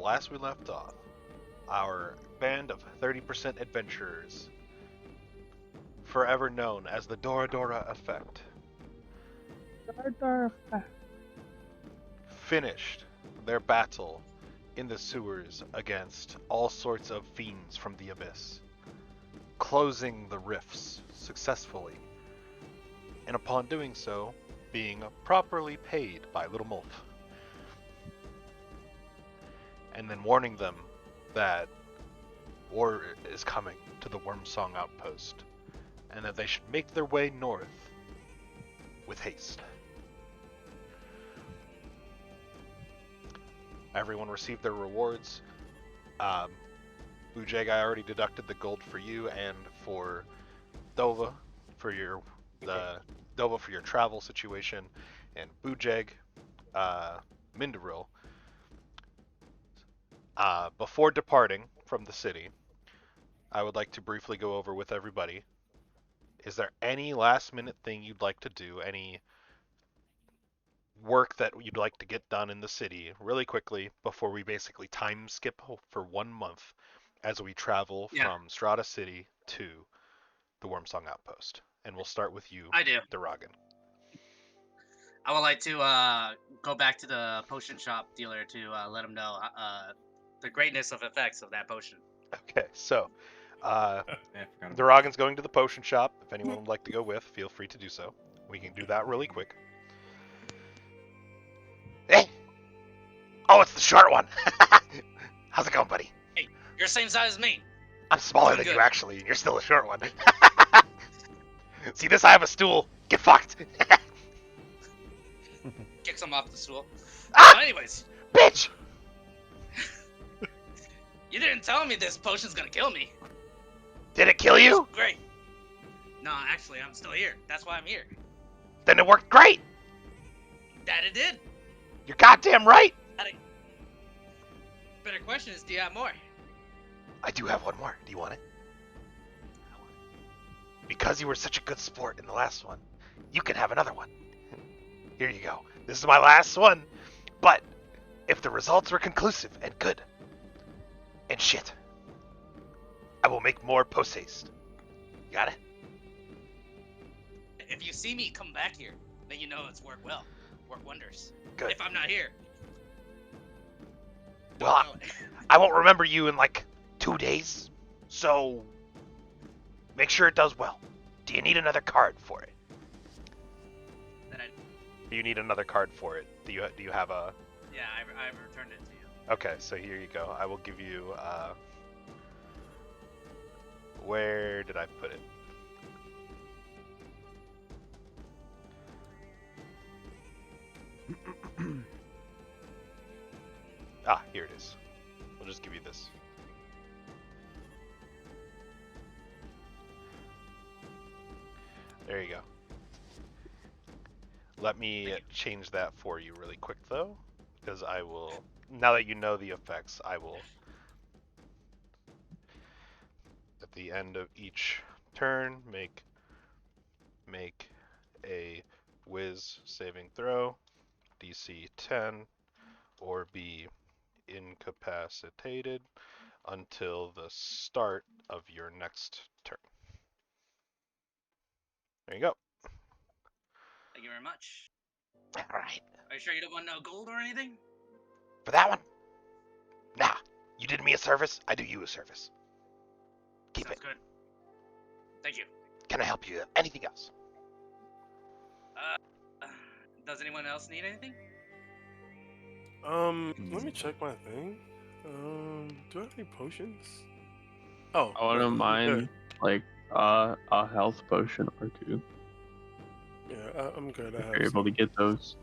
last we left off, our band of 30% adventurers, forever known as the Dora Dora Effect, finished their battle in the sewers against all sorts of fiends from the abyss, closing the rifts successfully, and upon doing so, being properly paid by Little Mulf, and then warning them that war is coming to the Wormsong outpost, and that they should make their way north with haste. Everyone received their rewards. Bujeg, I already deducted the gold for you and for Dova for your Dova for your travel situation, and Bujeg, Mindaril. Before departing from the city, I would like to briefly go over with everybody. Is there any last minute thing you'd like to do? Any work that you'd like to get done in the city really quickly before we basically time skip for 1 month as we travel from Strata City to the Wormsong Outpost? And we'll start with you, I do. Duragan. I would like to go back to the potion shop dealer to let him know the greatness of effects of that potion. Okay, so Duragan's going to the potion shop. If anyone would like to go with, feel free to do so. We can do that really quick. Hey! Oh, it's the short one! How's it going, buddy? Hey, you're the same size as me. I'm smaller than you, actually, and you're still a short one. See this? I have a stool. Get fucked! Kicks him off the stool. Ah! But anyways. Bitch! You didn't tell me this potion's gonna kill me. Did it kill you? Great. No, actually, I'm still here. That's why I'm here. Then it worked great! That it did. You're goddamn right! Better question is, do you have more? I do have one more. Do you want it? Because you were such a good sport in the last one, you can have another one. Here you go. This is my last one. But if the results were conclusive and good, and shit, I will make more post-haste. You got it? If you see me come back here, then you know it's worked well. Work wonders. Good. If I'm not here. Well, I won't remember you in like 2 days, so make sure it does well. Do you need another card for it? Do you need another card for it? Do you have a? Yeah, I've returned it to you. Okay, so here you go. I will give you. Where did I put it? Here it is. We'll just give you this. There you go. Let me change that for you really quick, though, because I will, now that you know the effects, I will, at the end of each turn, make a whiz saving throw, DC 10, or be incapacitated until the start of your next turn. There you go. Thank you very much. Alright. Are you sure you don't want no gold or anything? For that one? Nah. You did me a service, I do you a service. Keep Sounds it. Good. Thank you. Can I help you? Anything else? Does anyone else need anything? Let me check my thing. Do I have any potions? Oh, I wouldn't mind like a health potion or two. Yeah, I'm good. I have You're able to get those.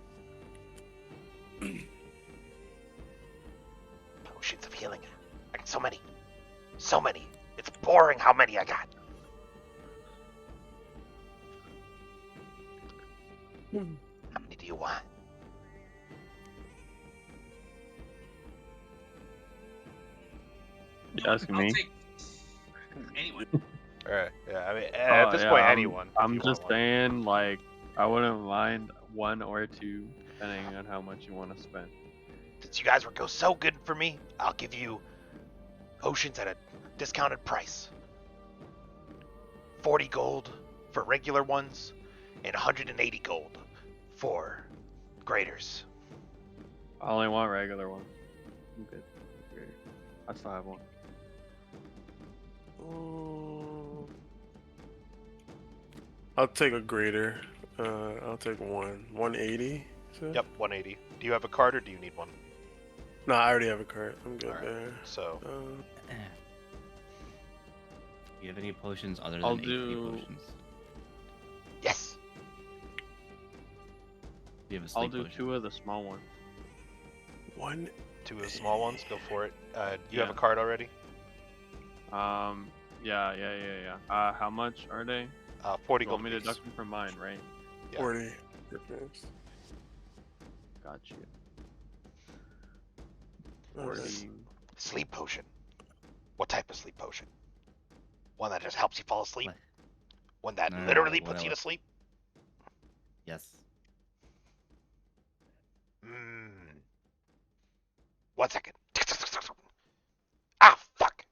Potions of healing. I got so many. So many. It's boring how many I got. How many do you want? You asking me? I'll take anyone. Alright, yeah, I mean, at this point, anyone. I'm just saying, like, I wouldn't mind one or two, depending on how much you want to spend. Since you guys were go so good for me, I'll give you potions at a discounted price. 40 gold for regular ones, and 180 gold for graders. I only want regular ones. I'm good. I still have one. I'll take a grader. I'll take one. 180. Yep, 180. Do you have a card or do you need one? No, I already have a card. I'm good Alright. there. So, Do you have any potions other than I'll HP do- potions? yes. Do you have a I'll sleep do potion? 2 of the small ones. One. 2 of the small ones, go for it. You have a Yeah. card already? Yeah. How much are they? 40 You gold want me to piece. deduct them from mine, right? Yeah. 40. Difference. Got you. Alright. 40. Sleep potion. What type of sleep potion? One that just helps you fall asleep? What? One that No, literally what puts you to else? sleep? Yes. 1 second. Ah, fuck!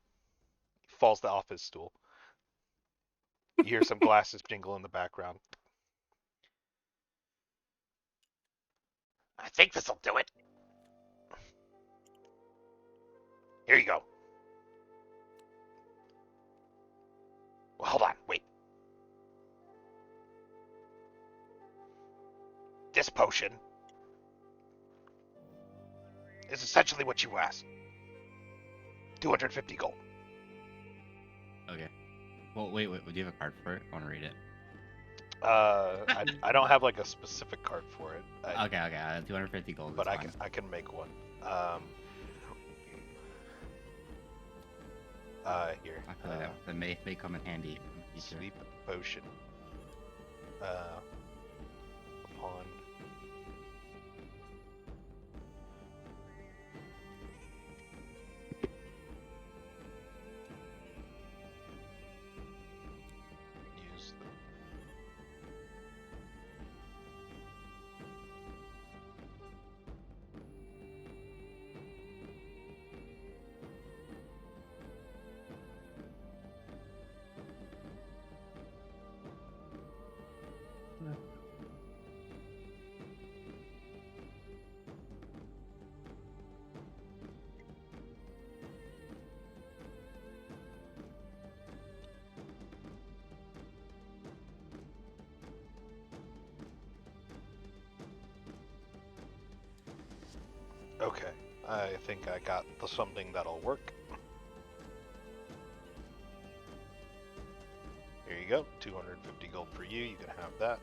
He falls off his stool. You hear some glasses jingle in the background. I think this'll do it. Here you go. Well, hold on, wait. This potion is essentially what you asked. 250 gold. Okay. Well, wait. Do you have a card for it? I want to read it. I don't have like a specific card for it. Okay. 250 gold. But is I fine. can make one. Here. I feel like that may come in handy. in the future. Sleep potion. Upon use the Okay, I think I got something that'll work. Here you go, 250 gold for you, you can have that.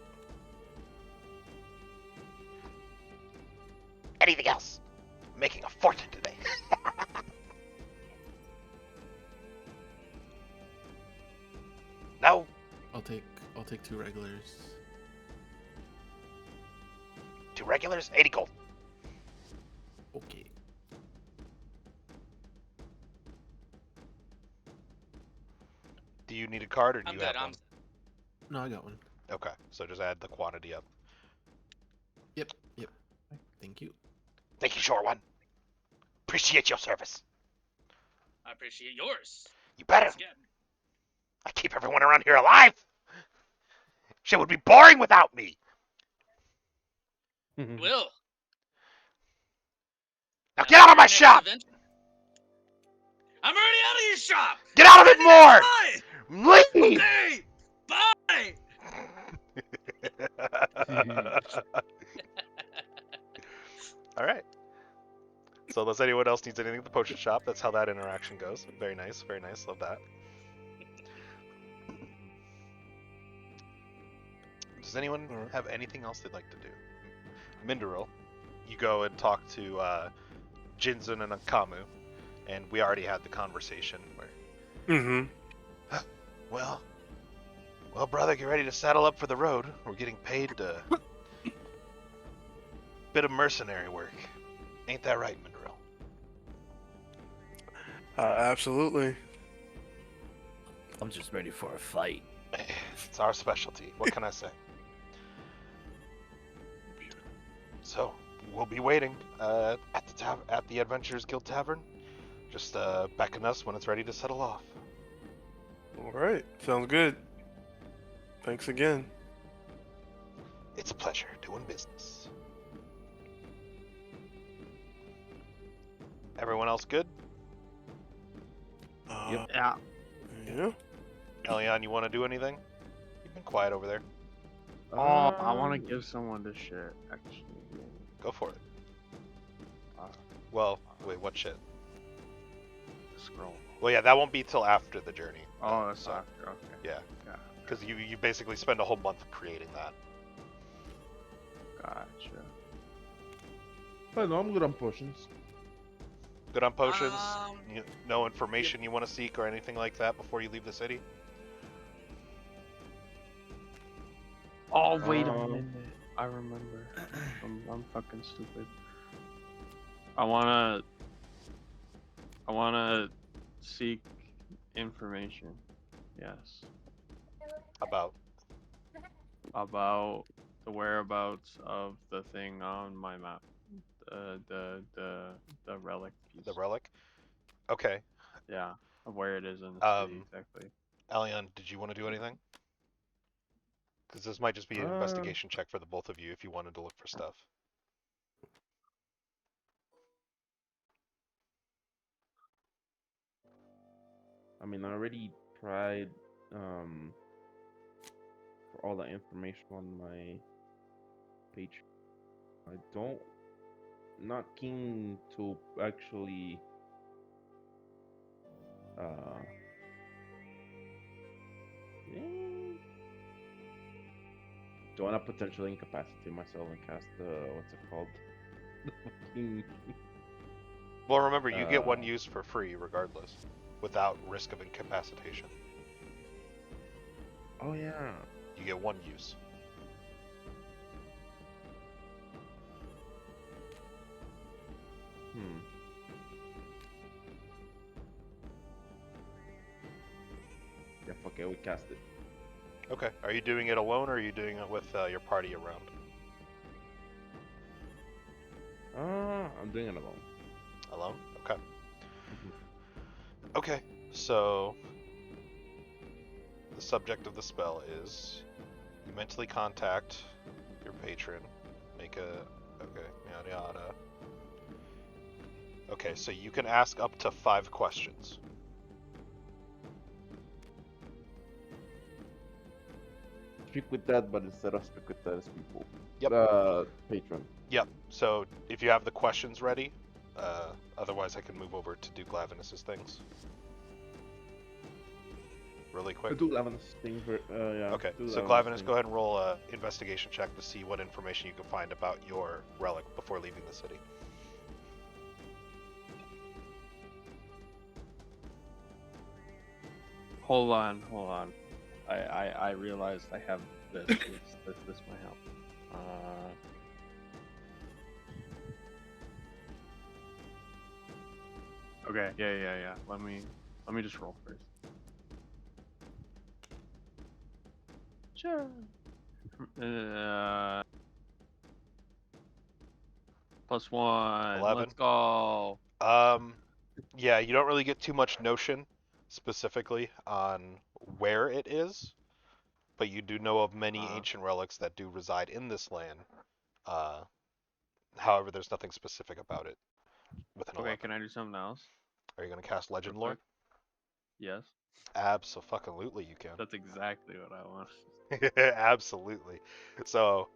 Anything else? I'm making a fortune today. No, I'll take 2 regulars. 2 regulars, 80 gold. Okay. Do you need a card or do I'm you good. have one? No, I got one. Okay, so just add the quantity up. Yep. Thank you. Thank you, Shore One. Appreciate your service. I appreciate yours. You better. Once again. I keep everyone around here alive. Shit would be boring without me. Will. Now get out of my Next shop. event- I'm already out of your shop. Get out of it more. Bye. Leave. Okay. Bye. All right. So unless anyone else needs anything at the potion shop, that's how that interaction goes. Very nice, very nice. Love that. Does anyone have anything else they'd like to do? Minderil, you go and talk to Jinzun and Akamu, and we already had the conversation where, Mm-hmm. well, brother, get ready to saddle up for the road. We're getting paid bit of mercenary work. Ain't that right, Minderil? Absolutely. I'm just ready for a fight. It's our specialty. What can I say? So, we'll be waiting at the Adventurers Guild Tavern. Just beckon us when it's ready to settle off. All right, sounds good. Thanks again. It's a pleasure doing business. Everyone else good? Uh, Yeah. yeah. Elion, you want to do anything? You've been quiet over there. Oh, I want to give someone this shit. Actually, Go for it. Uh, Well, wait, what shit? scroll. Well, yeah, that won't be till after the journey. Oh, that's so, after. Okay. Yeah, Yeah. because you basically spend a whole month creating that. Gotcha. But no, I'm good on potions. Good on potions? Um, No information you want to seek or anything like that before you leave the city? Oh, wait a Um, minute. I remember. I'm fucking stupid. I wanna seek information. Yes. About About the whereabouts of the thing on my map. The relic piece. the relic? Okay. Yeah. Of where it is in the city exactly. Elion, did you want to do anything? Because this might just be an investigation check for the both of you if you wanted to look for stuff. I mean, I already tried for all the information on my page. I don't, not keen to actually eh, do want to potentially incapacitate myself and cast the what's it called? The fucking Well, remember, you get one use for free regardless, without risk of incapacitation. oh yeah. You get one use. Yeah, fuck it, we cast it. Okay. Are you doing it alone or are you doing it with your party around? I'm doing it alone. Alone? Okay. Okay, so the subject of the spell is you mentally contact your patron, make a okay, yada yada. Okay, so you can ask up to 5 questions. Speak with that, but instead of speak with that as people. Yep. Patron. Yep. So if you have the questions ready, otherwise I can move over to do Glavinus's things. Really quick. Do Glavinus thing for yeah. Okay, do so Glavinus Glavinus, thing. go ahead and roll a investigation check to see what information you can find about your relic before leaving the city. Hold on. I realized I have this. This might help. Okay. Yeah. Let me just roll first. Sure. +1. 11. Let's go. Yeah, you don't really get too much notion specifically on where it is, but you do know of many ancient relics that do reside in this land. However, there's nothing specific about it with an 11. Okay, can I do something else? Are you going to cast Legend Real Lore? quick? Yes. Absolutely, you can. That's exactly what I want. Absolutely. So,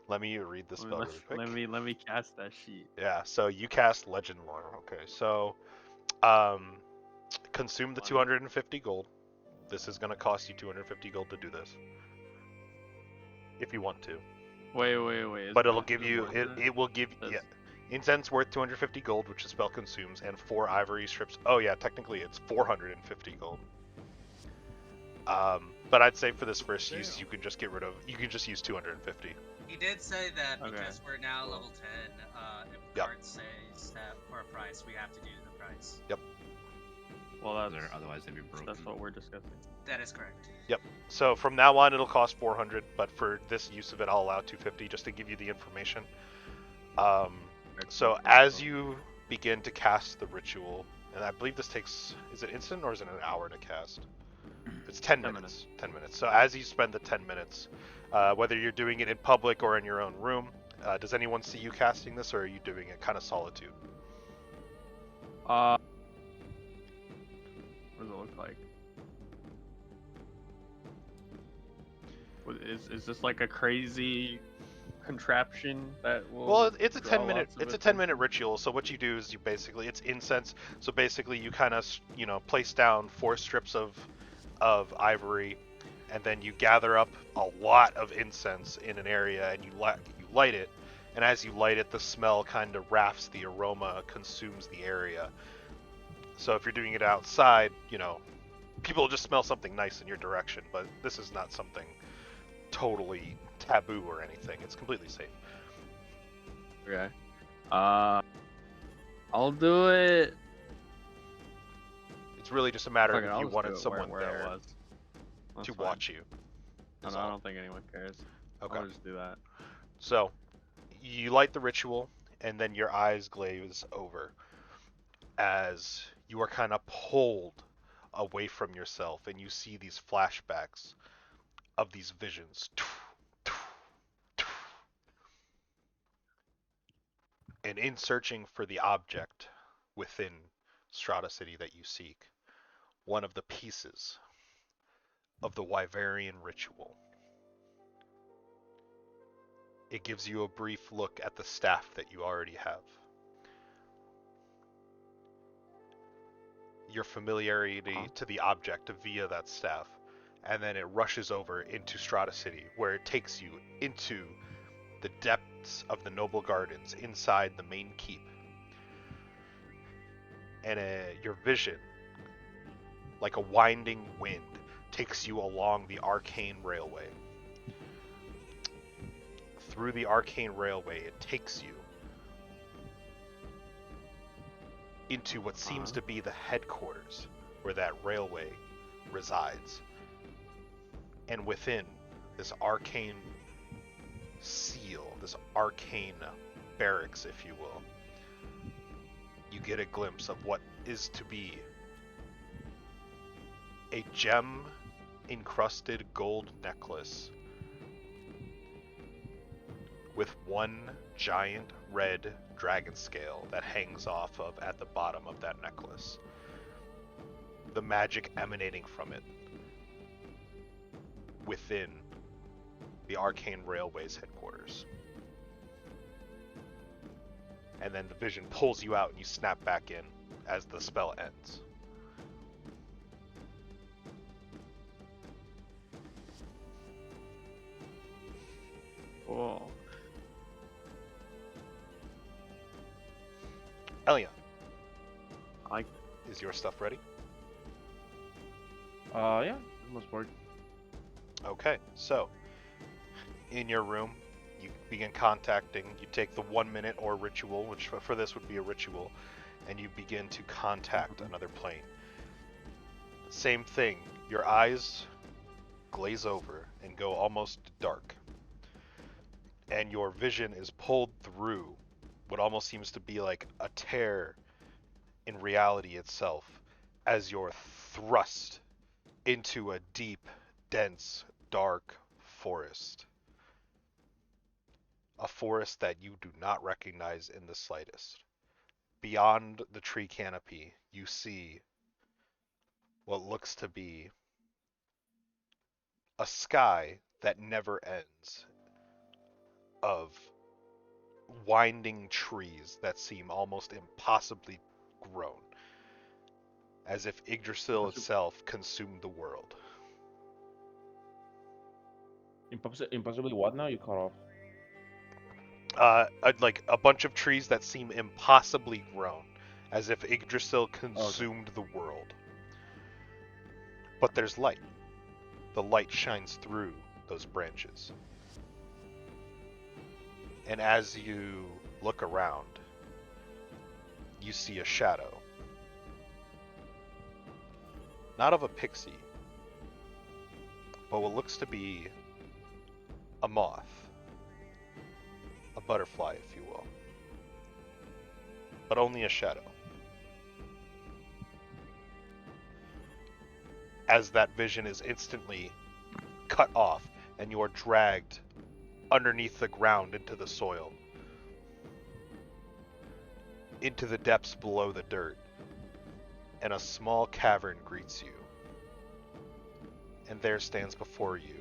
let me read the spell really quick. Let me cast that sheet. Yeah, so you cast Legend Lore. Okay, so consume the 250 gold. This is going to cost you 250 gold to do this. If you want to. Wait. Is But it'll it give you, more than it will give, That's- yeah. Incense worth 250 gold, which the spell consumes, and 4 ivory strips. Oh yeah, technically it's 450 gold. But I'd say for this first use, you can just get rid of, you can just use 250. He did say that Okay. because we're now level 10, if Yep. card says that for a price, we have to do the price. Well, that's Otherwise, they'd be broken. that's what we're discussing. That is correct. Yep. So from now on, it'll cost 400, but for this use of it, I'll allow 250 just to give you the information. So as you begin to cast the ritual, and I believe this takes, is it instant or is it an hour to cast? It's 10 10 minutes. 10 minutes. So as you spend the 10 minutes, whether you're doing it in public or in your own room, does anyone see you casting this, or are you doing it kind of solitude? What does it look like? Is this like a crazy contraption that will? Well, it's a draw 10-minute. lots of It's a 10-minute attention? ritual. So what you do is you basically, it's incense. So basically, you kind of place down 4 strips of ivory, and then you gather up a lot of incense in an area, and you light it. And as you light it, the smell kind of wafts, the aroma consumes the area. So if you're doing it outside, people will just smell something nice in your direction. But this is not something totally taboo or anything. It's completely safe. Okay. I'll do it. It's really just a matter Fuck it, of I'll if you just wanted do it someone where there it was. That's to fine. watch you. No, is no, I all. don't think anyone cares. Okay. I'll just do that. So, you light the ritual, and then your eyes glaze over as you are kind of pulled away from yourself, and you see these flashbacks of these visions. And in searching for the object within Strata City that you seek, one of the pieces of the Wyverian ritual. It gives you a brief look at the staff that you already have. Your familiarity to the object via that staff, and then it rushes over into Strata City, where it takes you into the depths of the noble gardens inside the main keep. And your vision, like a winding wind, takes you along the arcane railway. Through the arcane railway, it takes you into what seems to be the headquarters where that railway resides. And within this arcane seal, this arcane barracks, if you will, you get a glimpse of what is to be a gem-encrusted gold necklace with one giant red dragon scale that hangs off of at the bottom of that necklace. The magic emanating from it within the Arcane Railway's headquarters. And then the vision pulls you out and you snap back in as the spell ends. Cool. Elia, I is your stuff ready? Yeah, almost bored. Okay, so in your room, you begin contacting. You take the 1 minute or ritual, which for this would be a ritual, and you begin to contact another plane. Same thing, your eyes glaze over and go almost dark, and your vision is pulled through what almost seems to be like a tear in reality itself as you're thrust into a deep, dense, dark forest. A forest that you do not recognize in the slightest. Beyond the tree canopy, you see what looks to be a sky that never ends of winding trees that seem almost impossibly grown, as if Yggdrasil itself consumed the world. Impossibly what now? You cut off. Like a bunch of trees that seem impossibly grown, as if Yggdrasil consumed the world. But there's light. The light shines through those branches. And as you look around, you see a shadow. Not of a pixie, but what looks to be a moth. A butterfly, if you will. but only a shadow. As that vision is instantly cut off and you are dragged underneath the ground into the soil, into the depths below the dirt, and a small cavern greets you. And there stands before you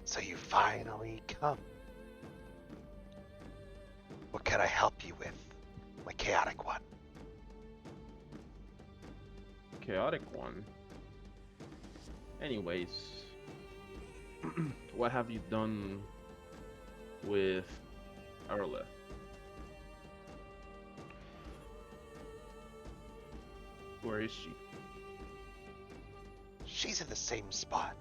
So you finally come. What can I help you with, my chaotic one? Chaotic one. Anyways, what have you done with Arla? Where is she? She's in the same spot.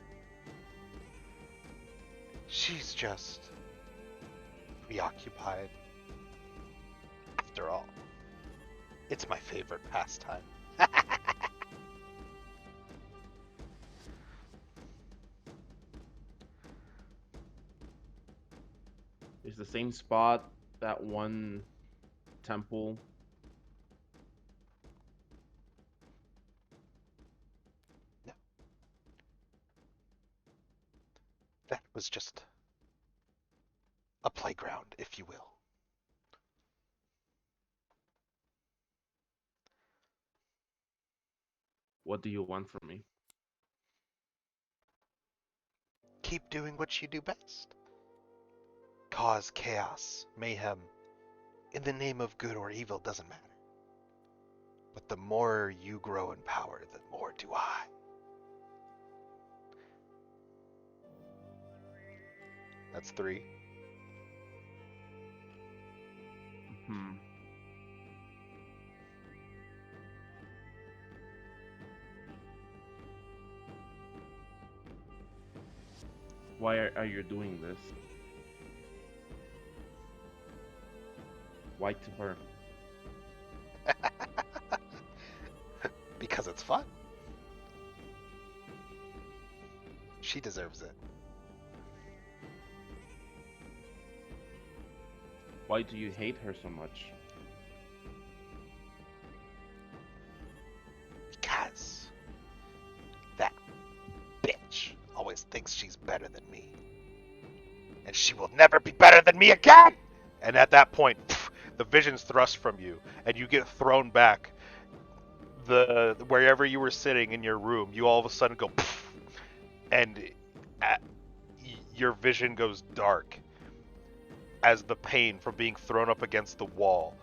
She's just preoccupied. After all, it's my favorite pastime. Is the same spot that one temple? No. That was just a playground, if you will. What do you want from me? Keep doing what you do best. Cause chaos, mayhem. In the name of good or evil doesn't matter. But the more you grow in power, the more do I. That's 3. Hmm. Why are you doing this? Why to her? Because it's fun. She deserves it. Why do you hate her so much? Because that bitch always thinks she's better than me. And she will never be better than me again! And at that point, the vision's thrust from you, and you get thrown back. Wherever you were sitting in your room, you all of a sudden go, and your vision goes dark as the pain from being thrown up against the wall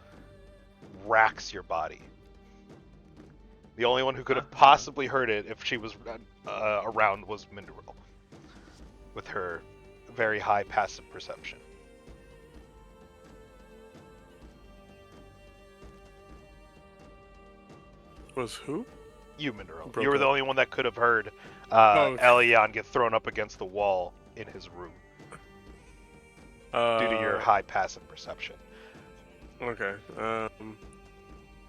racks your body. The only one who could have possibly heard it if she was around was Minderil, with her very high passive perception. Was who? You, Minderil. Broke You were the up. only one that could have heard Oh. Elion get thrown up against the wall in his room due to your high passive perception. Okay.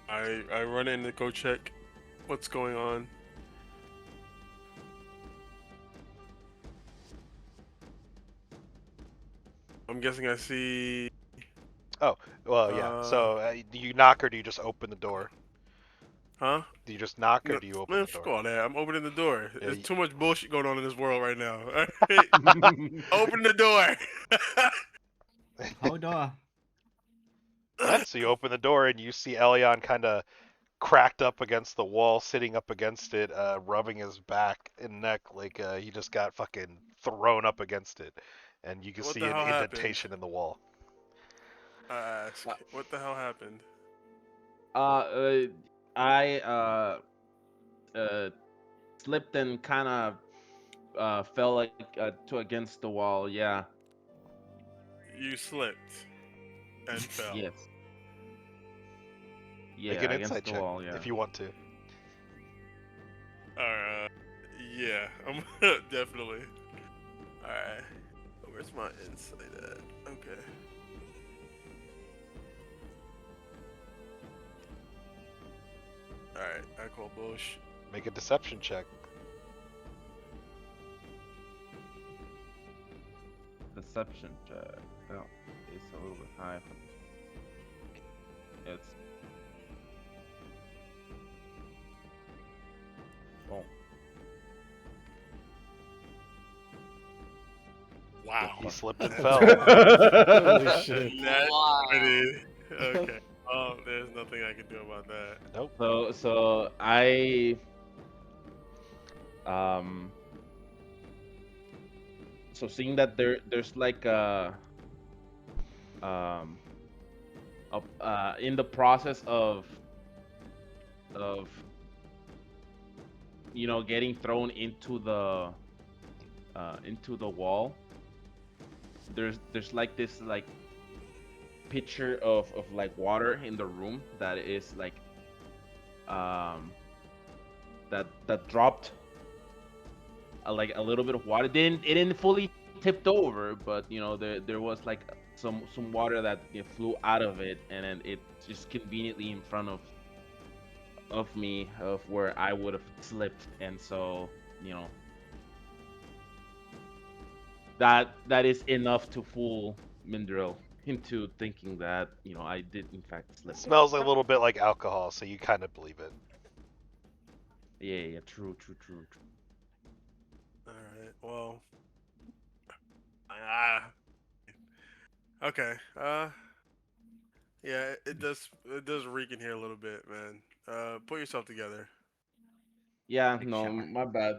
I run in to go check what's going on. I'm guessing I see. Oh, well, yeah. So, do you knock or do you just open the door? Huh? Do you just knock or No, do you open man, the door? fuck all that. I'm opening the door. Yeah, There's you- too much bullshit going on in this world right now. Alright? Open the door. Hold on. Yeah, so you open the door and you see Elion kind of cracked up against the wall, sitting up against it, rubbing his back and neck like he just got fucking thrown up against it. And you can What see the an hell happened? indentation in the wall. I ask, what the hell happened? I slipped and kind of fell like to against the wall. Yeah. You slipped and fell. Yes. Make Yeah, an against insight the check wall. Yeah. if you want to. Yeah, I'm definitely. Alright. Where's my insight at? Okay. Alright, I call bullshit. Make a deception check. Deception check. Oh. I it's oh Wow. He slipped and Holy fell. shit. That's Wow. pretty. Okay. Oh, there's nothing I can do about that. Nope. so I so seeing that there's like um in the process of getting thrown into the wall, there's like this like pitcher of like water in the room that is like um that dropped like a little bit of water. It didn't fully tipped over, but there was like some water that flew out of it, and then it just conveniently in front of me, of where I would have slipped. And so that is enough to fool Mindril into thinking that I did in fact slip. It smells a little bit like alcohol, so you kind of believe it. Yeah, true. All right. Well. Ah. Okay. Yeah, it does reek in here a little bit, man. Put yourself together. Yeah, Take a no, shower. my bad.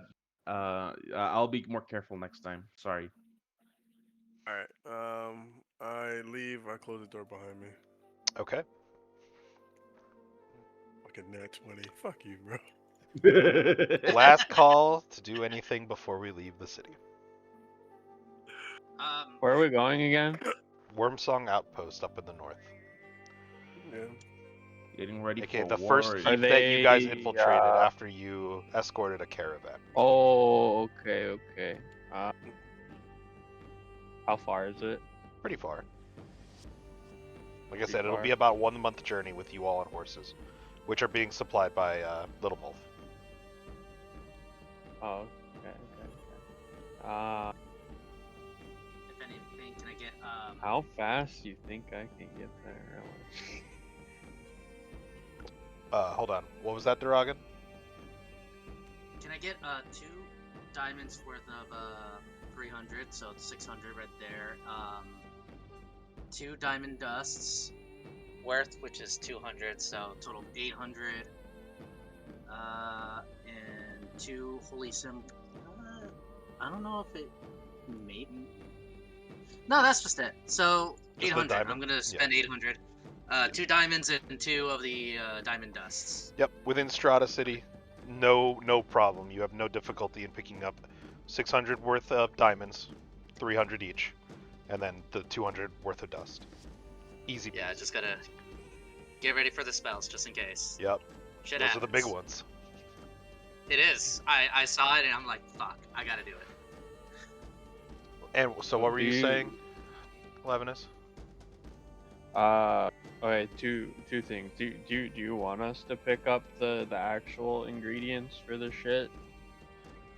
I'll be more careful next time. Sorry. All right. I leave. I close the door behind me. Okay. Fucking nat 20. Fuck you, bro. Last call to do anything before we leave the city. Where are we going again? Wormsong Outpost up in the north. Yeah. Getting ready Okay, for the war. first Are heap that you guys they, infiltrated after you escorted a caravan. Oh, okay. How far is it? Pretty far. Like I Pretty said, it'll far. be about 1 month journey with you all on horses, which are being supplied by Little Wolf. Oh, okay. If anything, can I get How fast do you think I can get there? Hold on. What was that, Duragan? Can I get 2 diamonds worth of 300, so it's 600 right there. 2 diamond dusts worth, which is 200, so total 800. And 2 holy sim. I don't know if it maybe. No, that's just it. So Just the 800. I'm diamond? gonna spend 800. 2 diamonds and 2 of the diamond dusts. Yep, within Strata City, no problem. You have no difficulty in picking up 600 worth of diamonds, 300 each, and then the 200 worth of dust. Easy. Yeah, peasy. just gotta get ready for the spells just in case. Yep. Shit Those are the big happens. ones. It is. I saw it and I'm like, fuck, I gotta do it. And so, what were you Do you- saying, Levinus? Okay, two things. Do you want us to pick up the actual ingredients for the shit?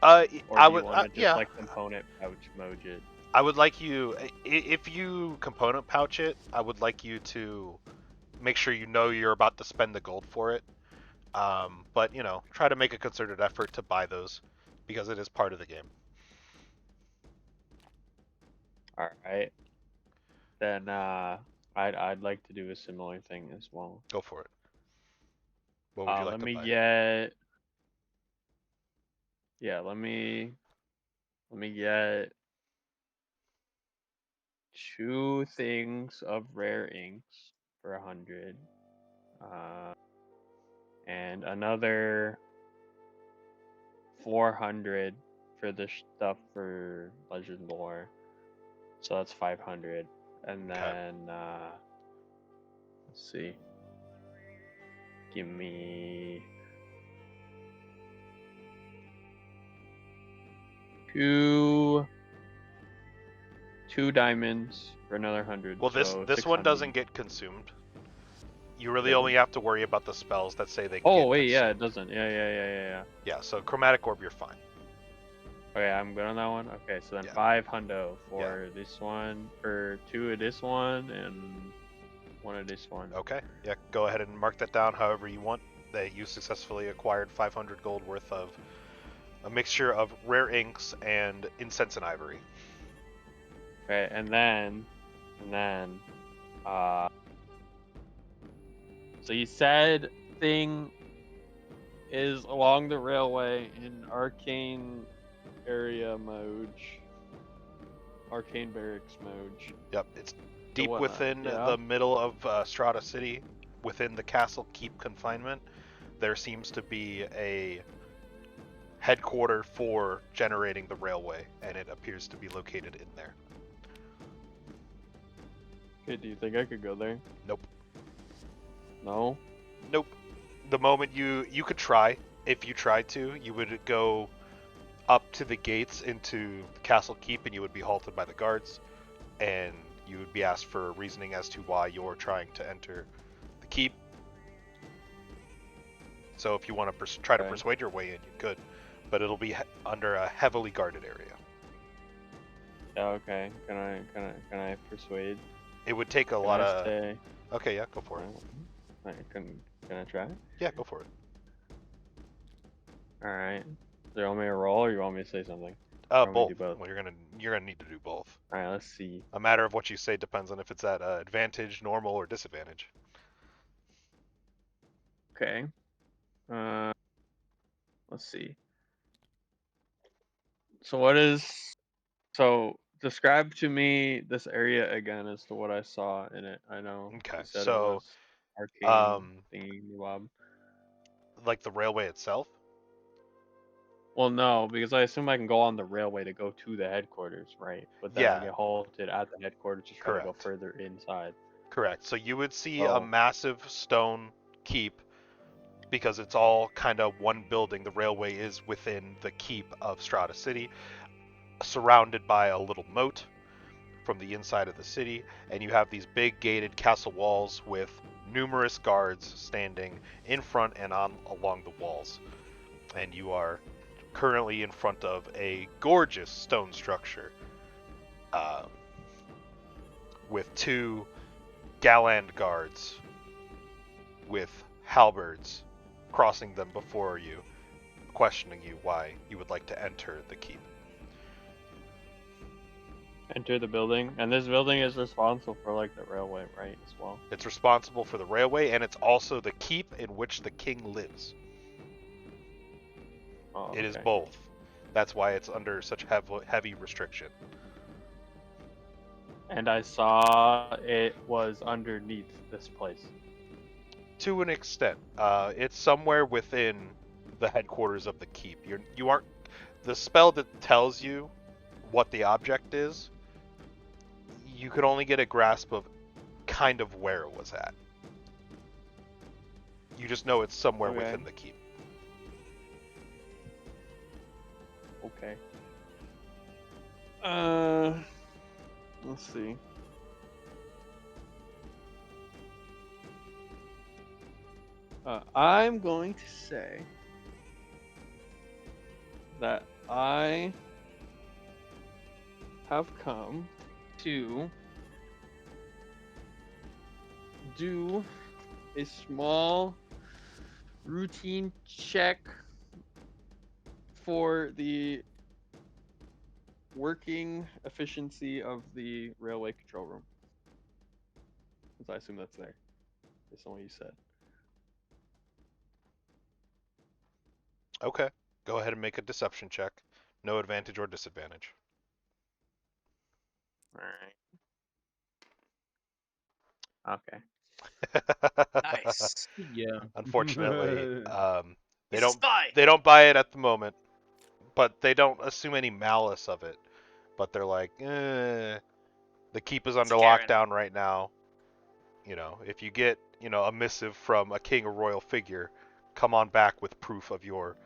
Or I do would. you want to just Yeah. like component pouch moj it? I would like you, if you component pouch it, I would like you to make sure you know you're about to spend the gold for it. But try to make a concerted effort to buy those because it is part of the game. All right. Then I'd like to do a similar thing as well. Go for it. What would you like Let to me buy? get. Yeah, let me get 2 things of rare inks for 100. And another 400 for the stuff for Legend Lore. So that's 500. And Okay. then let's see. Give me 2 diamonds for another 100. Well, this so this one 600. doesn't get consumed. You really Doesn't? only have to worry about the spells that say they. Oh get wait, yeah, consumed. it doesn't. Yeah. Yeah. So chromatic orb, you're fine. Okay, I'm good on that one. Okay, so then Yeah. 5 hundo for this one, for 2 of this one, and 1 of this one. Okay. Yeah. Go ahead and mark that down however you want. That you successfully acquired 500 gold worth of a mixture of rare inks and incense and ivory. Okay, and then, so you said thing is along the railway in arcane area mode, arcane barracks mode. Yep. It's So deep whatnot, within yeah? the middle of Strata City, within the castle keep confinement. There seems to be a headquarter for generating the railway, and it appears to be located in there. Okay, do you think I could go there? Nope. No? Nope. The moment you could try, if you tried to, you would go up to the gates into the castle keep, and you would be halted by the guards, and you would be asked for reasoning as to why you're trying to enter the keep. So if you want to try to Okay. persuade your way in, you could, but it'll be under a heavily guarded area. Yeah, okay. Can I persuade? It would take a Can lot I of. say? Okay, yeah, go for it. Can I try? Yeah, go for it. All right. Do you want me to roll, or you want me to say something? Or want me to Both. do both? Well, you're gonna need to do both. All right. Let's see. A matter of what you say depends on if it's at advantage, normal, or disadvantage. Okay. Uh, let's see. So what is? So describe to me this area again as to what I saw in it. I know Okay, you said it so was arcane um, thingy bob. like the railway itself. Well, no, because I assume I can go on the railway to go to the headquarters, right? But then I Yeah, get halted at the headquarters to try to go correct. further inside. Correct. So you would see a Oh, massive stone keep because it's all kind of one building. The railway is within the keep of Strata City, surrounded by a little moat from the inside of the city, and you have these big gated castle walls with numerous guards standing in front and on along the walls. And you are currently in front of a gorgeous stone structure uh, with 2 gallant guards with halberds crossing them before you, questioning you why you would like to enter the keep. enter the building, and this building is responsible for like the railway, right? As well. It's responsible for the railway, and it's also the keep in which the king lives. Oh, It is okay. both. That's why it's under such heavy restriction. And I saw it was underneath this place. To an extent, it's somewhere within the headquarters of the keep. You aren't the spell that tells you what the object is. You could only get a grasp of kind of where it was at. You just know it's somewhere Okay. within the keep. Okay. Let's see. I'm going to say that I have come to do a small routine check for the working efficiency of the railway control room. Since I assume that's there. Based on what you said. Okay. Go ahead and make a deception check. No advantage or disadvantage. Alright. Okay. Nice. Yeah. Unfortunately, they He's a don't spy. they don't buy it at the moment, but they don't assume any malice of it. But they're like, the keep is under Karen. lockdown right now. You know, if you get, a missive from a king or royal figure, come on back with proof of your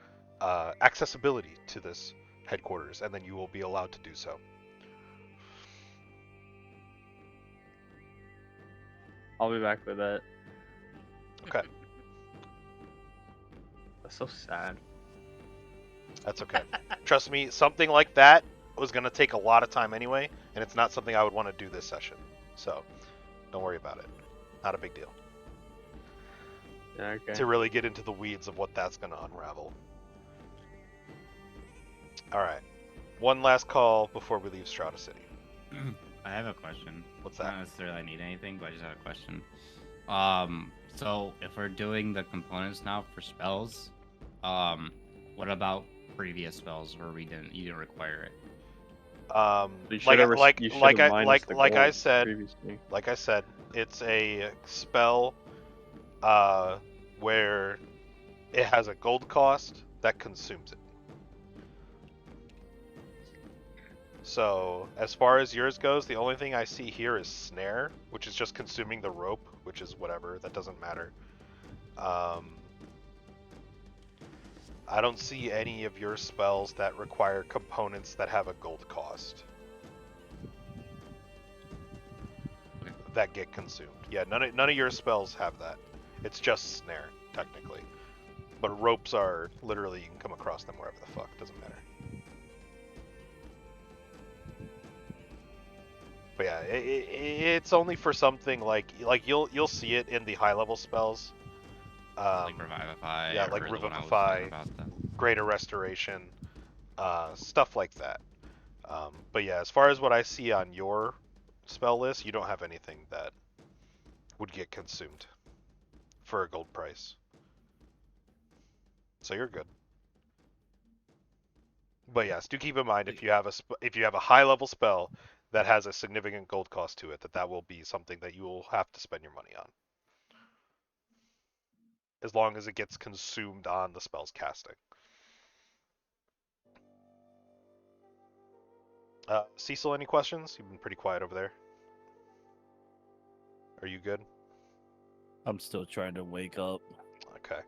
accessibility to this headquarters, and then you will be allowed to do so. I'll be back with that. Okay, That's so sad. that's okay. trust me, something like that was going to take a lot of time anyway, and it's not something I would want to do this session. So, don't worry about it. Not a big deal. Okay. To really get into the weeds of what that's going to unravel. Alright. One last call before we leave Strata City. I have a question. What's Not that? necessarily I need anything, but I just have a question. So if we're doing the components now for spells, what about previous spells where you didn't require it? You should've Like I said, previously. like I said, it's a spell where it has a gold cost that consumes it. So, as far as yours goes, the only thing I see here is Snare, which is just consuming the rope, which is whatever, that doesn't matter. I don't see any of your spells that require components that have a gold cost that get consumed. Yeah, none of your spells have that. It's just Snare, technically. But ropes are literally, you can come across them wherever the fuck, doesn't matter. But yeah, it's only for something like you'll see it in the high level spells. Like Revivify. Yeah, I like heard the one I was Revivify, talking about that. Greater Restoration, stuff like that. But yeah, as far as what I see on your spell list, you don't have anything that would get consumed for a gold price. So you're good. But yes, do keep in mind if you have a high level spell that has a significant gold cost to it, that will be something that you will have to spend your money on. As long as it gets consumed on the spell's casting. Cecil, any questions? You've been pretty quiet over there. Are you good? I'm still trying to wake up, Okay.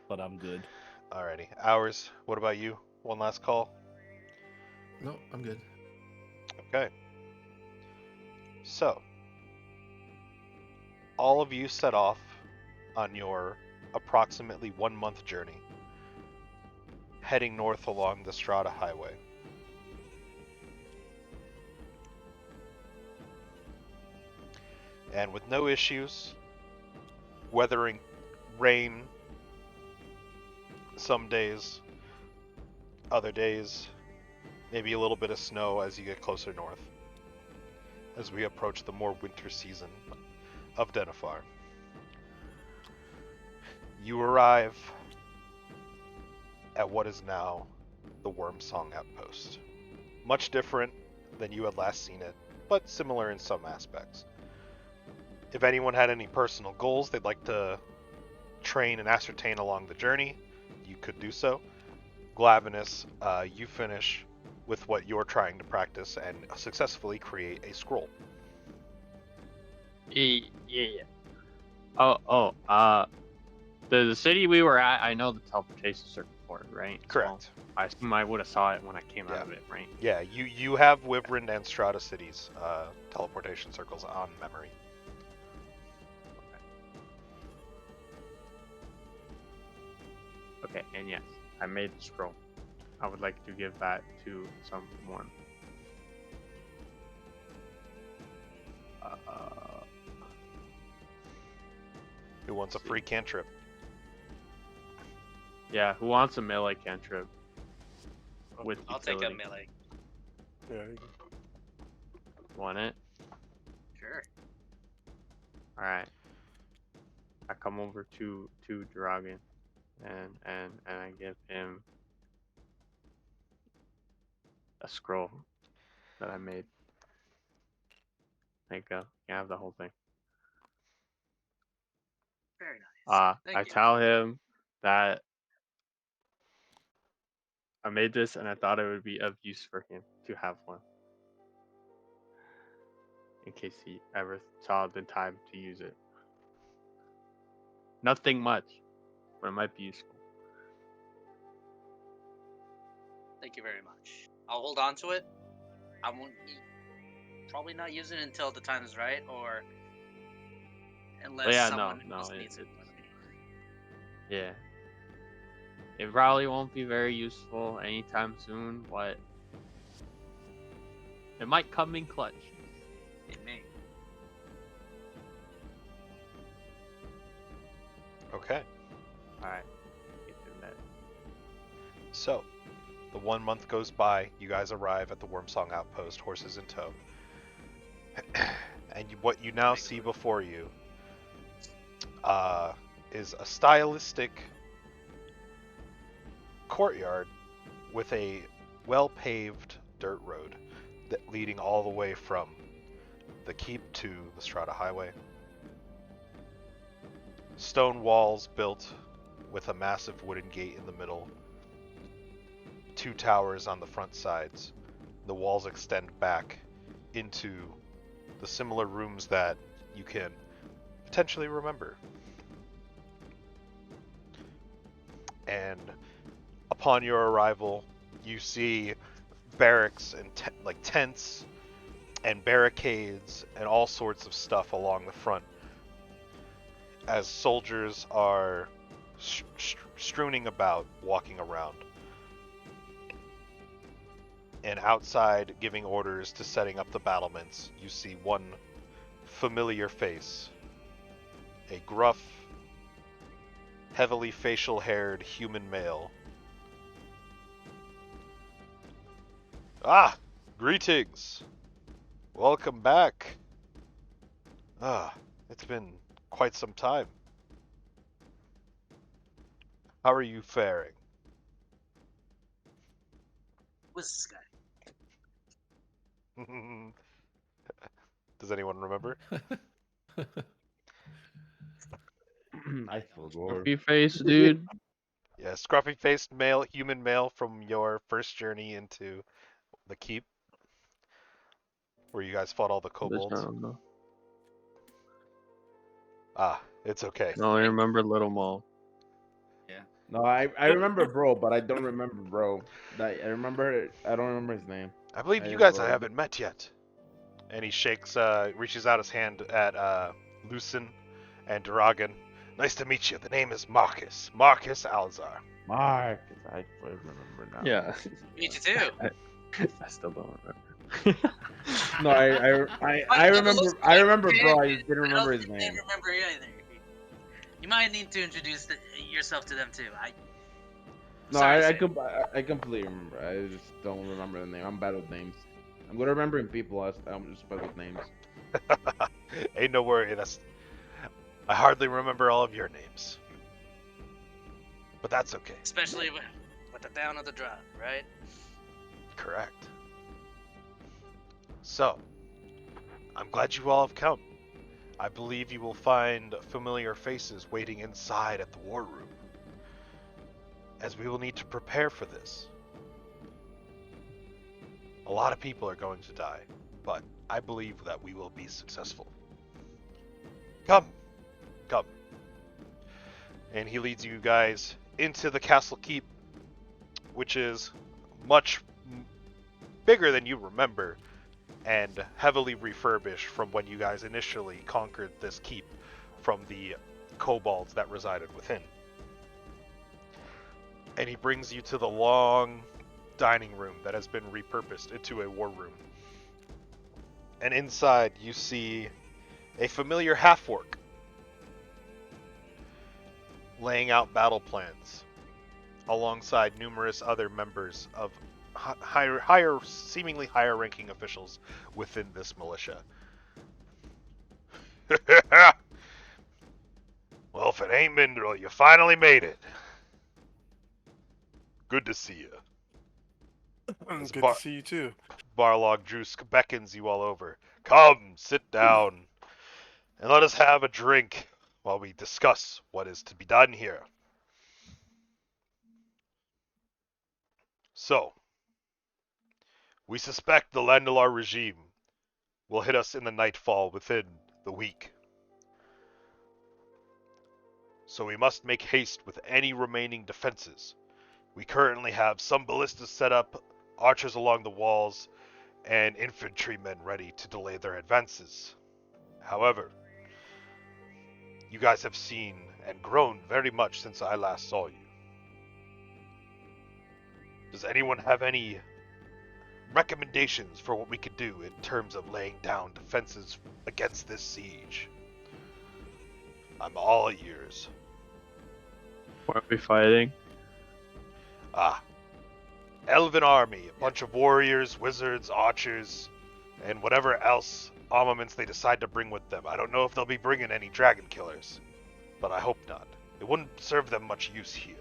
but I'm good. Alrighty. Hours, what about you? One last call? No, I'm good. Okay. So, all of you set off on your approximately 1 month journey, heading north along the Strata Highway. And with no issues, weathering rain some days, other days, maybe a little bit of snow as you get closer north, as we approach the more winter season of Denethor. You arrive at what is now the Wormsong Outpost. Much different than you had last seen it, but similar in some aspects. If anyone had any personal goals they'd like to train and ascertain along the journey, you could do so. Glavinus, you finish with what you're trying to practice and successfully create a scroll. Yeah. The city we were at, I know the teleportation circle for it, right? Correct. So I assume I would have saw it when I came out of it, right? Yeah, you have Wyvern and Strata Cities teleportation circles on memory. Okay, and yes, I made the scroll. I would like to give that to someone. Who wants a free cantrip? Yeah, who wants a melee cantrip? With I'll take a utility? melee. Yeah. Want it? Sure. Alright. I come over to Dragon and I give him a scroll that I made. There you go. You have the whole thing. Very nice. Thank I you. tell him that I made this and I thought it would be of use for him to have one. In case he ever saw the time to use it. Nothing much, but it might be useful. Thank you very much. I'll hold on to it. I won't probably not use it until the time is right, or unless yeah, someone no, else needs it. Yeah. It probably won't be very useful anytime soon, but it might come in clutch. It may. Okay. Alright. Get through that. So, the 1 month goes by. You guys arrive at the Wormsong Outpost, horses in tow. And what you now see before you is a stylistic courtyard with a well-paved dirt road leading all the way from the keep to the Strata Highway. Stone walls built with a massive wooden gate in the middle. 2 towers on the front sides. The walls extend back into the similar rooms that you can potentially remember. And upon your arrival, you see barracks and tents and barricades and all sorts of stuff along the front, as soldiers are strewing about, walking around. And outside, giving orders to setting up the battlements, you see one familiar face. A gruff, heavily facial-haired human male. Ah! Greetings! Welcome back! Ah, it's been quite some time. How are you faring? Who's this guy? Does anyone remember? I forgot. Scruffy face, dude. Yeah, scruffy-faced male, human male from your first journey into the keep, where you guys fought all the This I kobolds. don't know. Ah, it's okay. No, I remember Little Mall. No, I remember bro, but I don't remember bro. I don't remember his name. I believe I you guys I wrote- haven't met yet. And he reaches out his hand at Lucin and Duragan. Nice to meet you. The name is Marcus. Marcus Alzar. Mark. I remember now. Yeah. Me too. I still don't remember. No, I remember bro. I just didn't remember his I name. don't remember either. You might need to introduce yourself to them too. No, Sorry, I completely remember. I just don't remember the name. I'm bad with names. I'm good at remembering people. I'm just bad with names. Ain't no worry. I hardly remember all of your names. But that's okay. Especially with the down of the drop, right? Correct. So, I'm glad you all have come. I believe you will find familiar faces waiting inside at the war room, as we will need to prepare for this. A lot of people are going to die, but I believe that we will be successful. Come. Come. And he leads you guys into the castle keep, which is much bigger than you remember and heavily refurbished from when you guys initially conquered this keep from the kobolds that resided within. And he brings you to the long dining room that has been repurposed into a war room. And inside you see a familiar half-orc laying out battle plans alongside numerous other members of seemingly higher ranking officials within this militia. Well, if it ain't Mindrel, you finally made it. Good to see you. Good It's to see you too. Barlog Drusk beckons you all over. Come, sit down, and let us have a drink while we discuss what is to be done here. So, we suspect the Landalar regime will hit us in the nightfall within the week. So we must make haste with any remaining defenses. We currently have some ballistas set up, archers along the walls, and infantrymen ready to delay their advances. However, you guys have seen and grown very much since I last saw you. Does anyone have any recommendations for what we could do in terms of laying down defenses against this siege? I'm all ears. What are we fighting? Elven army, a bunch of warriors, wizards, archers, and whatever else armaments they decide to bring with them. I don't know if they'll be bringing any dragon killers, but I hope not. It wouldn't serve them much use here.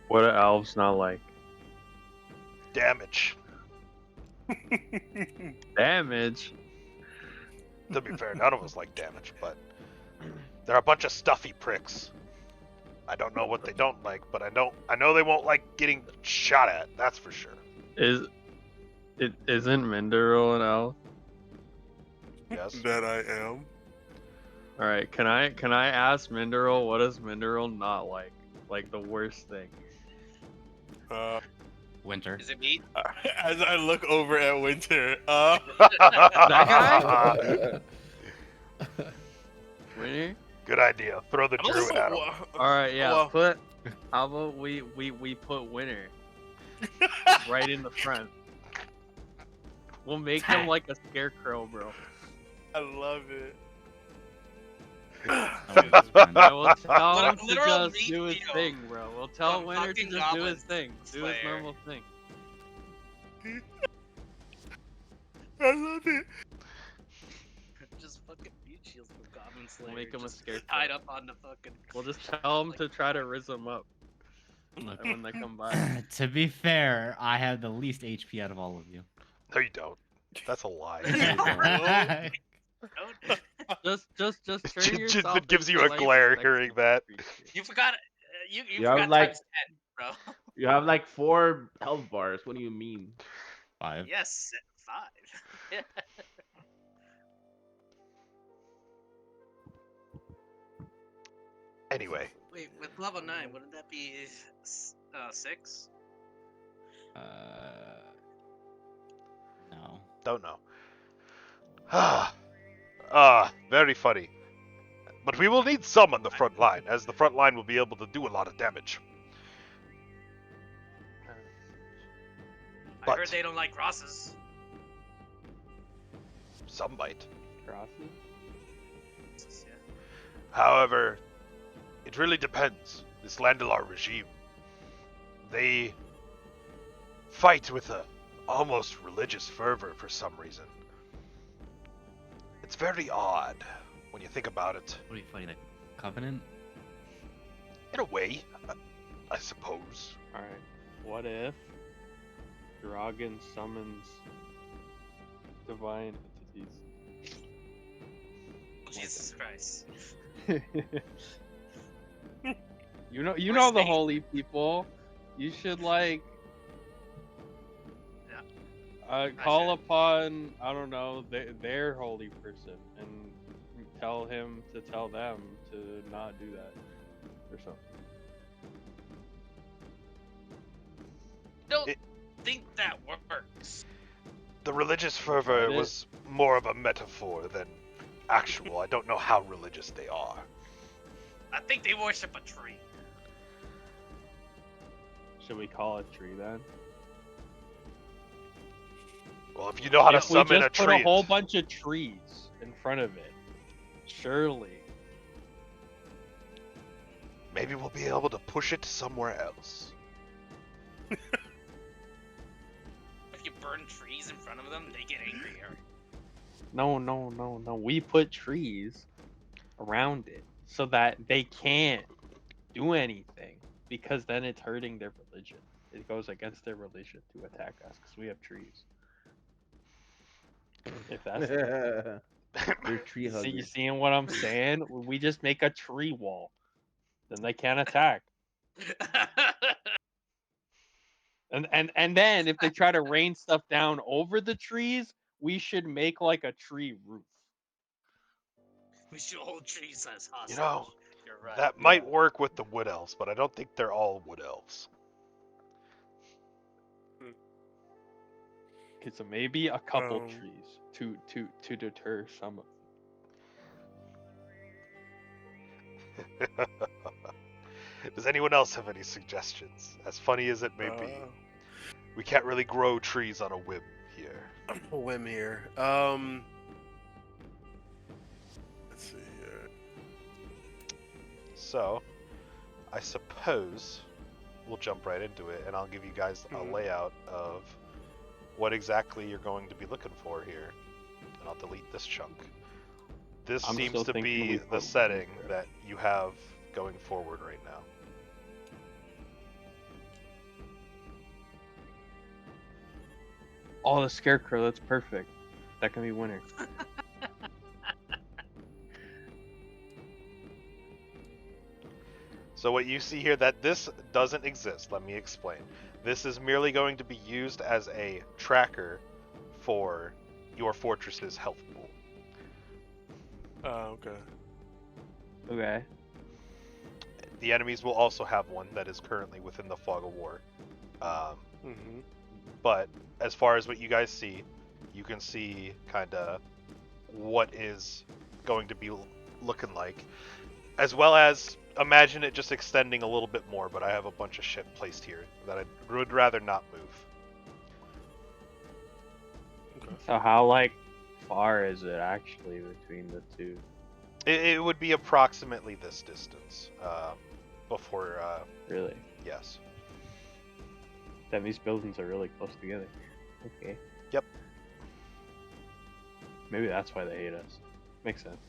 What are elves not like? Damage. Damage? To be fair, none of us like damage, but they're a bunch of stuffy pricks. I don't know what they don't like, but I know they won't like getting shot at. That's for sure. Isn't Minderil an elf? Yes. That I am. All right, can I ask Minderil what does Minderil not like? Like the worst thing. Winter. Is it meat? As I look over at Winter, That Winter? Good idea. Throw the druid at him. All right, yeah. Well- How about we put Winter right in the front. We'll make him like a scarecrow, bro. I love it. I will tell What a him to literal just do his meat thing, bro. We'll tell from Winter to fucking just do Goblin his thing. Do his Slayer. normal thing. I love it. Just fucking meat shields from Goblin Slayer. We'll make him a just scarecrow. tied up on the fucking. We'll just tell him to try to rizz him up when they come by. To be fair, I have the least HP out of all of you. No, you don't. That's a lie. Just turn yourself. It gives you into a light glare spectral hearing that. creature. You forgot. You You have, forgot like- times 10, bro. You have like 4 health bars. What do you mean? 5. Yes, 5. Anyway, Wait, with level 9, wouldn't that be 6? No. don't know. Very funny. But we will need some on the front line, as the front line will be able to do a lot of damage. I But- heard they don't like crosses. Some might. Crosses? Yeah. However, it really depends. This Landalar regime, they fight with a almost religious fervor for some reason. It's very odd when you think about it. What are you fighting? A covenant? In a way, I suppose. Alright. What if Dragon summons divine entities? Jesus Christ. You know We're the safe. holy people. You should like call should. upon I don't know their holy person and tell him to tell them to not do that or something. Don't It- think that works. The religious fervor That is- was more of a metaphor than actual. I don't know how religious they are. I think they worship a tree. Should we call it tree then? Well, if you know how to If we summon just a put tree, a whole bunch of trees in front of it, surely. maybe we'll be able to push it somewhere else. If you burn trees in front of them, they get angrier. No. We put trees around it so that they can't do anything because then it's hurting their religion. It goes against their religion to attack us because we have trees. If that's They're tree see, you huggers. seeing what I'm saying? We just make a tree wall, then they can't attack. And then if they try to rain stuff down over the trees, we should make like a tree roof. We should hold trees as hostage. You know, You're right. that might work with the wood elves, but I don't think they're all wood elves. Okay, so maybe a couple Um, trees to deter some of them. Does anyone else have any suggestions? As funny as it may be, we can't really grow trees on a whim here. A whim here. Let's see here. So, I suppose we'll jump right into it, and I'll give you guys a Mhm. layout of what exactly you're going to be looking for here. And I'll delete this chunk. This I'm seems still to thinking be we the put setting winter. that you have going forward right now. Oh, the scarecrow. That's perfect. That can be winter. So what you see here, that this doesn't exist, let me explain. This is merely going to be used as a tracker for your fortress's health pool. Okay. Okay. The enemies will also have one that is currently within the fog of war. Mm-hmm. But as far as what you guys see, you can see kind of what is going to be looking like, as well as imagine it just extending a little bit more, but I have a bunch of shit placed here that I would rather not move. Okay. So how like far is it actually between the two? It would be approximately this distance before, Really? yes. Then these buildings are really close together. Okay. Yep. Maybe that's why they hate us. Makes sense.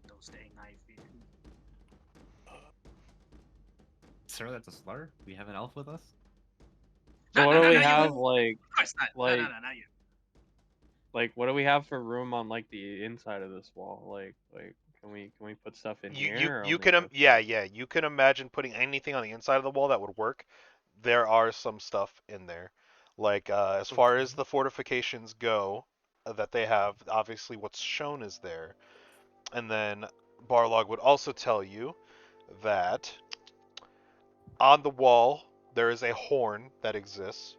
Those dang knife. Sir, that's a slur. We have an elf with us. So No, what no, do no, we no, you have won't. like Of course not. like- no, not you. like what do we have for room on like the inside of this wall? Like can we put stuff in here? Or You only can on the yeah, side? yeah, you can imagine putting anything on the inside of the wall that would work. There are some stuff in there, like as far as the fortifications go that they have. Obviously, what's shown is there, and then Barlog would also tell you that on the wall there is a horn that exists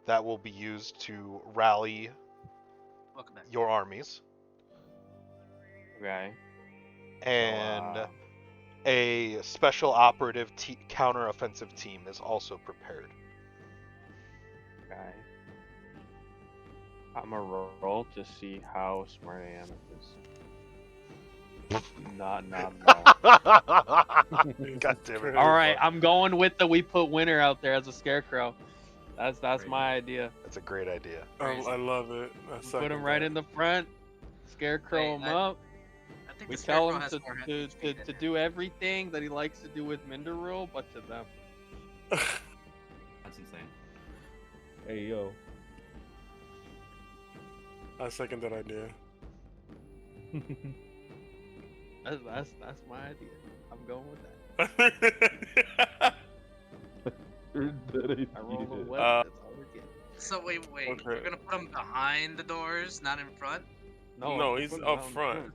that will be used to rally Welcome back. your armies, Okay. and So, a special operative counter-offensive team is also prepared. okay. I'm gonna roll to see how smart I am at this. Not. God damn it. All right, I'm going with the we put winter out there as a scarecrow. That's Great. my idea. That's a great idea. I love it. I Put second him right that. in the front. Scarecrow Wait, him up. I think We the tell scarecrow him has to, more to, HP to, than to him. do everything that he likes to do with Minderule, but to them. That's insane. Hey yo. I second that idea. That's my idea. I'm going with that. I roll a well. Uh, That's all we get. So wait, Okay. we're gonna put him behind the doors, not in front. No, I'm he's putting him up out in front.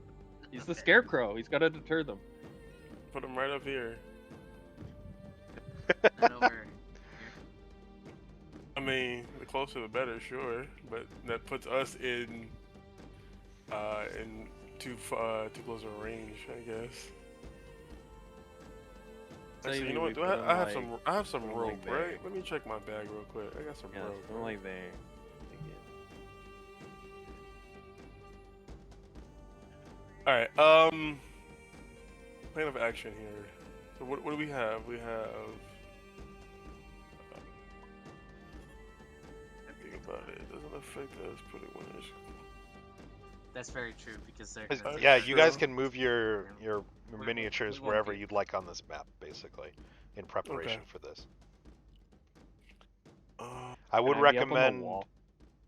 He's the scarecrow. He's got to deter them. Put him right up here. And over. I mean, the closer the better, sure, but that puts us in too close of a range, I guess. Say Actually, you know we what? Do put him, I have like, some. I have some put him, rope, like, there. right? Let me check my bag real quick. I got some Yeah, rope. something like there. All right. Plan of action here. So what do we have? We have. Think about it. It doesn't affect us pretty much. That's very true because they're. Is- gonna- yeah, you guys True. can move your miniatures we won't wherever be- you'd like on this map, basically, in preparation for this. I would Can I be up on the recommend. wall?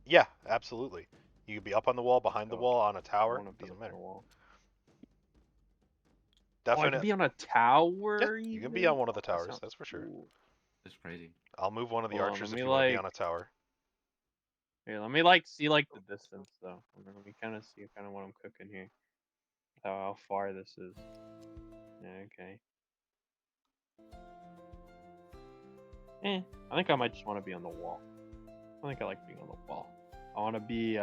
Yeah, absolutely. You could be up on the wall, behind the Oh, wall, on a I tower. wanna be Doesn't up on matter. the wall. Oh, I Definitely. can be on a tower. Yeah, you can be even? on one of the Oh, that towers. sounds That's for sure. cool. That's crazy. I'll move one of the Hold on, archers let if me, you want to be like- on a tower. Here, let me like see like the distance though. Let me kind of see kind of what I'm cooking here. How far this is. Yeah, okay. I think I might just want to be on the wall. I think I like being on the wall. I want to be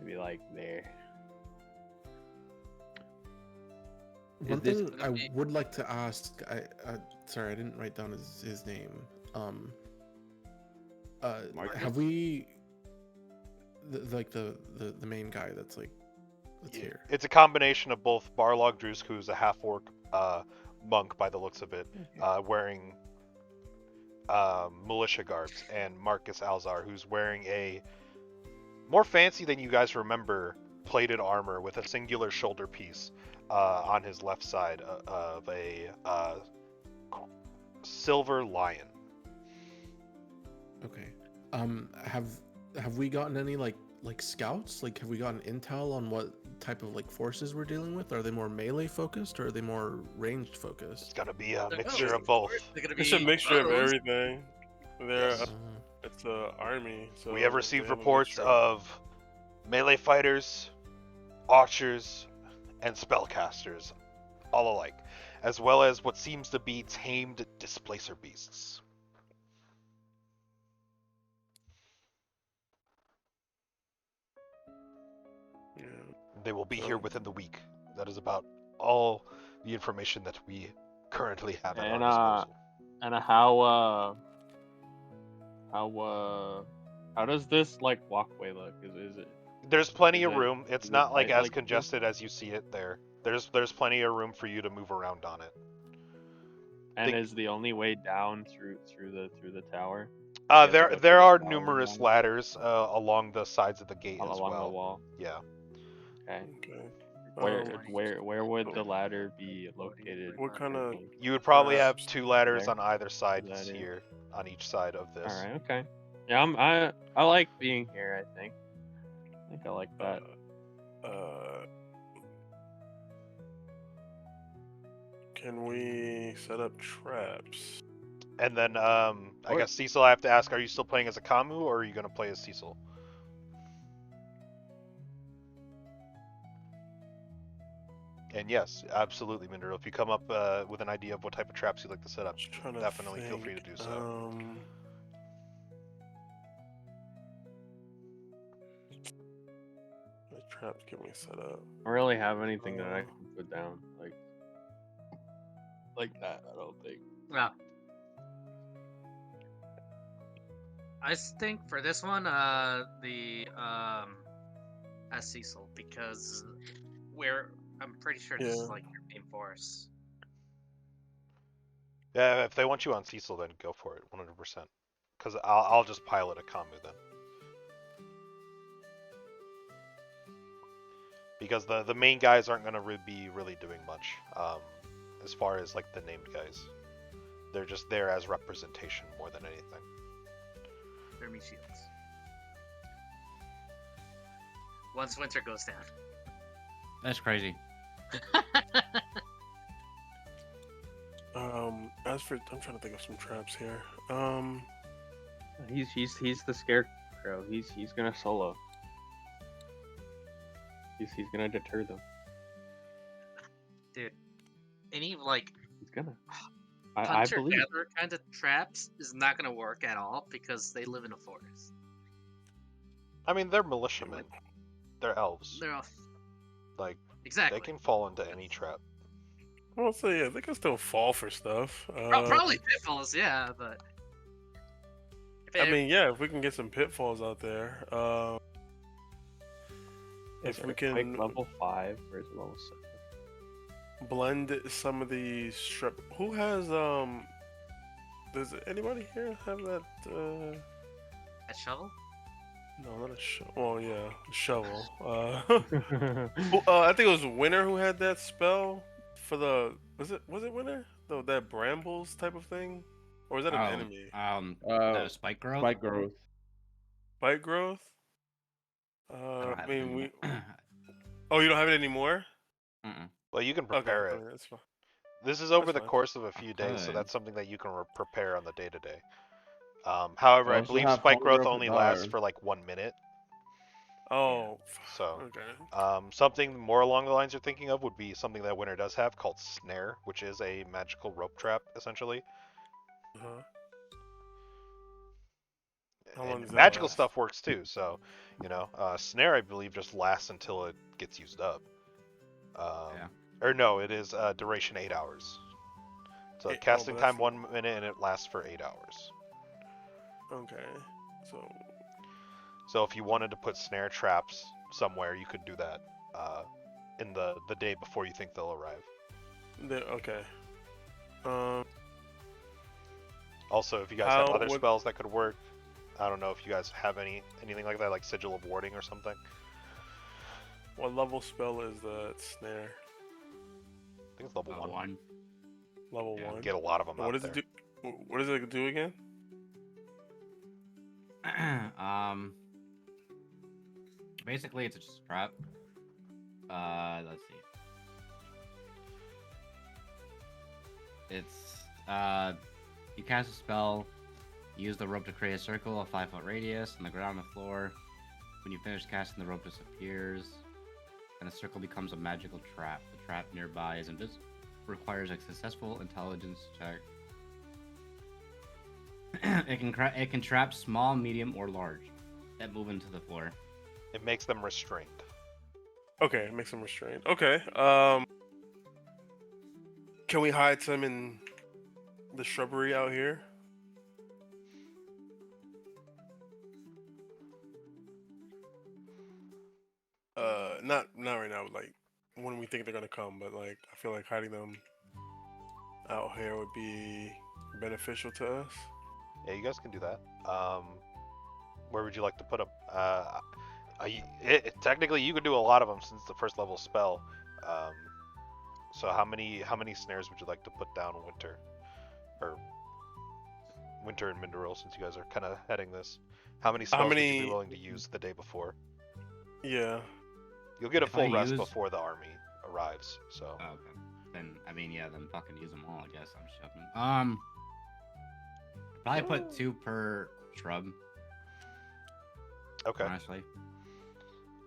maybe like there. One this thing gonna I be- would like to ask, sorry, I didn't write down his name. Marcus? Have we, the main guy that's here? It's a combination of both Barlog Drusk, who's a half-orc monk by the looks of it, wearing militia garbs, and Marcus Alzar, who's wearing a more fancy than you guys remember plated armor with a singular shoulder piece on his left side of a silver lion. Okay. Have we gotten any like scouts? Like, have we gotten intel on what type of forces we're dealing with? Are they more melee focused or are they more ranged focused? It's gonna be a They're mixture both. of both. They're gonna It's a be mixture of bows. everything. They're Yes. it's a army. So We have they received have a reports mixture. of melee fighters, archers, and spellcasters, all alike, as well as what seems to be tamed displacer beasts. Yeah. They will be here within the week. That is about all the information that we currently have at And, our disposal. And how does this walkway look? Is it? There's plenty is of it- room. It's is it not tight as like this? congested as you see it there. There's plenty of room for you to move around on it. And They- is the only way down through the tower? There are numerous ladders along the sides of the gate as along well. the wall. Yeah. Okay. Okay. Where would the ladder be located? What kind of? You would probably have Perhaps 2 ladders there. on either side Ladder. here, on each side of this. All right. Okay. Yeah, I like being here. I think I like that. Can we set up traps? And then I guess Cecil, I have to ask, are you still playing as a Kamu or are you going to play as Cecil? And yes, absolutely, Minder. If you come up with an idea of what type of traps you'd like to set up, Just trying to definitely feel free to think. do so. What traps can we set up? I don't really have anything that I can put down like that. I don't think. Yeah. I think for this one, as Cecil, because I'm pretty sure this is Yeah. like your main force. Yeah, if they want you on Cecil, then go for it, 100%. Because I'll just pilot a Kamu then. Because the main guys aren't going to be really doing much as far as the named guys. They're just there as representation more than anything. They're me shields. Once winter goes down. That's crazy. I'm trying to think of some traps here. He's the scarecrow. He's gonna solo. He's gonna deter them. Dude, any He's gonna. I hunter believe. gatherer kind of traps is not gonna work at all because they live in a forest. I mean, they're militiamen. They're elves. They're off. They Exactly. can fall into any trap. Well, so yeah, they can still fall for stuff. Probably pitfalls, yeah, but. I mean, yeah, if we can get some pitfalls out there. Is If we Earthquake can level 5 or is it level 7? blend some of these strip. Who has Does anybody here have that? A shovel? No, not a shovel. Well, yeah, a shovel. I think it was Winter who had that spell for the. Was it Winter? That brambles type of thing, or was that an enemy? The spike growth. Spike growth. Bite growth. I don't have I mean, it we. anymore. Oh, you don't have it anymore? Mm-mm. Well, you can Okay, prepare it. okay, that's fine. This is over That's the fine. course of a few days, so Okay. that's something that you can prepare on the day-to-day. However, I I also believe have spike Hunger growth of the only lasts Dire. for 1 minute. Oh, So, okay. something more along the lines you're thinking of would be something that Winter does have called Snare, which is a magical rope trap, essentially. Uh-huh. How long And does that magical last? stuff works too, so, Snare, I believe, just lasts until it gets used up. Yeah. Or no, it is duration 8 hours. So Eight- oh, casting but time that's- 1 minute and it lasts for 8 hours. Okay. So So if you wanted to put snare traps somewhere, you could do that in the day before you think they'll arrive. okay. Um. Also, if you guys have How other would- spells that could work, I don't know if you guys have anything like that, like Sigil of Warding or something. What level spell is the snare? I think it's level 1. One. Level Yeah, 1. Get a lot of them What out does there. it do? What does it do again? Basically, it's just a trap. Let's see. It's you cast a spell, use the rope to create a circle of 5-foot radius on the ground and the floor. When you finish casting, the rope disappears, and the circle becomes a magical trap. The trap nearby is invisible. Requires a successful intelligence check. It can trap small, medium, or large that move into the floor. It makes them restrained. Okay, make some restraint. Okay. Can we hide some in the shrubbery out here? Not right now. Like when we think they're gonna come, but like I feel like hiding them out here would be beneficial to us. Yeah, you guys can do that. Where would you like to put them? Technically, you could do a lot of them since the first level spell. So how many snares would you like to put down Winter, or Winter and Minderil, since you guys are kind of heading this? How many spells would you be willing to use the day before? Yeah. You'll get a If full I rest use- before the army arrives. So Oh, okay. Then I mean, yeah, then fucking use them all. I guess I'm shoving. Probably put 2 per shrub. okay. Honestly,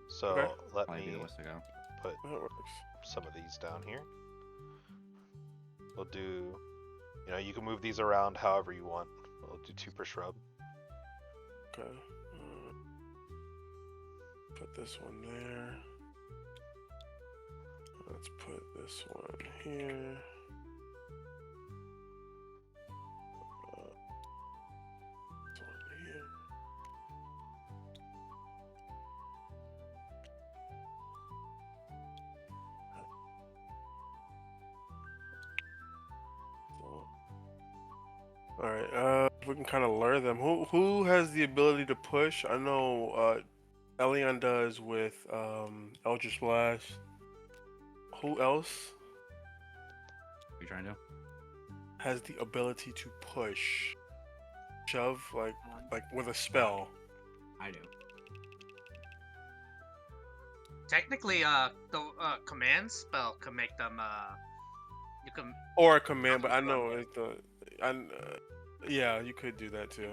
So Okay. let probably be me the list to go. put That works. some of these down here. We'll do, you can move these around however you want. We'll do 2 per shrub. Okay. Put this one there. Let's put this one here. This one here. All right. We can kind of lure them. Who has the ability to push? I know Elion does with Eldritch Blast. Who else What are you trying to do? has the ability to push? Shove like with a spell. I do. Technically, the command spell can make them. You can. Or a command, but I know yeah, you could do that too.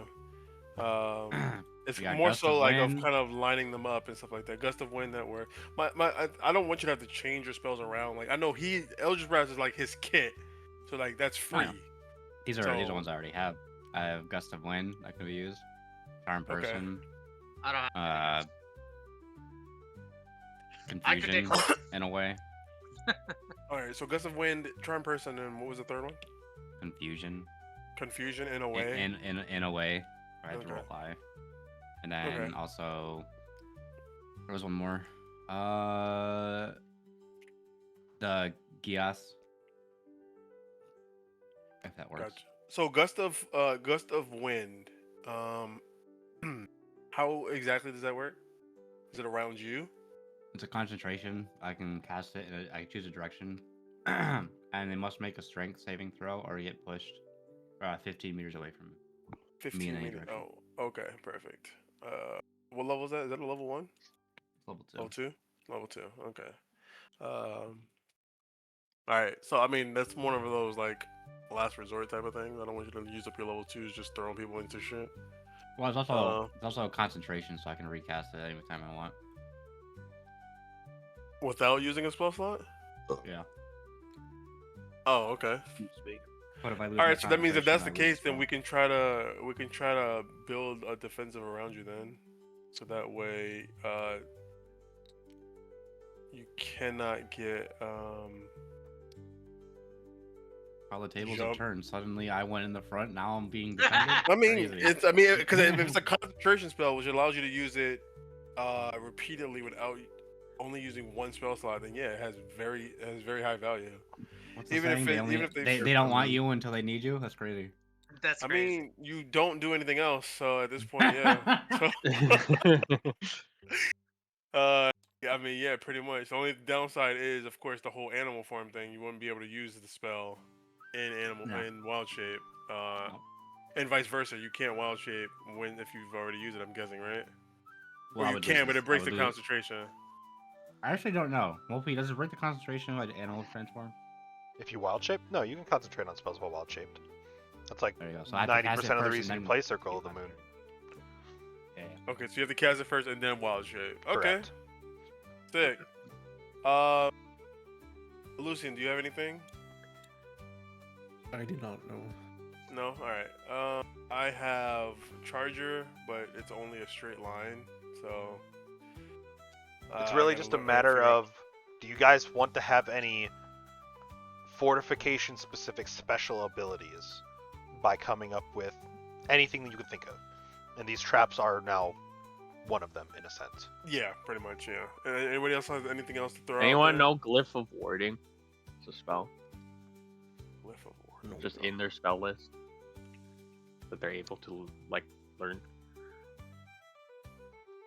It's Yeah, more Gust so of like of Wind. kind of lining them up and stuff like that. Gust of Wind that work. I don't want you to have to change your spells around. Like I know Eldritch Blast is like his kit, so like that's free. know. These are So- ones I already have. I have Gust of Wind that can be used. Charm Okay. Person. I don't have. I could Confusion take- in a way. All right, so Gust of Wind, Charm Person, and what was the third one? Confusion. Confusion in a way. In a way. I have to Okay. reply. And then Okay. also there was one more. The Gias. If that works. Gotcha. So Gust of Wind. How exactly does that work? Is it around you? It's a concentration. I can cast it. I choose a direction, and they must make a strength saving throw or get pushed 15 meters away from me. 15 in any meters. direction. Oh, okay, perfect. What level is that? Is that a level 1? Level 2. Level 2? Level 2. Okay. All right. So I mean, that's one of those like last resort type of things. I don't want you to use up your level 2s just throwing people into shit Well, it's also a concentration, so I can recast it any time I want. without using a spell slot. Yeah. Oh, okay. But if I lose All my right. So that means if that's the concentration, I lose case, then spell. we can try to build a defensive around you then, so that way You cannot get How the tables Jump. have turned. Suddenly, I went in the front. Now I'm being defended. I mean, Crazy. because if it's a concentration spell, which allows you to use it repeatedly without only using one spell slot, then yeah, it has very high value. What's the even if saying? even if they don't want you until they need you. That's crazy. That's I crazy. mean, you don't do anything else, so at this point, yeah. So, yeah, I mean, yeah, pretty much. The only downside is, of course, the whole animal form thing. You wouldn't be able to use the spell in wild shape, Nope. and vice versa. You can't wild shape if you've already used it. I'm guessing, right? Well, Or I you would can, lose but this- it I breaks would the lose- concentration. I actually don't know. Wolfie, does it break the concentration of animal transform? If you wild shape, no, you can concentrate on spells while wild shaped. That's like There you go. So I have to cast it 90% of the first reason and you then- play Circle of the Moon. Yeah. Okay, so you have to cast it first and then wild shape. Okay, Correct. sick. Lucian, do you have anything? I do not know. No. All right. I have Charger, but it's only a straight line, so. It's I really gotta just a look- matter figure out- of, do you guys want to have any fortification specific special abilities by coming up with anything that you could think of? And these traps are now one of them, in a sense. Yeah, pretty much. Yeah. Anybody else have anything else to throw out? Anyone there? know Glyph of Warding? It's a spell. Glyph of War. No. Just in their spell list. That they're able to, like, learn.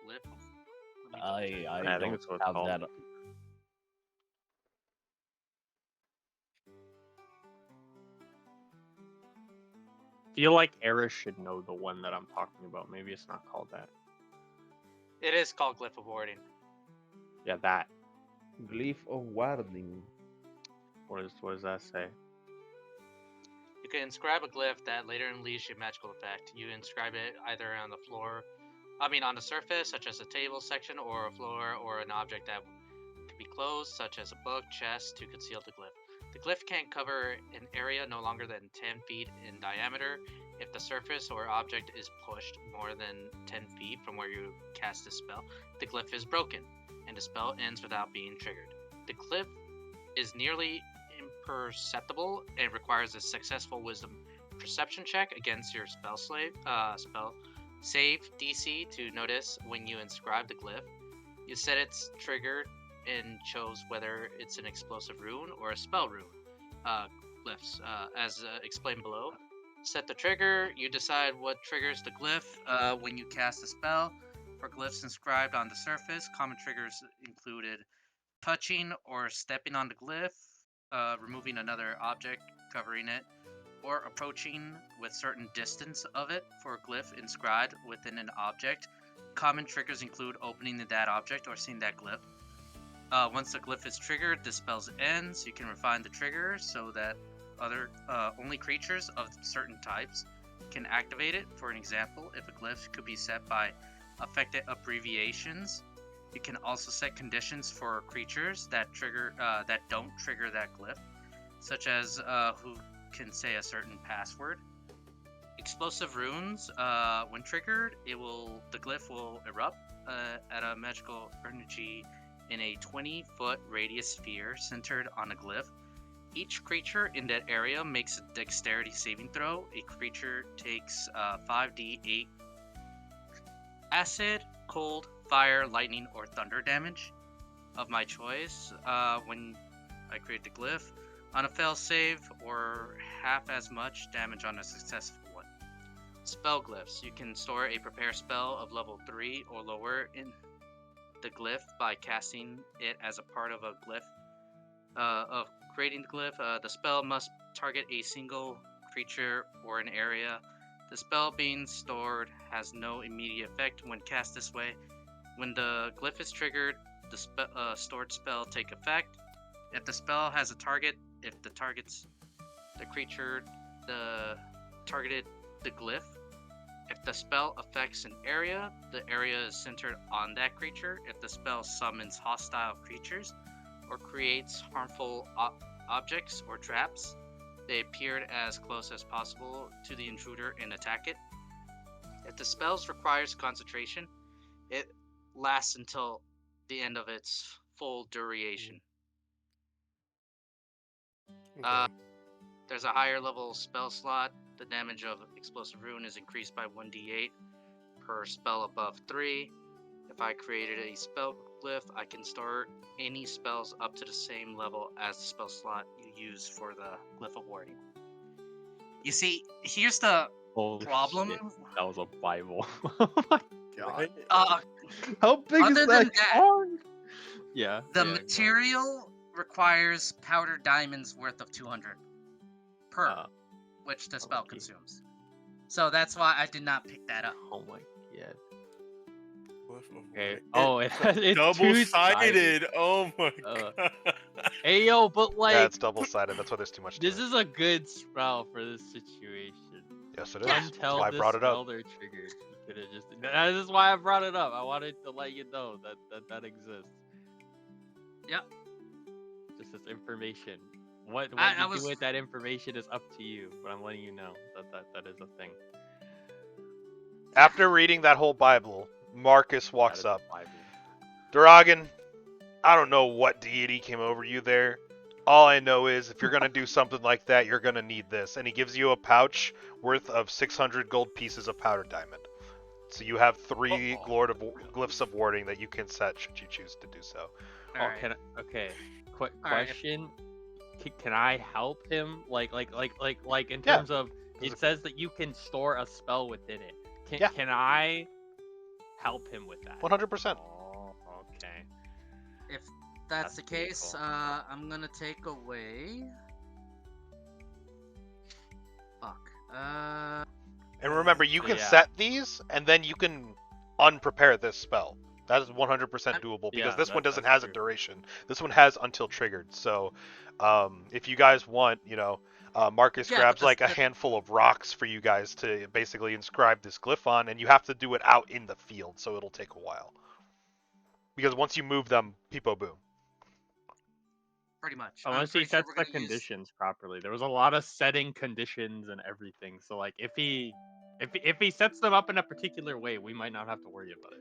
Lip. I I think don't it's what it's have called. that. Feel like Eris should know the one that I'm talking about. Maybe it's not called that. It is called Glyph of Warding. Yeah, that. Glyph of Warding. What does that say? You can inscribe a glyph that later unleash a magical effect. You inscribe it either on the floor, on the surface, such as a table section, or a floor, or an object that can be closed, such as a book, chest, to conceal the glyph. The glyph can cover an area no longer than 10 feet in diameter. If the surface or object is pushed more than 10 feet from where you cast the spell, the glyph is broken, and the spell ends without being triggered. The glyph is nearly imperceptible and requires a successful wisdom perception check against your spell save DC to notice when you inscribe the glyph. You set its trigger and chose whether it's an explosive rune or a spell rune. Glyphs, as explained below. Set the trigger. You decide what triggers the glyph when you cast a spell. For glyphs inscribed on the surface, common triggers included touching or stepping on the glyph, removing another object covering it, or approaching with certain distance of it for a glyph inscribed within an object. Common triggers include opening that object or seeing that glyph. Once the glyph is triggered, the spell ends. You can refine the trigger so that only creatures of certain types can activate it. For an example, if a glyph could be set by affected abbreviations, you can also set conditions for creatures that don't trigger that glyph, such as who can say a certain password. Explosive runes, when triggered, the glyph will erupt at a magical energy in a 20-foot radius sphere centered on a glyph. Each creature in that area makes a dexterity saving throw. A creature takes 5d8 acid, cold, fire, lightning, or thunder damage of my choice when I create the glyph. On a fail save, or half as much damage on a successful one. Spell glyphs. You can store a prepare spell of level 3 or lower in the glyph by casting it as a part of a glyph. Of creating the glyph, the spell must target a single creature or an area. The spell being stored has no immediate effect when cast this way. When the glyph is triggered, the stored spell take effect. If the spell has a target, if the targets the creature, targeted the glyph. If the spell affects an area, the area is centered on that creature. If the spell summons hostile creatures or creates harmful objects or traps, they appear as close as possible to the intruder and attack it. If the spell requires concentration, it lasts until the end of its full duration. Okay. There's a higher level spell slot. The damage of explosive rune is increased by 1d8 per spell above 3. If I created a spell glyph, I can start any spells up to the same level as the spell slot you use for the glyph of warding. You see, here's the Holy problem. shit, that was a Bible. Oh my god. Uh, How big other is than that that, card? Yeah. the yeah, go on. material requires powder diamonds worth of 200 per, which the spell okay. consumes. So that's why I did not pick that up. Oh my god. Glyph of Okay. Warding. Oh, it's Double-sided. two-sided. Oh my Uh, god. Hey yo, but like Yeah, it's double-sided. That's why there's too much to this it. is a good spell for this situation. Yes, it is. Yeah. That's Until why I the brought it up. spell are triggered, you could have just. This is why I brought it up. I wanted to let you know that exists. Yep. Just this information. What I you was- do with that information is up to you, but I'm letting you know that is a thing. After reading that whole Bible, Marcus That walks is up. a Bible. Duragan, I don't know what deity came over you there. All I know is if you're going to do something like that, you're going to need this. And he gives you a pouch worth of 600 gold pieces of powdered diamond. So you have 3 glyphs of warding that you can set should you choose to do so. Oh, Alright. okay. Alright, Question. Can I help him? Like in Yeah. terms of it says that you can store a spell within it. Yeah. Can I help him with that? 100%. Oh, okay. If that's That's the case, beautiful. I'm gonna take away. Fuck. And remember, you So can yeah. set these, and then you can unprepare this spell. That is 100% doable because Yeah, this one doesn't that's has a true. duration. This one has until triggered. So, if you guys want, Marcus Yeah, grabs but like a the- handful of rocks for you guys to basically inscribe this glyph on, and you have to do it out in the field, so it'll take a while. Because once you move them, peepo boom. pretty much. Unless he sets the conditions properly. There was a lot of setting conditions and everything. So like if he sets them up in a particular way, we might not have to worry about it.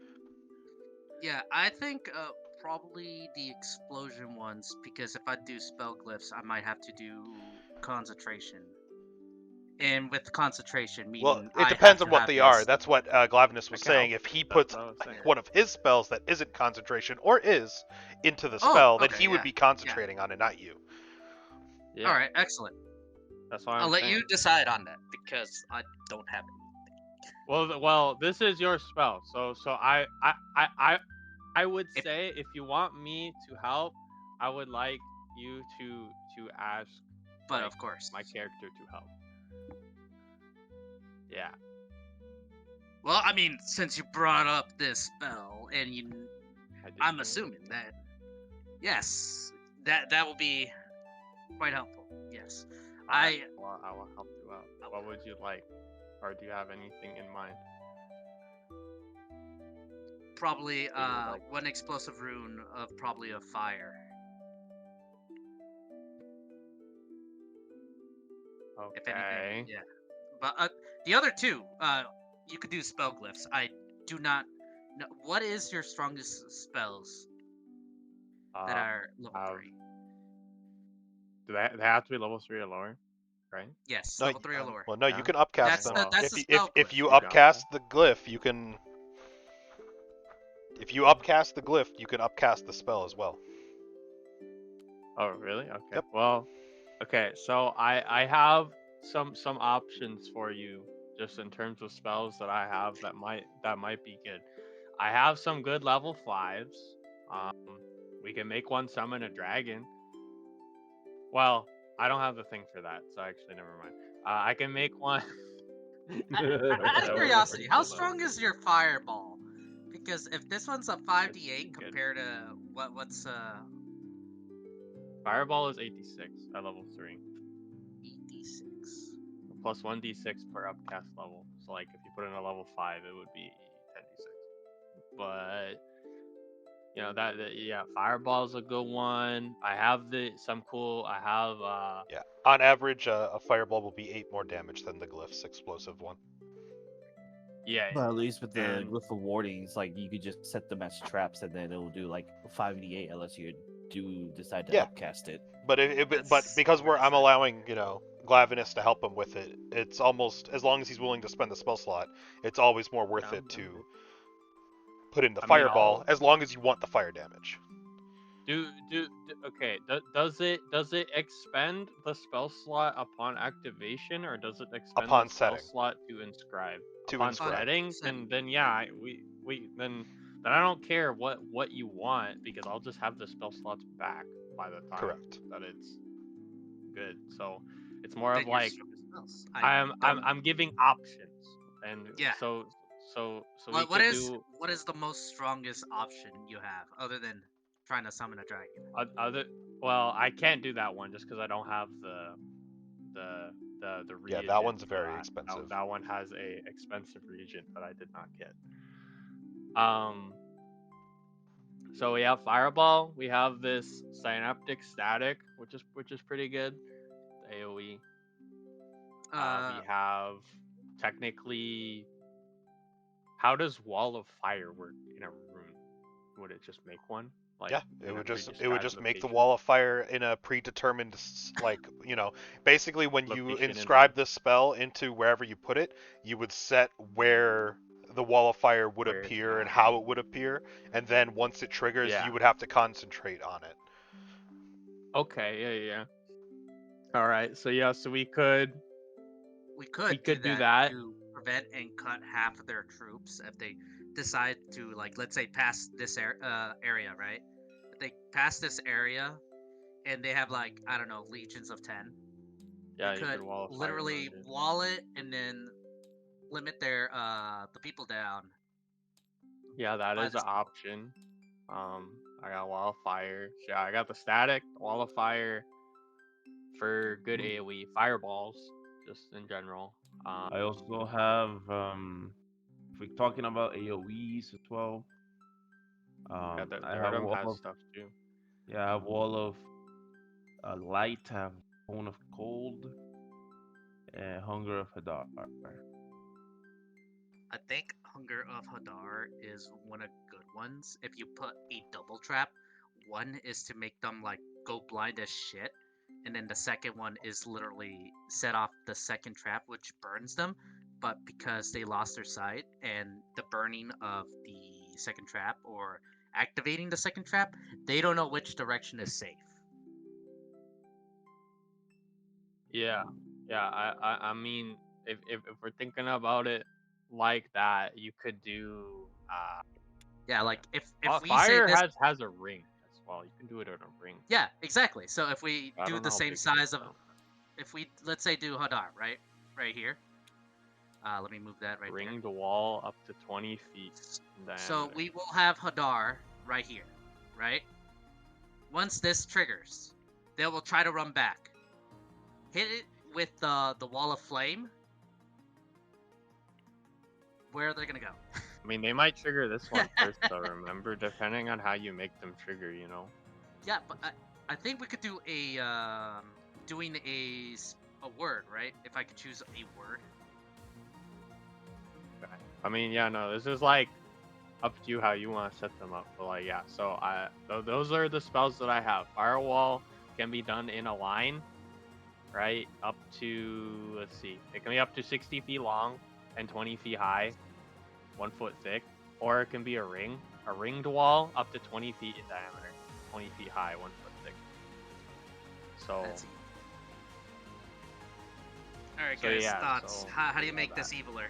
Yeah, I think probably the explosion ones, because if I do spell glyphs, I might have to do concentration. And with concentration, meaning Well, I it depends have on to what have they this- are. That's what Glavinus was I can saying. help. If he That's puts what I was saying. one of his spells that isn't concentration or is into the Oh, spell, then okay, he would yeah, be concentrating on it, not you. Yeah. All right, excellent. That's why I'll let you decide on that because I don't have it. Well, this is your spell. So I would say if you want me to help, I would like you to ask But like, of course, my character to help. Yeah. Well, I mean, since you brought up this spell, and I did I'm bring it up. assuming that, yes, that will be quite helpful. Yes, I will help you out. What would you like, or do you have anything in mind? probably What you would like? one explosive rune of probably a fire. Okay. If anything, yeah. But the other two, you could do spell glyphs. I do not know what is your strongest spells that are level 3. Do they have to be level 3 or lower, right? Yes, No, level 3 or lower. Well, no, Yeah. you can upcast That's them. that's the spell if glyph. you You got upcast the glyph, you can. If you upcast the glyph, you can upcast the spell as well. Oh, really? Okay. Yep. Well, okay. So I have some options for you, just in terms of spells that I have that might be good. I have some good level 5s. We can make one summon a dragon. Well, I don't have the thing for that, so actually never mind. I can make one. Out of curiosity, how strong is your fireball? Because if this one's a 5d8 good. compared to what's Fireball is 86 at level 3. 8d6. Plus 1d6 per upcast level. So like if you put in a level 5, it would be 10d6. But yeah, Fireball's a good one. I have Yeah. On average, a fireball will be 8 more damage than the glyph's explosive one. Yeah. But at least with And- the wardings, like you could just set them as traps, and then it will do like 5d8 unless you do decide to Yeah. upcast it. But but because I'm allowing Glavinus to help him with it, it's almost, as long as he's willing to spend the spell slot, it's always more worth it to put in the I mean, fireball, as long as you want the fire damage. Okay. Does it expend the spell slot upon activation, or does it expend Upon the spell setting. slot to inscribe? To Upon inscribe. setting, then yeah, then I don't care what you want, because I'll just have the spell slots back by the time Correct. that it's good. So it's more Then of you're like stupid spells. I'm giving options, and Yeah. so we What could is do what is the most strongest option you have other than trying to summon a dragon? other. Well, I can't do that one just because I don't have the Yeah, reagent that one's for very that. expensive. That one has a expensive reagent that I did not get. So we have fireball. We have this synaptic static, which is pretty good. AOE. We have technically. How does wall of fire work in a room? Would it just make one? Like, Yeah, in it a would just pre-described make the location? wall of fire in a predetermined basically when you Location in inscribe the spell into wherever you put it, you would set where the wall of fire would Where- appear and how it would appear, and then once it triggers, Yeah. you would have to concentrate on it. Okay, yeah. All right, so yeah, so we could do that. to prevent and cut half of their troops if they decide to, like, let's say pass this area, right? If they pass this area and they have, like, I don't know, legions of 10, Yeah, you you could could wall of fire literally around it. wall it and then limit their the people down. Yeah, that by is the an option. I got wall of fire. Yeah, I got the static wall of fire for good AOE fireballs, just in general. I also have if we're talking about AoEs as well. Yeah, the I have Durham wall has of stuff too. I have wall of light, I have cone of cold, and hunger of Hadar. I think Hunger of Hadar is one of the good ones. If you put a double trap, one is to make them like go blind as shit, and then the second one is literally set off the second trap, which burns them. But because they lost their sight and the burning of the second trap or activating the second trap, they don't know which direction is safe. Yeah, I mean, if we're thinking about it like that, you could do. Yeah, like if we say Fire this, has a ring as well. You can do it in a ring. yeah, exactly. So if we I do don't the know how same big it size is, of, though. if we let's say do Hadar right here. Let me move that right Ring the wall up to 20 feet in there. So diameter. we will have Hadar right here, right? Once this triggers, they will try to run back. Hit it with the wall of flame. Where are they gonna go? I mean, they might trigger this one first, though. Remember, depending on how you make them trigger, you know. Yeah, but I think we could do a doing a word, right? If I could choose a word. I mean, yeah, no, this is like up to you how you want to set them up. But like, yeah, so those are the spells that I have. Firewall can be done in a line, right? Up to, let's see, it can be up to 60 feet long and 20 feet high, 1 foot thick, or it can be a ringed wall up to 20 feet in diameter, 20 feet high, 1 foot thick. So. All right, guys, yeah, thoughts? so How do you know make that. this eviler?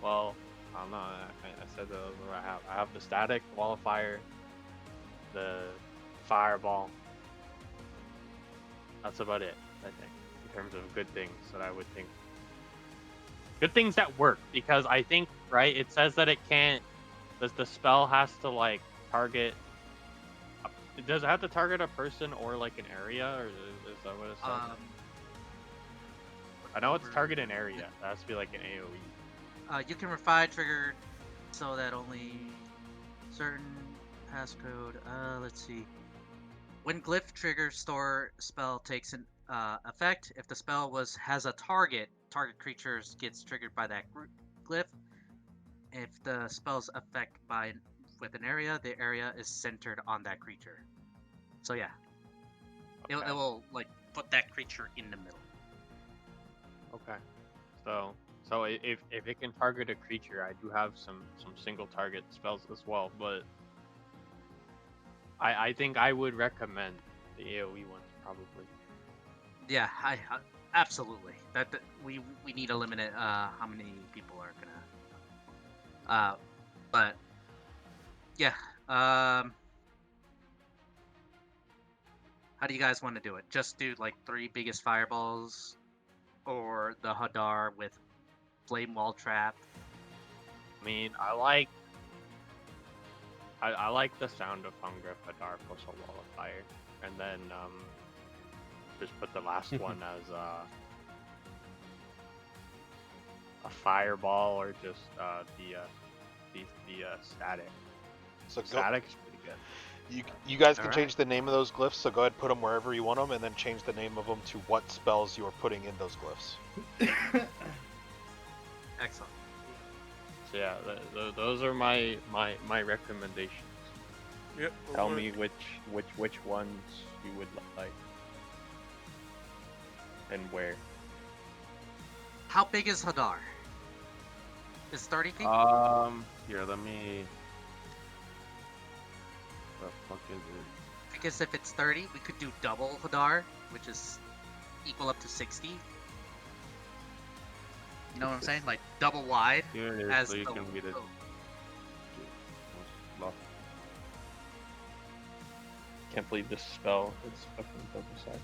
Well, I don't know. I said those what I have. I have the static, wall of fire, the fireball. That's about it, I think, in terms of good things that I would think. Good things that work, because I think, right, it says that it can't, the spell has to, like, target, does it have to target a person or, like, an area, or is that what it says? I know it's target an area. It has to be, like, an AoE. You can refine trigger so that only certain passcode. Let's see. When glyph trigger store spell takes an effect, if the spell has a target creatures gets triggered by that glyph. If the spell's effect with an area, the area is centered on that creature. So yeah, it Okay. will like put that creature in the middle. Okay. So if it can target a creature, I do have some single target spells as well, but I think I would recommend the AoE ones probably. Yeah, I absolutely. That we need to limit it. How many people are gonna? But yeah. How do you guys want to do it? Just do like 3 biggest fireballs, or the Hadar with flame wall trap? I mean, I like the sound of Hunger Hadar plus a wall of fire, and then just put the last one as a fireball or just the static. So go, Static is pretty good. you guys can Alright. change the name of those glyphs, so go ahead and put them wherever you want them, and then change the name of them to what spells you are putting in those glyphs. Excellent. So yeah, those are my recommendations. Yep. Tell me which ones you would like and where. How big is Hadar? Is 30 feet? Here, let me. The fuck is it? Because if it's 30, we could do double Hadar, which is equal up to 60. You know what I'm saying? Like double wide Here it is, as so you the. can read it. oh, Lost. Can't believe this spell is fucking double-sided.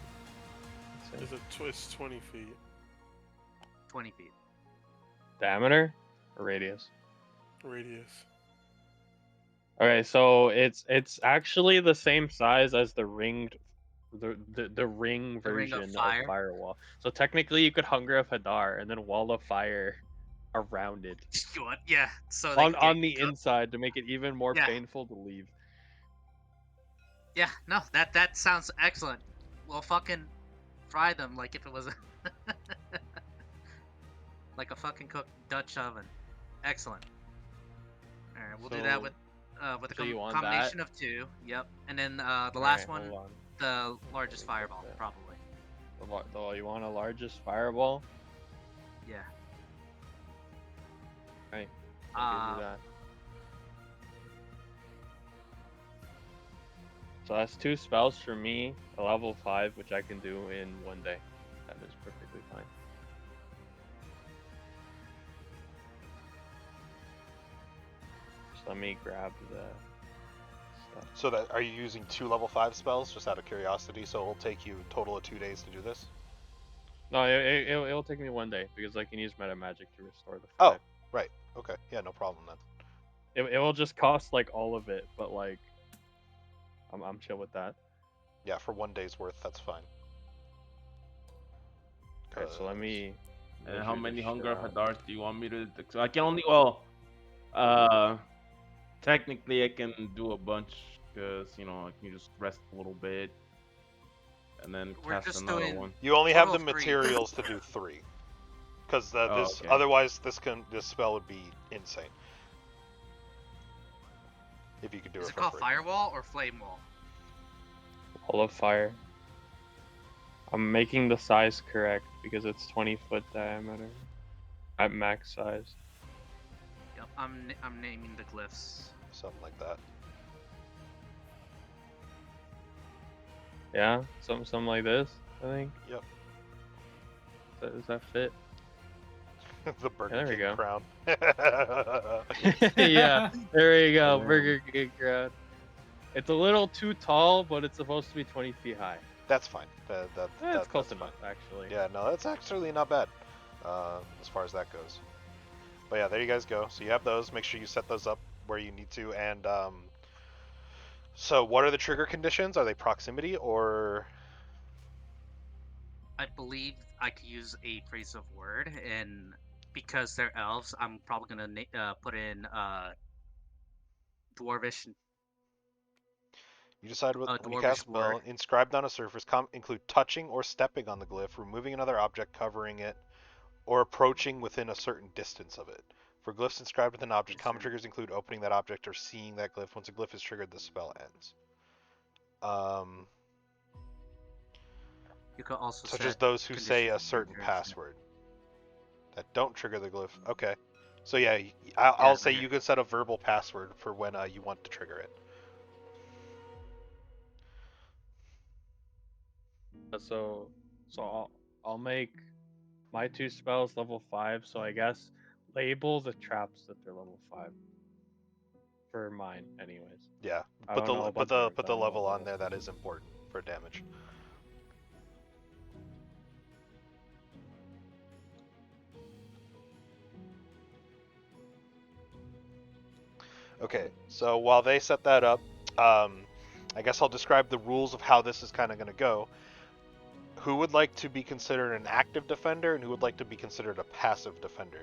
Insane. It's 20 feet. 20 feet. Diameter or radius? Radius. Okay, so it's actually the same size as the ringed, the ring The ring of version fire? of Firewall. So technically, you could Hunger of Hadar and then Wall of Fire around it You want? Yeah. So they on can the get cooked. inside to make it even more Yeah. painful to leave. Yeah. No, that sounds excellent. We'll fucking fry them like if it was like a fucking cooked Dutch oven. Excellent. All right, we'll do that So- with a so you want combination that? of 2. Yep. And then the Alright, last one, hold on. the largest Let me get fireball, that. probably. You want a largest Fireball? Yeah. Right. I'll give you that. So that's 2 spells for me, a level 5, which I can do in 1 day. That is perfectly fine. Just let me grab the stuff. So that are you using 2 level 5 spells, just out of curiosity? So it'll take you a total of 2 days to do this. No, it'll take me 1 day because I can use meta magic to restore the 5. Oh, right. Okay. Yeah, no problem then. It will just cost like all of it, but like I'm chill with that. Yeah, for 1 day's worth, that's fine. Okay, so let me. And how measure many this Hunger shit out. Hadars do you want me to? So I can only technically I can do a bunch because I can just rest a little bit, and then We're cast just another doing- one. You only have the Total of 3. materials to do 3, because Oh, this okay. otherwise this spell would be insane. If you could do Is it it for called free. firewall or flame wall? Wall of Fire. I'm making the size correct because it's 20-foot diameter at max size. Yep. I'm naming the glyphs. Something like that. Yeah, something like this. I think. Yep. Does that fit? The Burger there we King go. crown. Yeah, there we go. Yeah. Burger King crowd. It's a little too tall, but it's supposed to be 20 feet high. That's fine. It's close that's enough, fine. actually. Yeah, no, that's actually not bad, as far as that goes. But yeah, there you guys go. So you have those. Make sure you set those up where you need to. And so what are the trigger conditions? Are they proximity or? I believe I could use a phrase of word, and because they're elves, I'm probably gonna put in dwarvish. You decide what A when you dwarvish cast spell. word. Inscribed on a surface include touching or stepping on the glyph, removing another object covering it, or approaching within a certain distance of it. For glyphs inscribed with an object, Yes, common sir. triggers include opening that object or seeing that glyph. Once a glyph is triggered, the spell ends. You could also Such set as those who say a conditions on certain character. password that don't trigger the glyph. Okay. So yeah, Yeah, I'll say okay. you could set a verbal password for when you want to trigger it. So I'll make my 2 spells level 5. So I guess label the traps that they're level 5 for mine, anyways. Yeah, I put don't know about theirs, put I the don't know level what on else. there. That is important for damage. Okay, so while they set that up, I guess I'll describe the rules of how this is kind of going to go. Who would like to be considered an active defender and who would like to be considered a passive defender?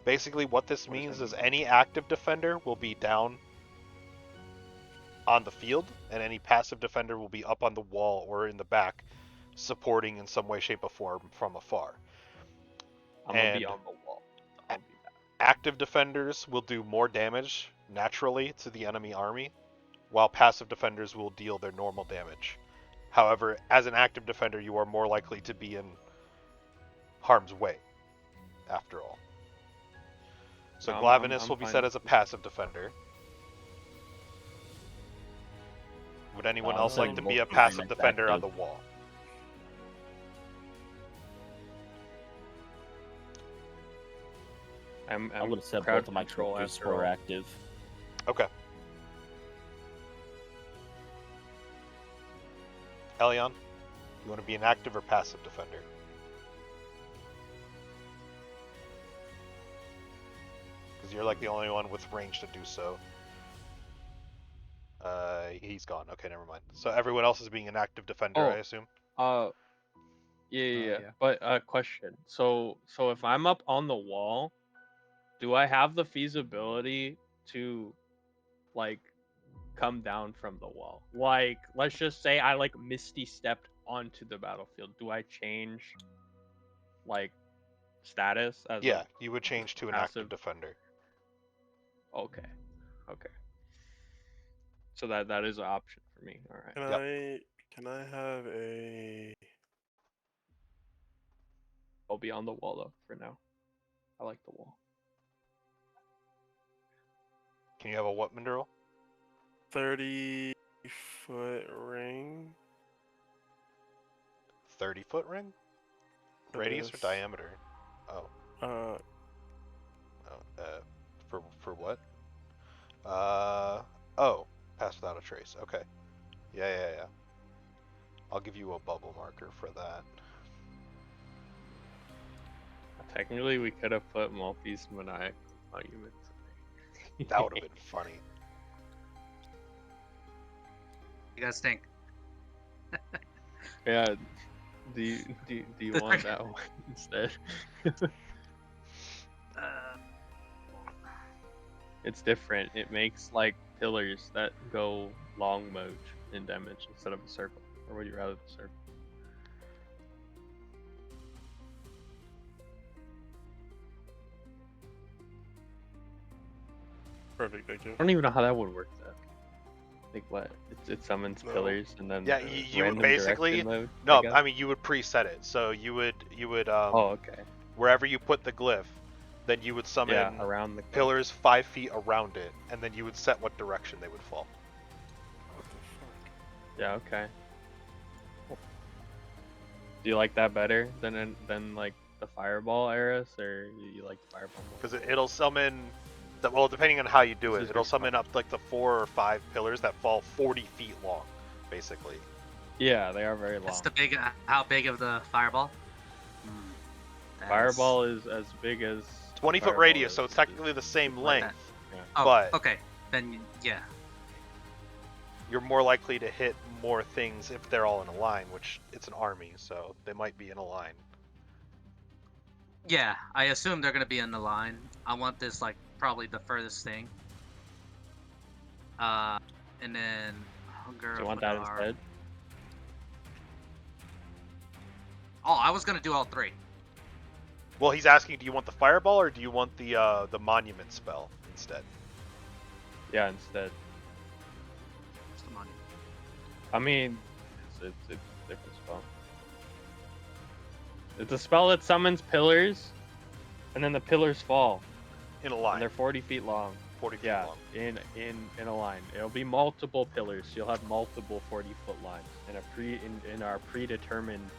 Basically, what this means is any active defender will be down on the field, and any passive defender will be up on the wall or in the back, supporting in some way, shape, or form from afar. I'm gonna And be on the wall. I'll be back. active defenders will do more damage naturally to the enemy army, while passive defenders will deal their normal damage. However, as an active defender, you are more likely to be in harm's way, after all. So No, Glavinus I'm will be fine set with as a this. passive defender. Would anyone I'm else like setting to both be a of them passive as defender on the active. wall? I'm gonna set crowd both of my control characters after for all. active. Okay. Elion, you want to be an active or passive defender? Because you're like the only one with range to do so. He's gone. Okay, never mind. So everyone else is being an active defender, I Oh. assume? Yeah. yeah. But question. So if I'm up on the wall, do I have the feasibility to like come down from the wall? Like, let's just say I like misty stepped onto the battlefield. Do I change like status as Yeah, a you would change to an passive? active defender. Okay. So that is an option for me. All right. Can can I have a I'll be on the wall though for now. I like the wall. Can you have a what, Mindurl? 30-foot ring? 30-foot ring? Radius or Yes. diameter? Oh. Uh, For what? Oh, pass without a trace. Okay. Yeah. I'll give you a bubble marker for that. Technically, we could have put Maltese Maniac Monument. That would have been funny. You guys think? Yeah. Do you want that one instead? It's different. It makes like pillars that go long mode in damage instead of a circle. Or would you rather the circle? perfect, thank you. I don't even know how that would work though. Like what? It summons No. pillars and then Yeah, you would random basically direction mode, no. guess? I mean, you would preset it. So you would Oh, okay. wherever you put the glyph, then you would summon Yeah, around the pillars 5 feet around it, and then you would set what direction they would fall. What the fuck? Yeah, okay. Do you like that better than like the fireball Eris, or you like the fireball more? Because it'll summon, well, depending on how you do This it, is it'll very summon fun. up like the 4 or 5 pillars that fall 40 feet long, basically. Yeah, they are very long. That's the big. How big of the fireball? That's- Fireball is as big as 20-foot Fireball radius, is- so it's technically the same like length, Oh, but okay. Then yeah. you're more likely to hit more things if they're all in a line, which it's an army, so they might be in a line. Yeah, I assume they're gonna be in the line. I want this like probably the furthest thing. And then hunger. Do you want of that Hadar. instead? Oh, I was gonna do all three. Well, he's asking, do you want the fireball or do you want the monument spell instead? Yeah, instead. What's the money? I mean, it's a different spell. It's a spell that summons pillars, and then the pillars fall, In a and line, they're 40 feet long. 40 feet Yeah, long. in a line. It'll be multiple pillars. So you'll have multiple 40-foot lines in our predetermined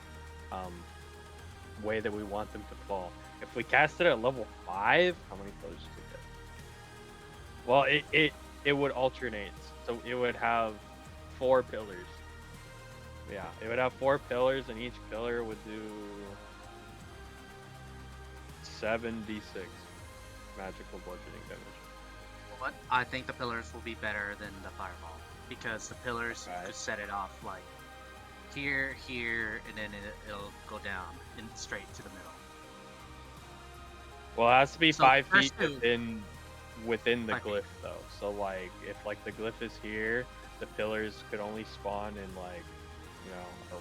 way that we want them to fall. If we cast it at level 5, how many pillars does it get? Well, it would alternate. So it would have 4 pillars. Yeah, it would have 4 pillars, and each pillar would do 7d6 magical bludgeoning damage. What? I think the pillars will be better than the fireball because the pillars you could set it off like here, and then it'll go down and straight to the middle. Well, it has to be So 5 first feet two- within the 5 feet. glyph, though. So like, if like the glyph is here, the pillars could only spawn in like,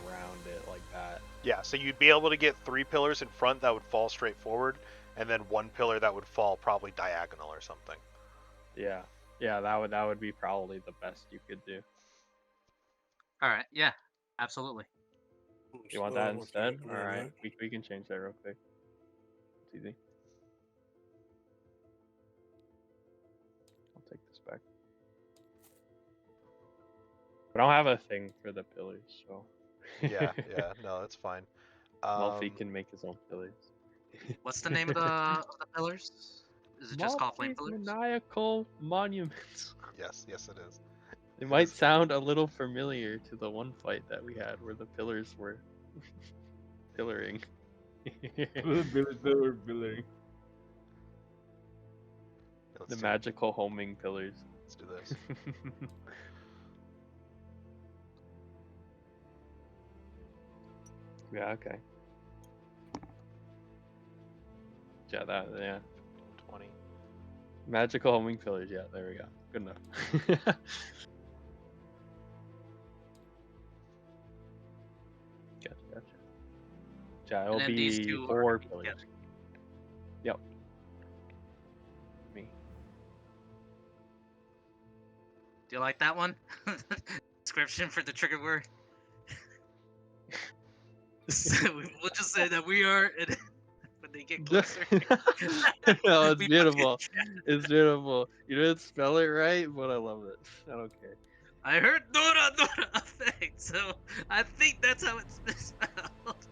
around it like that. Yeah, so you'd be able to get 3 pillars in front that would fall straight forward, and then 1 pillar that would fall probably diagonal or something. Yeah, that would be probably the best you could do. All right. Yeah. Absolutely. You want that So, instead? okay, All right, that. we can change that real quick. It's easy. I'll take this back. But I don't have a thing for the pillars, so. Yeah, no, that's fine. Malfi can make his own pillars. What's the name of the pillars? Is it just called flame Malfi's pillars? maniacal monuments. Yes, it is. It might sound a little familiar to the one fight that we had where the pillars were pillaring. Billing. Let's The see. magical homing pillars. Let's do this. Yeah, okay. Yeah, 20. magical homing pillars, yeah, there we go. Good enough. Gotcha. Yeah, it'll then these be two are 4 together. pillars. Yep. Me. Do you like that one? Description for the trigger word. So we'll just say that we are. When they get closer. No, it's we beautiful. fucking- It's beautiful. You didn't spell it right, but I love it. I don't care. I heard Dora effect, so I think that's how it's spelled.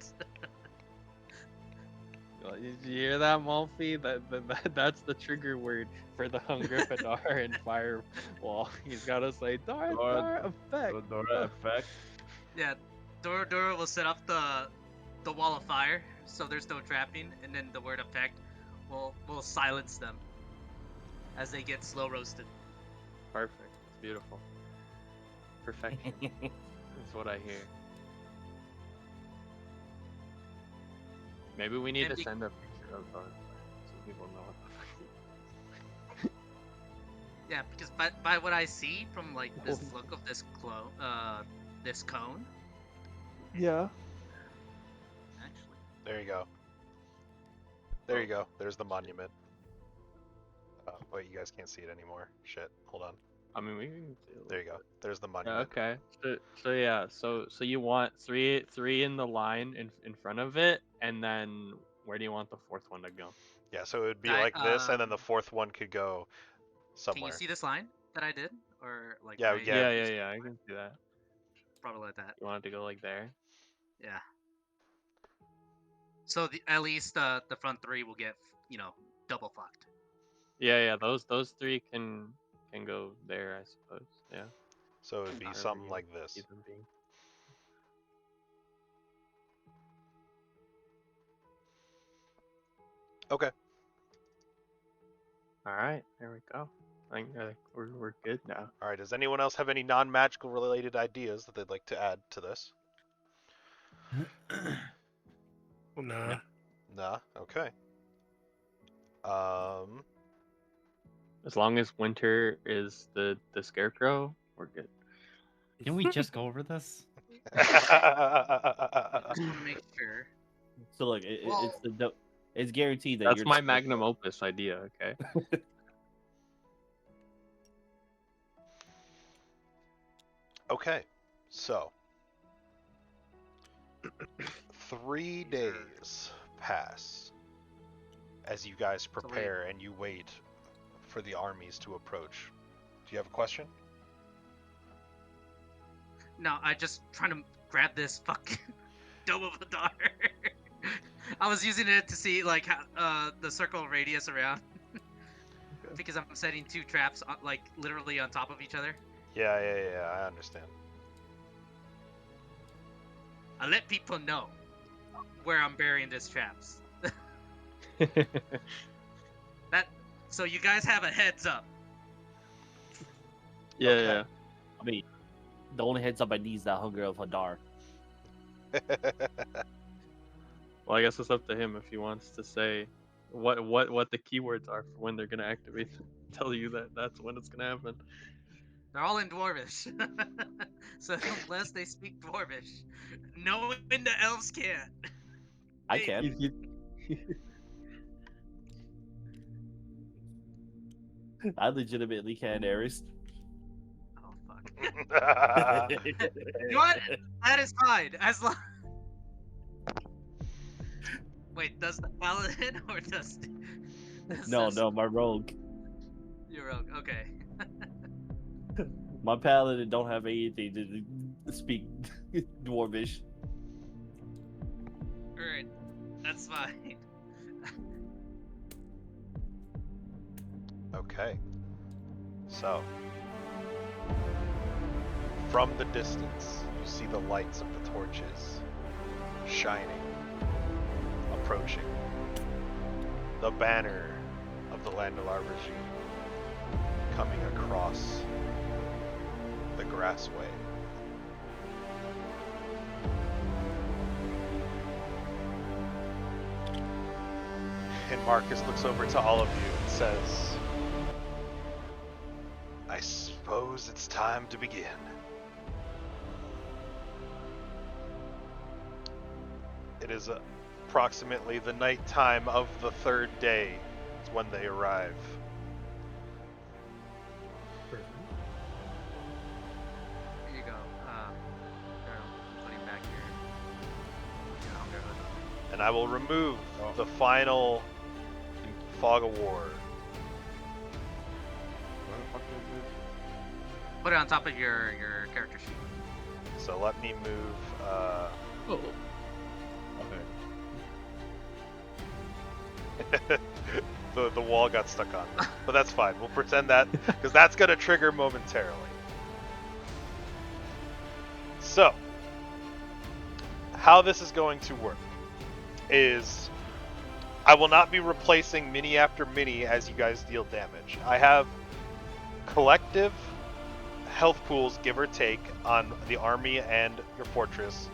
Did you hear that, Malfi? That's the trigger word for the Gryffindor and Firewall. He's got to say Dora effect. The Dora effect. Yeah, Dora will set off the wall of fire, so there's no trapping, and then the word effect will silence them as they get slow roasted. Perfect. It's beautiful. Perfection. That's what I hear. Maybe we need And to send a picture of Dora so people know what the fuck. Yeah, because by what I see from like this look of this this cone, Yeah. actually. There you go. There you go. There's the monument. Wait, you guys can't see it anymore. Shit. Hold on. I mean, we can see it. There you go. There's the Yeah, monument. okay. So you want three in the line in front of it, and then where do you want the 4th one to go? Yeah, so it would be I- like this, and then the 4th one could go somewhere. Can you see this line that I did, or like? Yeah, right yeah. here? Yeah. I can see that. Probably like that. You want it to go like there? Yeah. So at least the front 3 will get double fucked. Yeah. Those 3 can go there, I suppose. Yeah. So it would be Wherever something you like this. see them being. Okay. All right, there we go. I think we're good now. All right. Does anyone else have any non-magical related ideas that they'd like to add to this? Nah. Nah. Okay. As long as Winter is the scarecrow, we're good. Can we just go over this? I just want to make sure. So look, Well- it's the It's guaranteed that That's you're my magnum opus idea. Okay. Okay, so 3 days pass as you guys prepare and you wait for the armies to approach. Do you have a question? No, I just trying to grab this fucking dome of a daughter. I was using it to see like how, the circle radius around because I'm setting 2 traps on, like literally on top of each other. Yeah, I understand. I let people know where I'm burying these traps. That so you guys have a heads up. Yeah, Okay. yeah. I mean, the only heads up I need is that hunger of Hadar. Well, I guess it's up to him if he wants to say what the keywords are for when they're gonna activate. Tell you that that's when it's gonna happen. They're all in Dwarvish. So unless they speak Dwarvish, no one the elves can. I Hey, can. I legitimately can, Ares. Oh fuck. You know what? That is fine. As long. Wait, does the paladin or does No, this... no, my rogue. Your rogue? Okay. My paladin don't have anything to speak Dwarvish. Alright, that's fine. Okay. So, from the distance, you see the lights of the torches shining, approaching. The banner of the Landalar regime coming across the grassway. And Marcus looks over to all of you and says, I suppose it's time to begin. It is approximately the nighttime of the 3rd day. It's when they arrive. Here you go. Daryl, putting back your hunger hood. And I will remove the final Fog of War. Put it on top of your character sheet. So let me move. Oh. Okay. the wall got stuck on me. But that's fine. We'll pretend that, because that's going to trigger momentarily. So, how this is going to work is I will not be replacing mini after mini as you guys deal damage. I have collective health pools, give or take, on the army and your fortress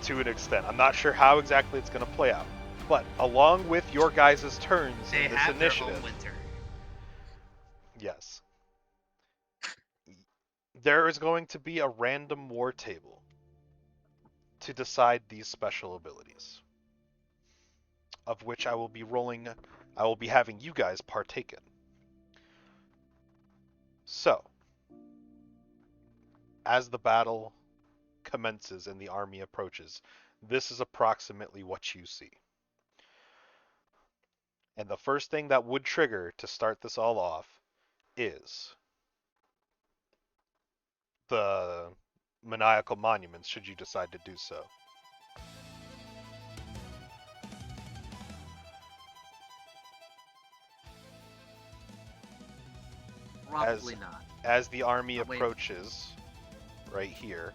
to an extent. I'm not sure how exactly it's going to play out. But along with your guys' turns They in this have initiative, their own winter. yes, there is going to be a random war table to decide these special abilities, of which I will be having you guys partake in. So, as the battle commences and the army approaches, this is approximately what you see. And the first thing that would trigger to start this all off is the maniacal monuments, should you decide to do so. Probably not. As the army Wait. approaches, right here,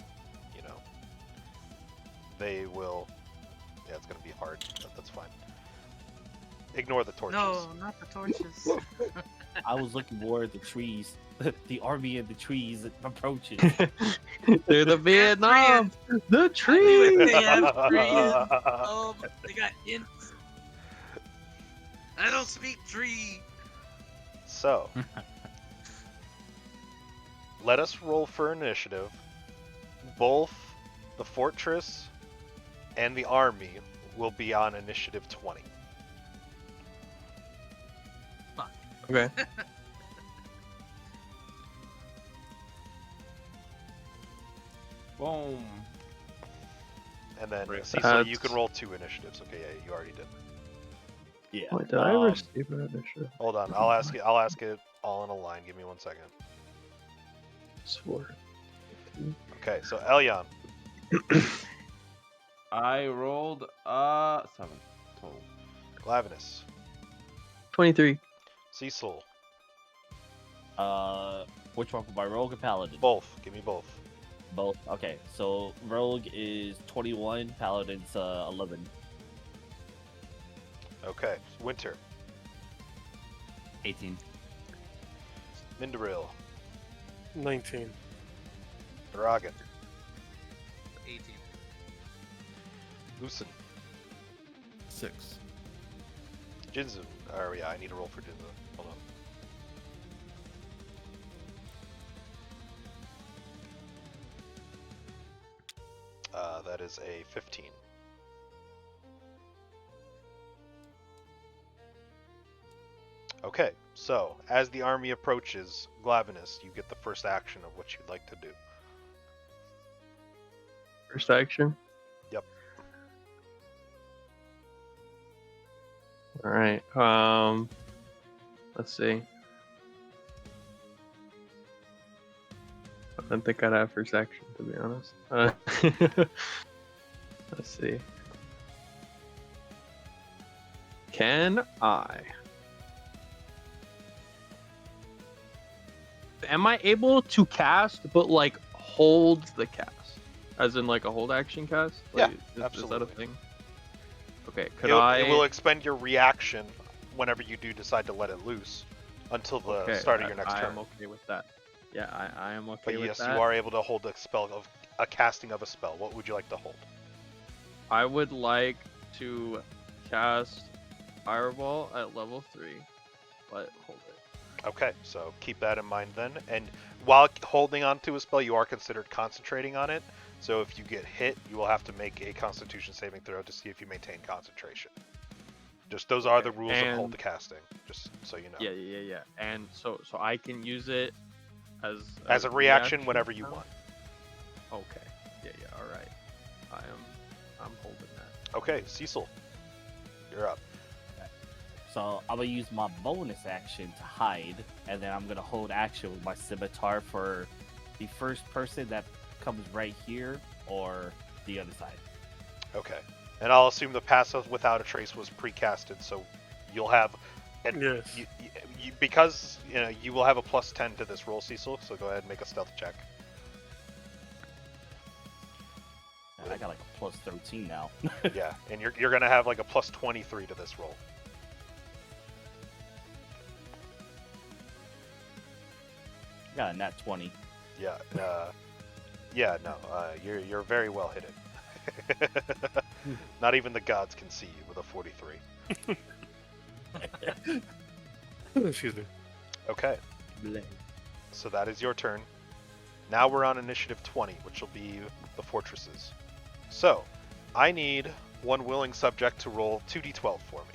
you know, they will. Yeah, it's gonna be hard, but that's fine. Ignore the torches. No, not the torches. I was looking more at the trees. The army and the trees approaching. They're the Vietnam. The tree. They have trees. Oh, they got ints. I don't speak tree. So, let us roll for initiative. Both the fortress and the army, will be on initiative 20. Okay. Boom. And then, Right. Cecil, you That's- can roll 2 initiatives. Okay, yeah, you already did. Yeah. Wait, did I receive an initiative? Hold on, I'll ask it all in a line. Give me 1 second. Sword. Okay, so Elyon, I rolled 7 total. Glavinus, 23. Cecil, Which one? By Rogue or Paladin? both. Give me both. Both. Okay, so Rogue is 21, Paladin's 11. Okay, Winter, 18. Mindaril, 19. Dragon, 18. Lucin, 6. Jinzu. Oh yeah, I need to roll for Jinzu. Hold on. That is a 15. Okay, so as the army approaches Glavinus, you get the first action of what you'd like to do. First action. Yep. All right. Let's see. I don't think I'd have first action, to be honest. Let's see. Can I? Am I able to cast, but like hold the cast, as in like a hold action cast? Yeah, Like, Is that a absolutely. thing? Okay. Could It will expend your reaction whenever you do decide to let it loose until the Okay, start of your next I turn. am okay with that. Yeah, I am okay But with yes, that. you are able to hold a casting of a spell. What would you like to hold? I would like to cast Fireball at level 3, but hold it. Okay, so keep that in mind then. And while holding on to a spell, you are considered concentrating on it. So if you get hit, you will have to make a Constitution saving throw to see if you maintain concentration. Just those are the rules of hold And- the casting. Just so you know. Yeah. And so I can use it As a reaction whenever you now? want. Okay. Yeah. All right. I'm holding that. Okay, Cecil, you're up. So I'm gonna use my bonus action to hide, and then I'm gonna hold action with my scimitar for the first person that comes right here or the other side. Okay, and I'll assume the passive without a trace was precasted, so you'll have. And Yes. because you will have a plus 10 to this roll, Cecil. So go ahead and make a stealth check. And I got like a plus 13 now. Yeah, and you're gonna have like a plus 23 to this roll. Got a nat 20. Yeah, you're very well hidden. Not even the gods can see you with a 43. Excuse me. Okay, so that is your turn. Now we're on initiative 20, which will be the fortresses. So, I need one willing subject to roll 2d12 for me.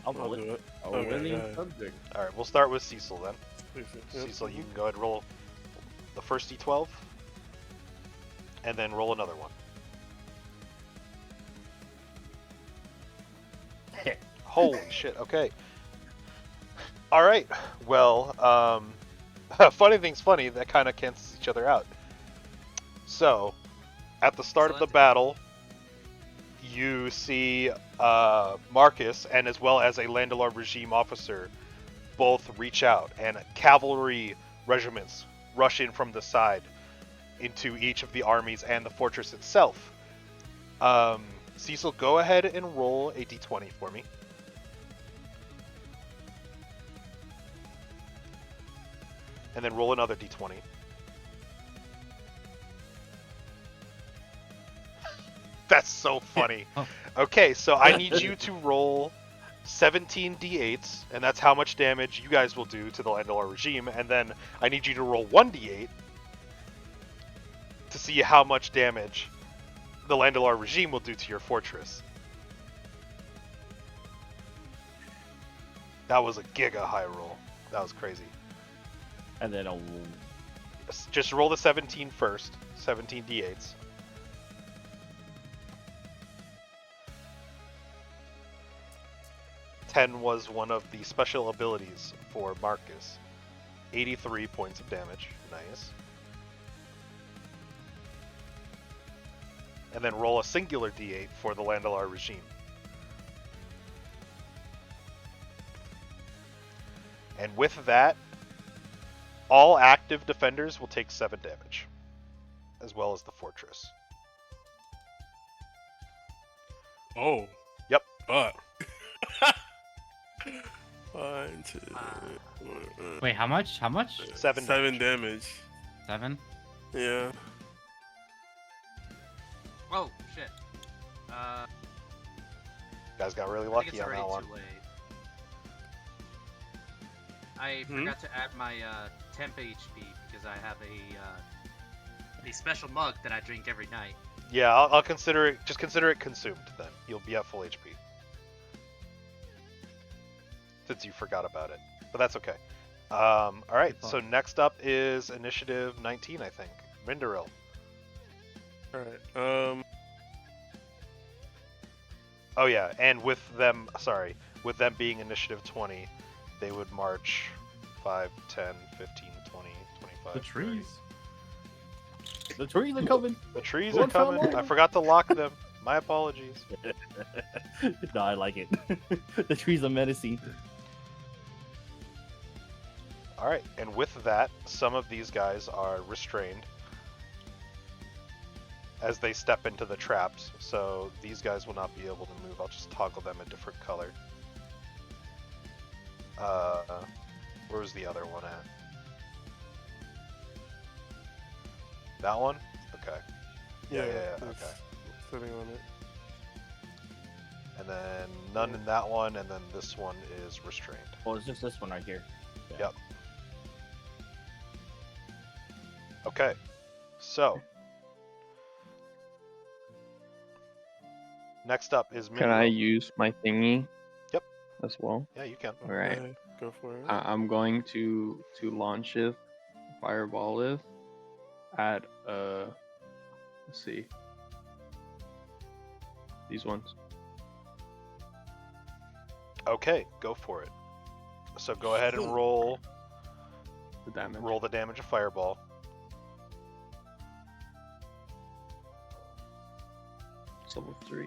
I'll roll it. do it. A Okay, willing yeah. subject. All right, we'll start with Cecil then. Yep. Cecil, you can go ahead and roll the first d12, and then roll another one. Holy shit, okay. Alright, well, funny thing's funny, that kind of cancels each other out. So, at the start of the Excellent. battle, you see Marcus, and as well as a Landalore regime officer, both reach out, and cavalry regiments rush in from the side into each of the armies and the fortress itself. Cecil, go ahead and roll a d20 for me. And then roll another d20. That's so funny. Okay, so I need you to roll 17 d8s, and that's how much damage you guys will do to the Landalore regime, and then I need you to roll 1 d8 to see how much damage the Landalar regime will do to your fortress. That was a giga high roll. That was crazy. And then a Just roll the 17 first. 17 d8s. Ten was one of the special abilities for Marcus. 83 points of damage. Nice. And then roll a singular d8 for the Landalar regime. And with that, all active defenders will take 7 damage, as well as the fortress. Oh. Yep. But. 1, 2. Wait, how much? How much? 7 7 damage. 7? Yeah. Oh shit. You guys got really I think lucky it's on already that one. too late. I forgot to add my temp HP because I have a special mug that I drink every night. Yeah, I'll consider it. Just consider it consumed. Then you'll be at full HP. Since you forgot about it, but that's okay. All right. So next up is initiative 19, I think. Minderil. All right. Oh yeah, and with them being initiative 20, they would march 5, 10, 15, 20, 25. the 30. trees. The trees are coming. The trees Go are and fell coming. I over. forgot to lock them. My apologies. No, I like it. The trees are menacing. All right, and with that, some of these guys are restrained as they step into the traps. So these guys will not be able to move. I'll just toggle them a different color. Where's the other one at? That one? Okay. Yeah. it's Okay. Sitting on it. And then none in that one, and then this one is restrained. Well, it's just this one right here. Yeah. Yep. Okay. So. Next up is Can I Mingo. use my thingy? Yep. As well. Yeah, you can. All right. Okay, go for it. I'm going to launch it, fireball it at let's see, these ones. Okay, go for it. So go ahead and roll The damage. the damage of fireball. It's level 3.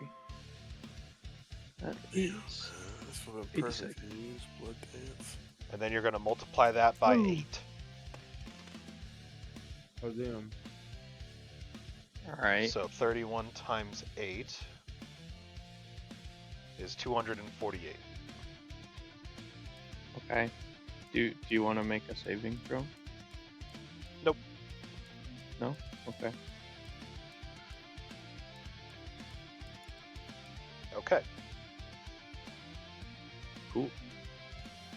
That is This would have 86. perfect to use Blood Dance. And then you're going to multiply that by Ooh. 8. Oh, damn. all right. So 31 times 8 is 248. Okay. Do you want to make a saving throw? Nope. No. Okay. Okay. Cool.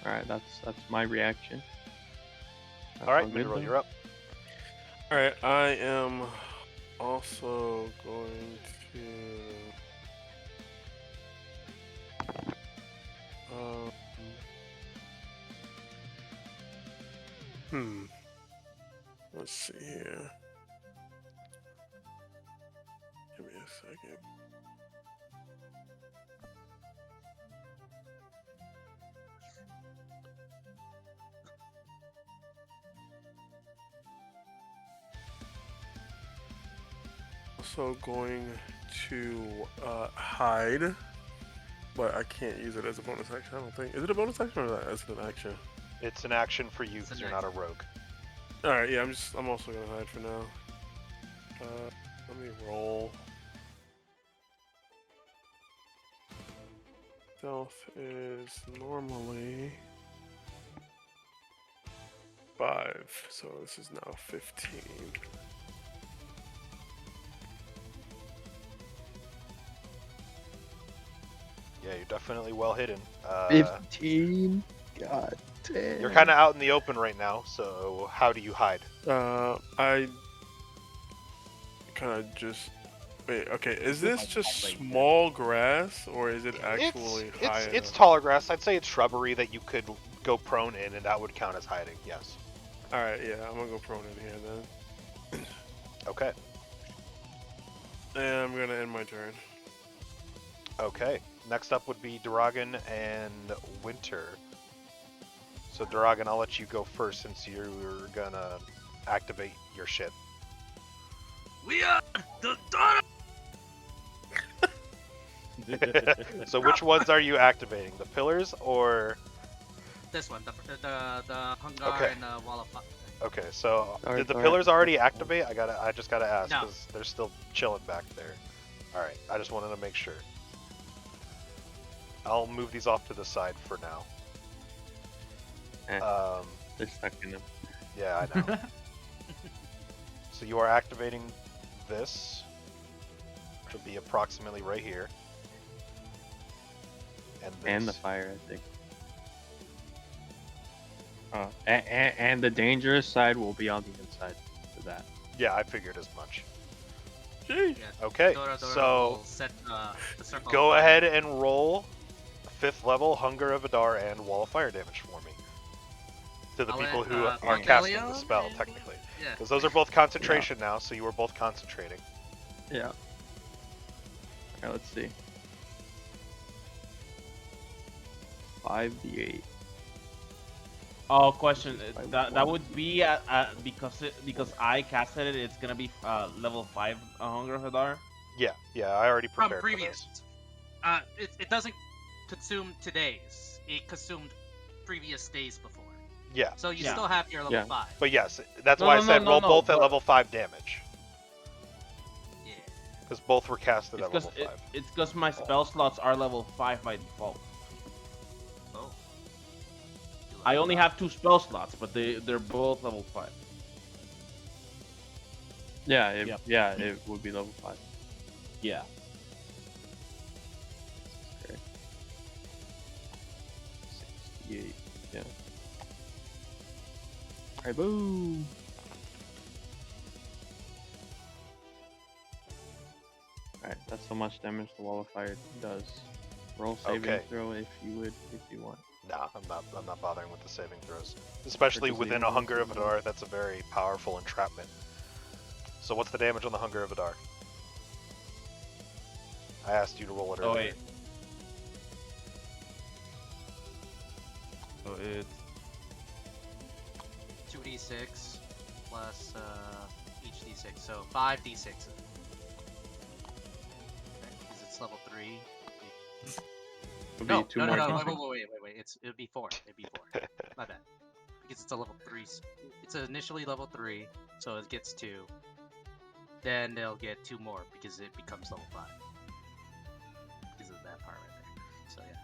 All right. That's my reaction. All right, good Mineral, then? you're up. Alright, I am also going to. Let's see here. Give me a second. Also going to hide, but I can't use it as a bonus action. I don't think. Is it a bonus action or is it an action? It's an action for you It's because an you're not a rogue. All right, yeah. I'm also gonna hide for now. Let me roll. Stealth is normally 5, so this is now 15. Yeah, you're definitely well hidden. 15. God damn. You're kind of out in the open right now, so how do you hide? I kind of just Wait, okay, is this Like, just like that. small grass or is it actually high it's enough? taller grass. I'd say it's shrubbery that you could go prone in, and that would count as hiding. Yes. All right, yeah, I'm gonna go prone in here then, Okay. and I'm gonna end my turn. Okay. Next up would be Duragan and Winter. So Duragan, I'll let you go first since you're gonna activate your shit. We are the daughter. So which ones are you activating? The pillars or? This one, the Hungar Okay. and the Wall of Fire. Okay, so Sorry, did the sorry. pillars already activate? I just gotta ask No. because they're still chilling back there. All right, I just wanted to make sure. I'll move these off to the side for now. Eh. Um, They're stuck in them. yeah, I know. So you are activating this, which will be approximately right here. And the this. fire, I think. Oh, and the dangerous side will be on the inside for that. Yeah, I figured as much. Jeez. Yeah, Okay, Dora so will set the circle. go of fire. ahead and roll 5th level Hunger of Adar and Wall of Fire damage for me. To the I'll people let, who are Mark casting Elio the spell, and- technically. Yeah. Because those are both concentration now, so you were both concentrating. Yeah. Okay, let's see. 5d8. Oh, question. By That one. would be because I casted it. It's gonna be level 5 Hunger of Hadar. Yeah, I already From prepared previous. for It doesn't consume today's. It consumed previous days before. those. Yeah, So you Yeah. still have your level Yeah. 5. but yes, that's No, why no, I said no, roll no, both at but- level 5 damage. Yeah. Because both were casted It's at because level 5. it's because my spell slots are level 5 by default. Oh. I only have 2 spell slots, but they're both level 5. Yeah, Yep. it would be level 5. Yeah. Okay. 68. Yeah. Alright, boom. Alright, that's how much damage the Wall of Fire does. Roll saving Okay. throw if you want. Nah, I'm not bothering with the saving throws. Especially Versus within a saving Hunger of throws. Adar, that's a very powerful entrapment. So what's the damage on the Hunger of Adar? I asked you to roll it Oh earlier. wait. So it's 2d6 plus each d6, so 5d6. Because it's level 3. It'll No, be two no, no, more no, d6. wait. It would be 4. It'd be 4. My bad. Because it's a level 3. It's initially level 3, so it gets 2. Then they'll get 2 more because it becomes level 5. Because of that part right there. So yeah.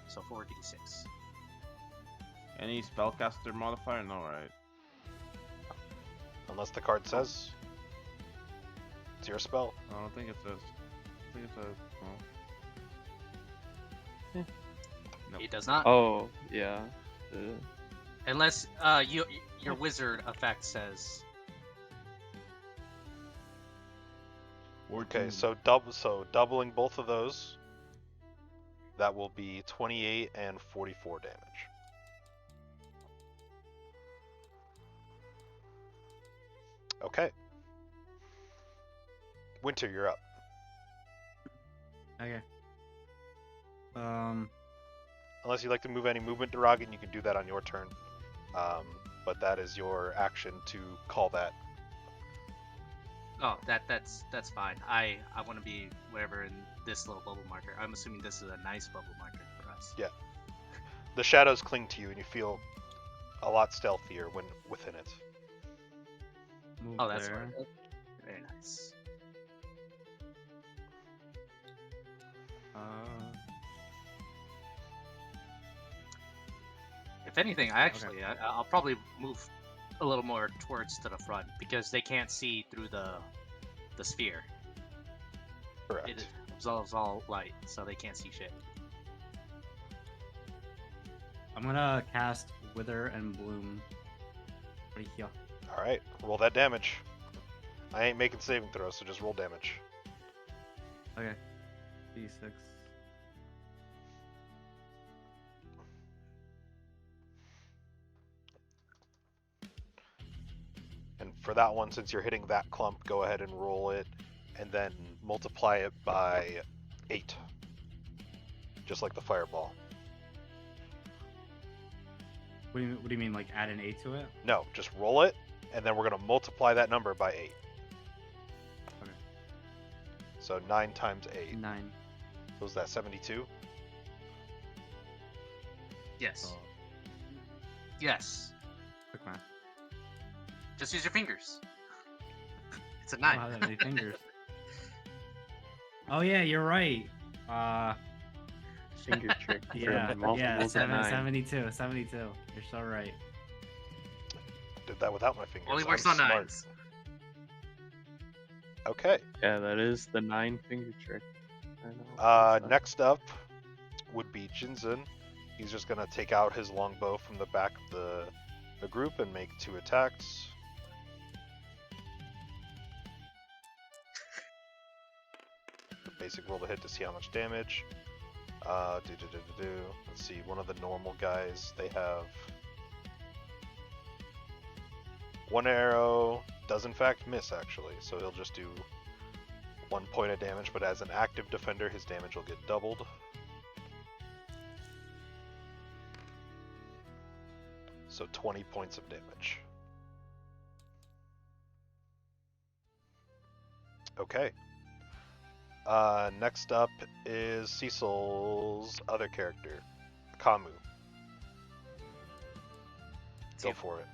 So 4d6. any spellcaster modifier? No, right? Unless the card says. It's your spell. I don't think it says. I think it says. No. Nope. It does not. Oh, yeah. Unless your wizard effect says. Okay, so doubling both of those, that will be 28 and 44 damage. Okay. Winter, you're up. Okay. Unless you'd like to move any movement, Duragan, you can do that on your turn. But that is your action to call that. Oh, that's fine. I want to be wherever in this little bubble marker. I'm assuming this is a nice bubble marker for us. Yeah. The shadows cling to you, and you feel a lot stealthier when within it. move Oh, that's there. right. Very nice. If anything, I'll probably move a little more towards to the front because they can't see through the sphere. Correct. It absorbs all light, so they can't see shit. I'm gonna cast Wither and Bloom right here. All right, roll that damage. I ain't making saving throws, so just roll damage. Okay. D6. And for that one, since you're hitting that clump, go ahead and roll it, and then multiply it by 8. Just like the fireball. What do you mean, like add an 8 to it? No, just roll it, and then we're going to multiply that number by 8. Okay. So 9 times 8. 9. So is that 72? Yes. So, Yes. quick math. Just use your fingers. It's a I don't 9. have that many fingers. Oh yeah, you're right. Finger trick. Yeah, Multiples at 9. 72. You're so right. Did that without my fingers. Only I'm works on smart. 9s. Okay. Yeah, that is the 9 finger trick. I know. What's that? Next up would be Jinzun. He's just gonna take out his longbow from the back of the group and make 2 attacks. The basic roll to hit to see how much damage. Let's see, one of the normal guys, they have 1 arrow, does in fact miss actually, so he'll just do 1 point of damage, but as an active defender, his damage will get doubled. So 20 points of damage. Okay. Next up is Cecil's other character, Kamu. Go for it.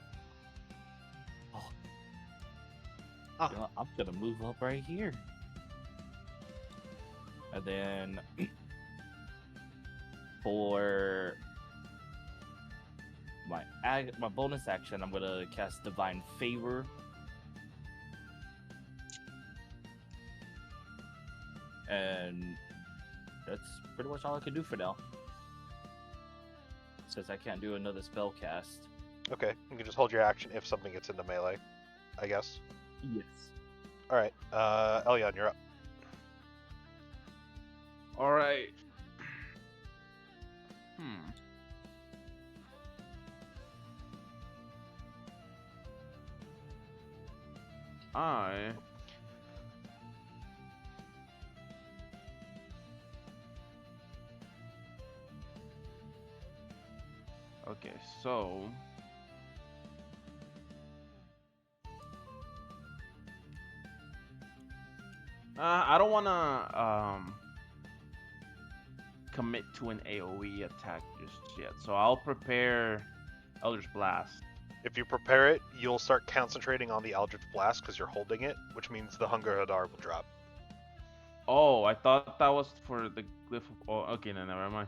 Oh. You know, I'm gonna move up right here. And then for my bonus action, I'm gonna cast Divine Favor. And that's pretty much all I can do for now. Since I can't do another spell cast. Okay, you can just hold your action if something gets into melee, I guess. Yes. Alright, Elyon, you're up. Alright. I Okay, so I don't wanna commit to an AoE attack just yet, so I'll prepare Eldritch Blast. If you prepare it, you'll start concentrating on the Eldritch Blast because you're holding it, which means the Hunger Hadar will drop. Oh, I thought that was for the glyph. Oh, okay, no, never mind.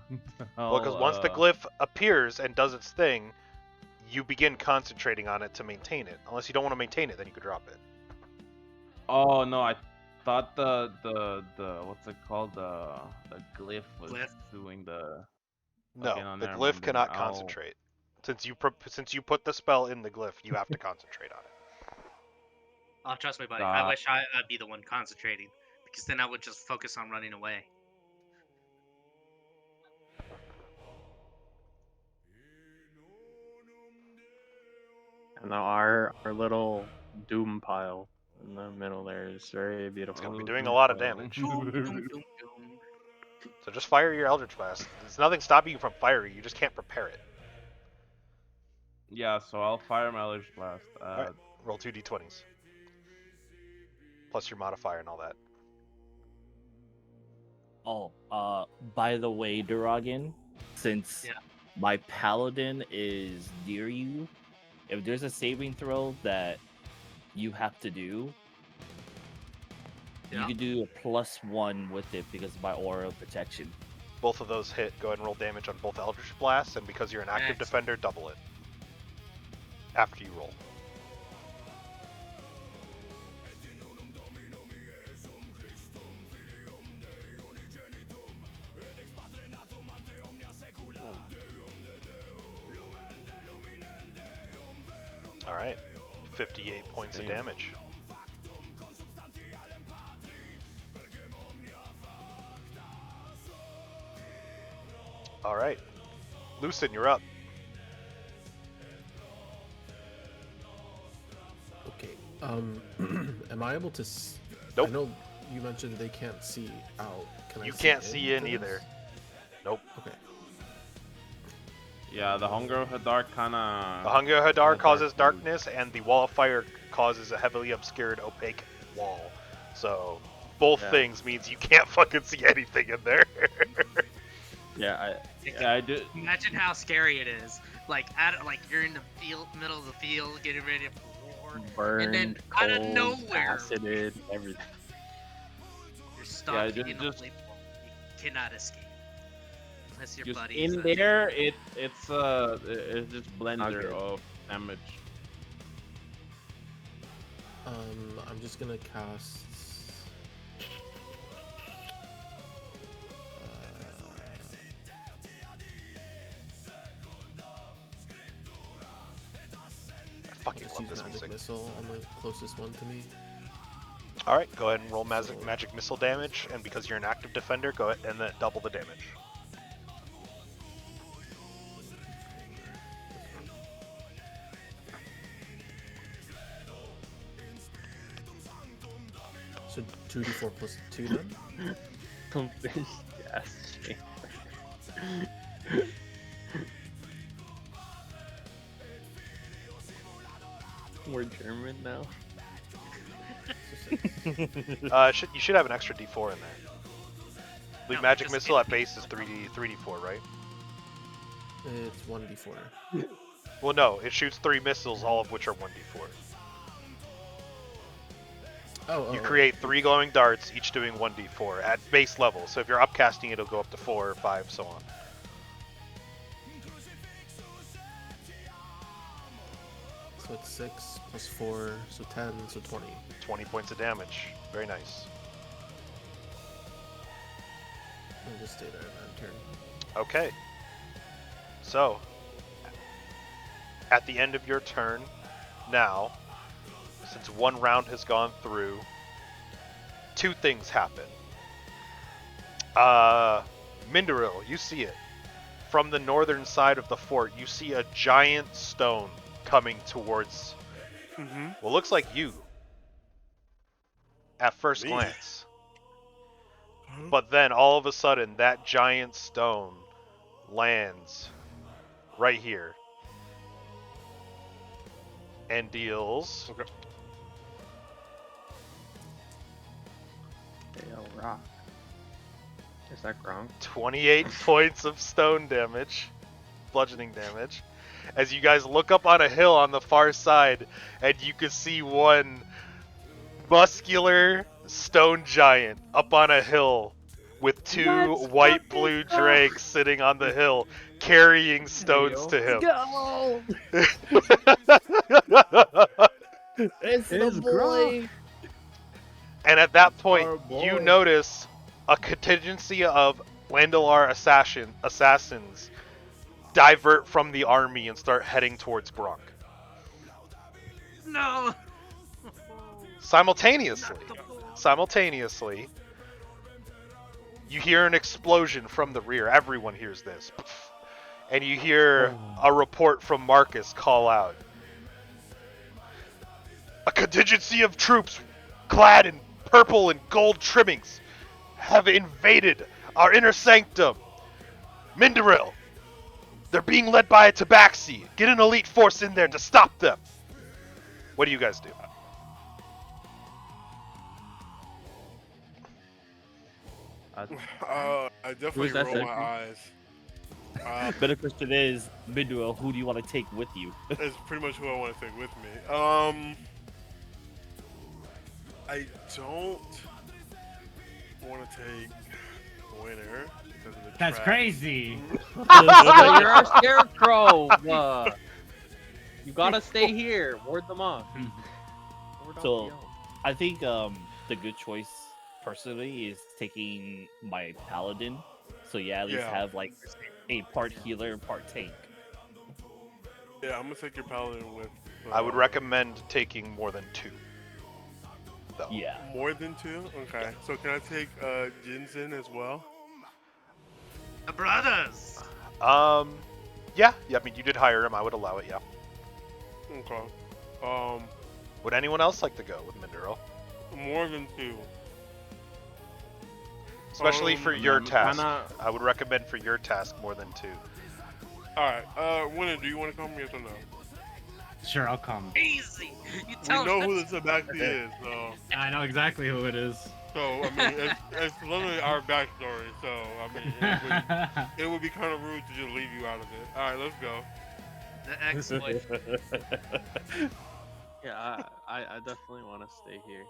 Well, because once the glyph appears and does its thing, you begin concentrating on it to maintain it. Unless you don't want to maintain it, then you could drop it. Oh no, I thought the what's it called, the glyph was Glyph? doing the. No, Okay, no, the never glyph mind, cannot then I'll- concentrate. Since you put the spell in the glyph, you have to concentrate on it. Oh, trust me, buddy. Uh, I wish I'd be the one concentrating, because then I would just focus on running away. And now our little doom pile in the middle there is very beautiful. It's gonna be doing a lot of damage. Doom, doom, doom, doom. So just fire your Eldritch Blast. There's nothing stopping you from firing. You just can't prepare it. Yeah, so I'll fire my Eldritch Blast. Alright, roll 2 d20s. Plus your modifier and all that. Oh, by the way, Duragan, since Yeah. my paladin is near you, if there's a saving throw that you have to do, you Yeah. can do a +1 with it because of my aura of protection. Both of those hit. Go ahead and roll damage on both Eldritch Blasts, and because you're an active Excellent. defender, double it. After you roll. Alright. 58 points of Damn. damage. All right, Lucin, you're up. Okay. Am I able to? Nope. I know you mentioned they can't see out. Can You I can't see in into either. this? Nope. Okay. Yeah, the Hunger of Hadar The kinda. Hunger Hadar dark causes mode. darkness, and the Wall of Fire causes a heavily obscured, opaque wall. So both Yeah. things means you can't fucking see anything in there. Yeah, Yeah, I do. Imagine how scary it is. Like, you're in the field, middle of the field, getting ready for war, burned, and then out of cold, nowhere, acided, everything. you're stuck Yeah, in a just- flame wall. You cannot escape. Unless your Just buddies. in there, it's just blender good. of damage. I'm just gonna cast. I fucking Just love use this magic music. missile on the closest one to me. All right, go ahead and roll magic missile damage, and because you're an active defender, go ahead and then double the damage. So 2d4 plus 2 then? Some fish gas. We're German now. So 6. You should have an extra D4 in there. The No, magic just missile hit at base is 3D4, right? It's 1d4. Well, no, it shoots 3 missiles, all of which are 1D4. Oh, You create 3 glowing darts, each doing 1d4 at base level. So if you're upcasting, it'll go up to 4 or 5, so on. So it's 6 plus 4, so 10, so 20. 20 points of damage. Very nice. I'll just stay there and turn. Okay. So, at the end of your turn, now, since one round has gone through, 2 things happen. Mindaril, you see it. From the northern side of the fort, you see a giant stone coming towards what looks like you at first Me? glance. But then all of a sudden, that giant stone lands right here and deals Okay. Rock. Is that Gronk? 28 points of stone damage, bludgeoning damage, as you guys look up on a hill on the far side, and you can see one muscular stone giant up on a hill with 2 white blue drakes sitting on the hill carrying stones to him. Go! It's It's the boy. And at that point, Our you boy. notice a contingency of Landalar assassins divert from the army and start heading towards Gronk. No. Simultaneously, you hear an explosion from the rear. Everyone hears this. And you hear a report from Marcus call out. A contingency of troops clad in purple and gold trimmings have invaded our inner sanctum. Mindaril, they're being led by a tabaxi. Get an elite force in there to stop them. What do you guys do? I definitely that roll said? my eyes. Better question is, Midwell, who do you want to take with you? That's pretty much who I want to take with me. I don't want to take Winner because of the That's trap. crazy. You're our scarecrow. You gotta stay here. Ward them off. Ward off So- the elves. I think the good choice personally is taking my paladin. So yeah, at least Yeah. have like a part healer and part tank. Yeah, I'm gonna take your paladin with. I would recommend taking more than 2. Though. Yeah. More than 2. Okay. So can I take Jinzen as well? The brothers. Yeah. I mean, you did hire him. I would allow it. Yeah. Okay. Would anyone else like to go with Minderel? More than 2. Especially for Yeah, your I'm task. kinda- I would recommend for your task more than 2. Alright, Winnie, do you want to come? Yes or no? Sure, I'll come. Easy. You We tell know him who the Tabaxi is, so... I know exactly who it is. So, I mean, it's literally our backstory, so, I mean, it would be kind of rude to just leave you out of it. Alright, let's go. the ex-wife. Yeah, I definitely want to stay here.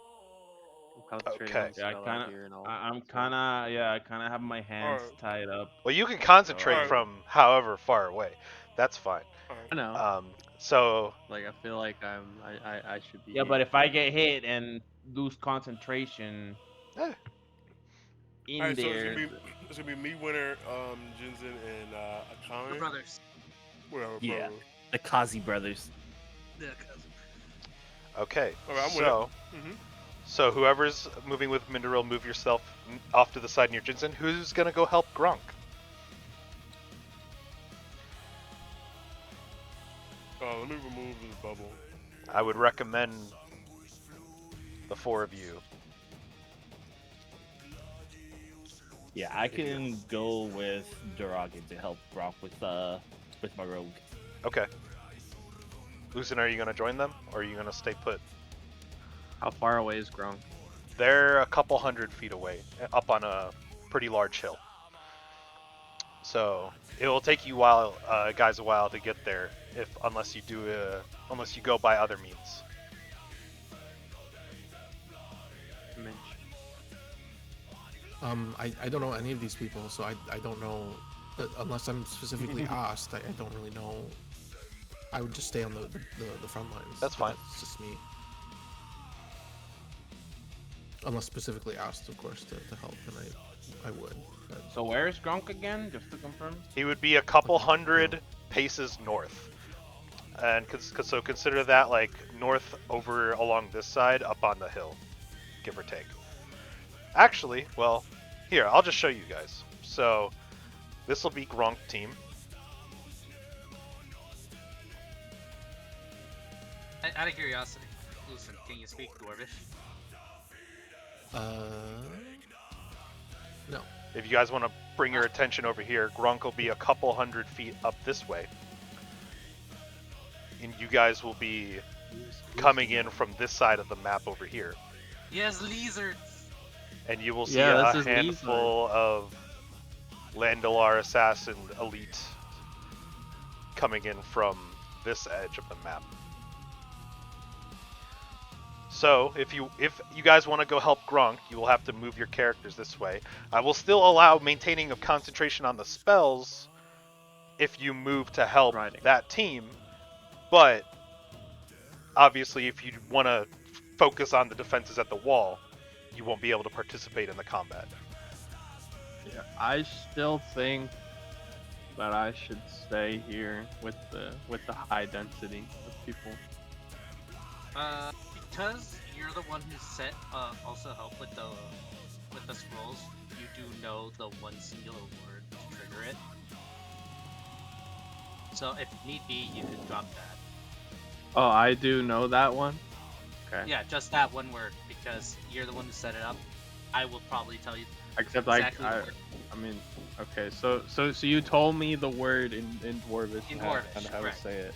I'm concentrating Okay. on the Yeah, spell out here and all. I'm kind of, yeah, I kind of have my hands Alright. tied up. Well, you can concentrate Alright. from however far away. That's fine. I know. So Like I feel like I should be. Yeah, here. but if I get hit and lose concentration eh, in Alright, so there, it's gonna be me, Winner, Jinzen, and The Akane. brothers. Whatever, Yeah. bro. The Kazi brothers. The cousin. okay. Alright, I'm with So Mm-hmm. so whoever's moving with Minderil, move yourself off to the side near Jinsen. Who's gonna go help Gronk? Let me remove this bubble. I would recommend the 4 of you. Yeah, I can go with Duragin to help Brock with my rogue. Okay. Lucen, are you gonna join them, or are you gonna stay put? How far away is Gronk? They're a couple 100 feet away, up on a pretty large hill. So it will take you guys a while to get there, unless you go by other means. Minch. I don't know any of these people, so I don't know. Unless I'm specifically asked, I don't really know. I would just stay on the front lines. That's but fine. That's just me. Unless specifically asked, of course, to help, and I would. But so where is Gronk again? Just to confirm. He would be a couple hundred paces north, and so consider that like north over along this side, up on the hill, give or take. Actually, well, here I'll just show you guys. So this will be Gronk team. Out of curiosity, Lucen, can you speak Dwarvish? no. If you guys want to bring your attention over here, Gronk will be a couple 100 feet up this way. And you guys will be coming in from this side of the map over here. Yes, lizards. And you will see Yeah, a this is handful of Landalar Assassin Elite coming in from this edge of the map. So, if you guys want to go help Gronk, you will have to move your characters this way. I will still allow maintaining of concentration on the spells if you move to help that team, but obviously if you want to focus on the defenses at the wall, you won't be able to participate in the combat. Yeah, I still think that I should stay here with the high density of people. Because you're the one who set also help with the scrolls, you do know the one singular word to trigger it. So if need be, you could drop that. Oh, I do know that one. Okay. Yeah, just that one word, because you're the one who set it up. I will probably tell you Except exactly the I word. mean, okay. So you told me the word in Dwarvish. In and Dwarvish, how to correct. say it.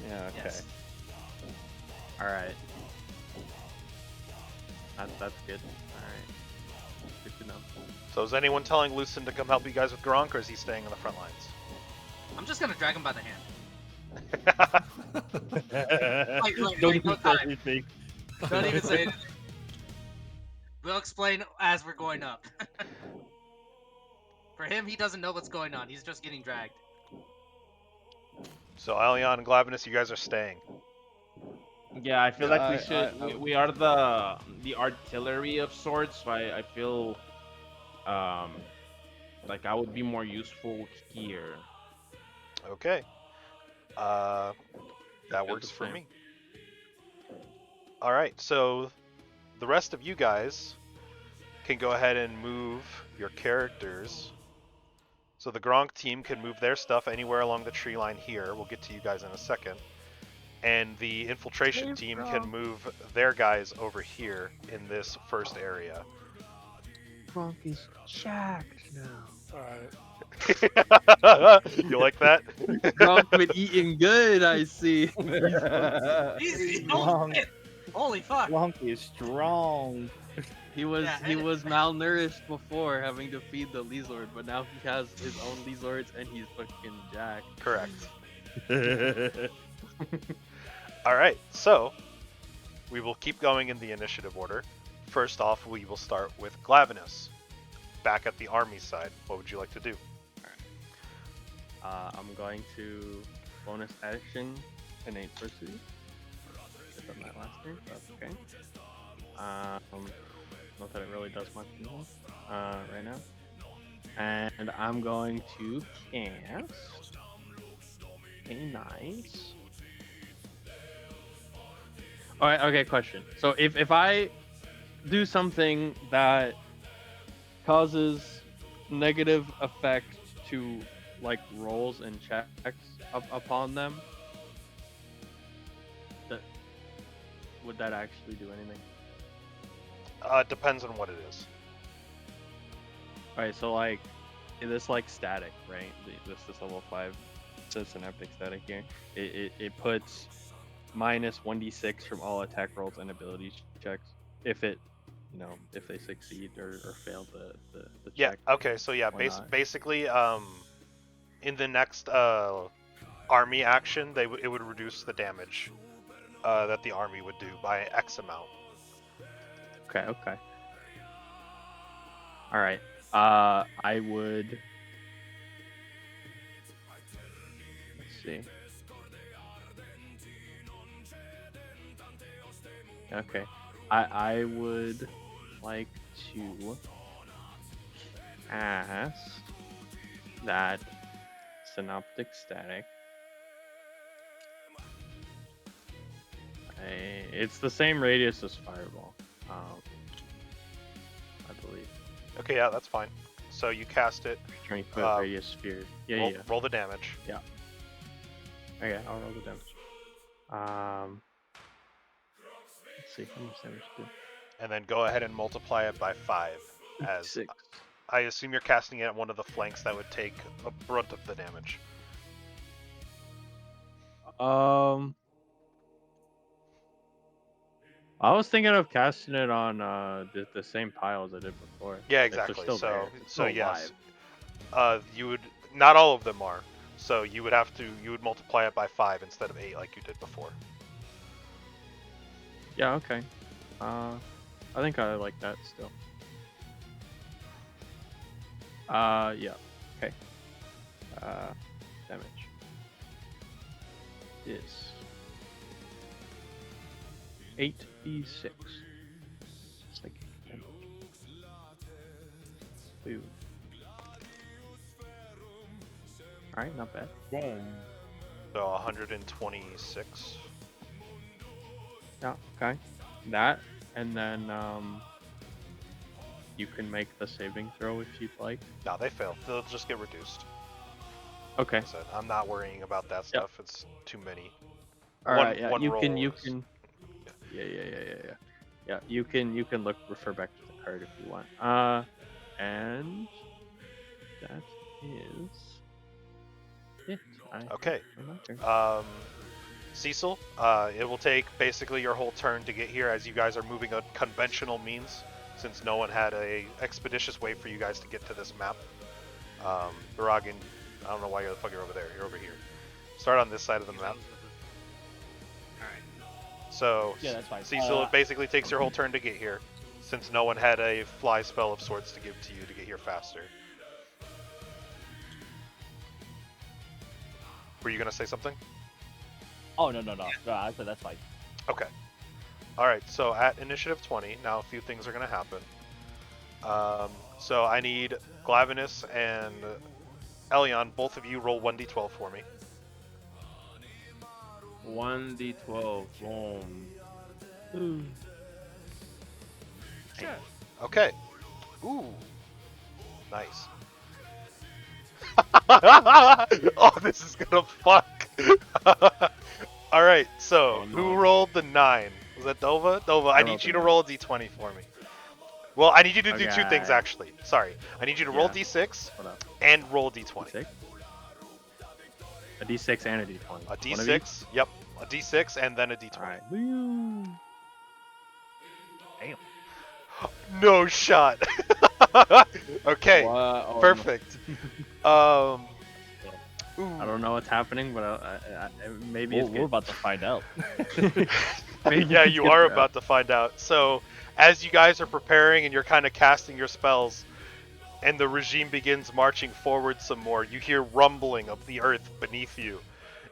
Yeah. Okay. Yes. All right. That's good. All right. Good to know. So is anyone telling Lucen to come help you guys with Gronk, or is he staying on the front lines? I'm just gonna drag him by the hand. Don't no even say time. anything. Don't even say anything. We'll explain as we're going up. For him, he doesn't know what's going on. He's just getting dragged. So Alion and Glavinus, you guys are staying. Yeah, I feel like we should. I- We are the artillery of sorts. So I feel like I would be more useful here. Okay. That Good works the for same. me. Alright, so the rest of you guys can go ahead and move your characters So the Gronk team can move their stuff anywhere along the tree line here. We'll get to you guys in a second. And the infiltration Hey, team bro. can move their guys over here in this first area. Gronk is jacked now. Alright. You like that? Gronk been eating good, I see. Easy. Wrong. Holy shit. Holy fuck. Wonky is strong. He was Yeah, he and- was malnourished before having to feed the Lizord, but now he has his own Lizords and he's fucking jacked. Correct. All right, so we will keep going in the initiative order. First off, we will start with Glavinus. Back at the army side, what would you like to do? I'm going to bonus action innate sorcery. I've done that last turn, but that's okay. Not that it really does much anymore, right now. And I'm going to cast a nice. Alright, okay, question. So if I do something that causes negative effect to like rolls and checks upon them, would that actually do anything? Depends on what it is. Alright, so like, is this like static, right? This level 5 says synaptic static here. It puts minus 1d6 from all attack rolls and ability checks if it, if they succeed or fail the Yeah. check. Okay. So yeah, Why not? basically, in the next army action, it would reduce the damage that the army would do by X amount. Okay. Alright. I would. Let's see. Okay. I would like to ask that synoptic static. It's the same radius as fireball. I believe. Okay. Yeah, that's fine. So you cast it. 20-foot radius sphere. Yeah, roll, yeah. roll the damage. Okay, I'll roll the damage. Let's see how much damage do. And then go ahead and multiply it by 5. As 6. I assume you're casting it at one of the flanks that would take a brunt of the damage. I was thinking of casting it on the same pile as I did before. Yeah, If they're exactly. still there, So if it's so still yes, alive. you would not all of them are. So you would multiply it by 5 instead of 8 like you did before. Yeah, okay. I think I like that still. Yeah. Okay. Damage is 8d6. Psychic damage. Boom. Alright, not bad. Boom. So 126. Yeah, okay. That, and then you can make the saving throw if you'd like. No, they fail. They'll just get reduced. Okay. Like I said, I'm not worrying about that stuff. It's too many. All right. Yeah. one You roll can. is- Yeah. Yeah. You can refer back to the card if you want. And that is it. Okay. Okay. Cecil, it will take basically your whole turn to get here as you guys are moving a conventional means, since no one had a expeditious way for you guys to get to this map. Baragan, I don't know why the fuck you're over there. You're over here. Start on this side of the map. Alright. So, Yeah, that's fine. Cecil, it basically takes your whole turn to get here, since no one had a fly spell of sorts to give to you to get here faster. Were you gonna say something? Oh, no. I said that's fine. Okay. Alright, so at initiative 20, now a few things are going to happen. So I need Glavinus and Elion, both of you roll 1d12 for me. 1d12. Boom. Okay. Ooh. Nice. Oh, this is gonna fuck. All right, so Oh, who no. rolled the 9? Was that Dova? Dova, I I need rolled you the to 9. roll a d20 for me. Well, I need you to do two things Okay. actually. Sorry, I need you to roll Yeah. d6 What up? and roll a d20. D6? A D6 and a D20. A One of each? d6, yep, a d6 and then a d20. Alright. Damn. No shot. Okay, What? Oh, no. perfect. Um, ooh. I don't know what's happening, but maybe it's We're good. about to find out. Maybe Yeah, it's you good are for about to find out. So, as you guys are preparing and you're kind of casting your spells, and the regime begins marching forward some more, you hear rumbling of the earth beneath you.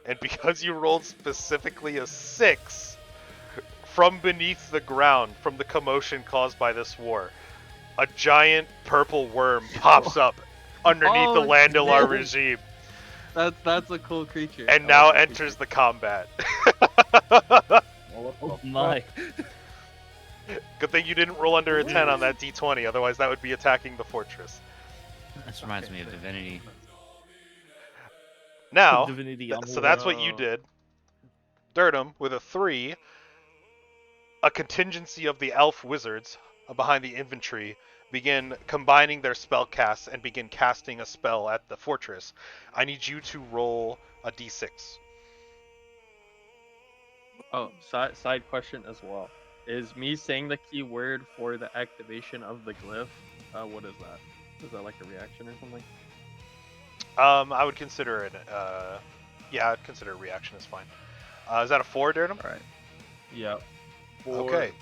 And because you rolled specifically a 6, from beneath the ground, from the commotion caused by this war, a giant purple worm pops up underneath the Oh, Landilar shit. regime, That's a cool creature. and I now like that enters the combat. Oh my. Good thing you didn't roll under a 10 on that d20, otherwise that would be attacking the fortress. This reminds me of Divinity. Now, Divinity on so the that's what way. you did. Dirtum, with a 3, a contingency of the elf wizards behind the infantry begin combining their spell casts and begin casting a spell at the fortress. I need you to roll a d6. Oh, side question as well. Is me saying the keyword for the activation of the glyph? What is that? Is that like a reaction or something? I would consider it, yeah, I'd consider a reaction is fine. Is that a 4, Dirtum? All right. Yep. Okay.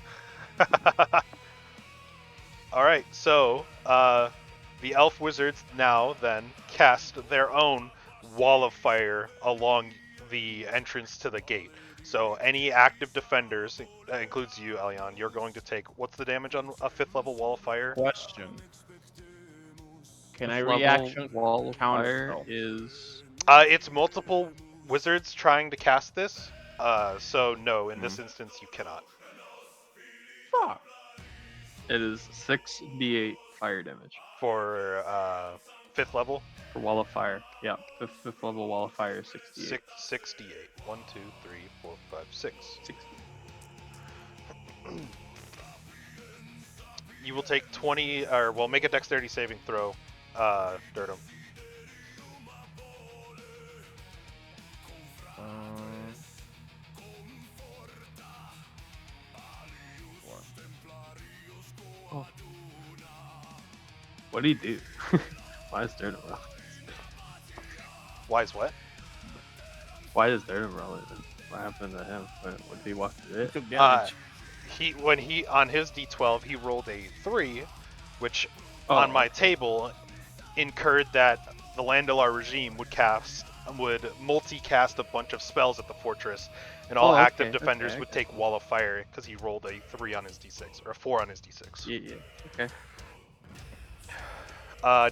Alright, so, the elf wizards now then cast their own wall of fire along the entrance to the gate. So any active defenders, that includes you, Elion, you're going to take, what's the damage on a 5th level wall of fire? Question. Can I Fifth level reaction wall of counter fire spell? is It's multiple wizards trying to cast this, so no, in this instance you cannot. Fuck. it is 6d8 fire damage For, 5th level, for wall of fire. Yeah, fifth level wall of fire is 6d8. 6d8. 1, 2, 3, 4, 5, 6. 6. You will take 20, or well, make a dexterity saving throw, Dirtum. What do you do? Why is Dirtum relevant? Why is what? Why is Dirtum relevant? What happened to him? What did he walk through it? Took damage. When he on his d12 he rolled a 3, which Oh, on my table incurred that the Landilar regime would multicast a bunch of spells at the fortress, and all active defenders would take wall of fire because he rolled a 3 on his d6 or a 4 on his d6. Yeah. Okay.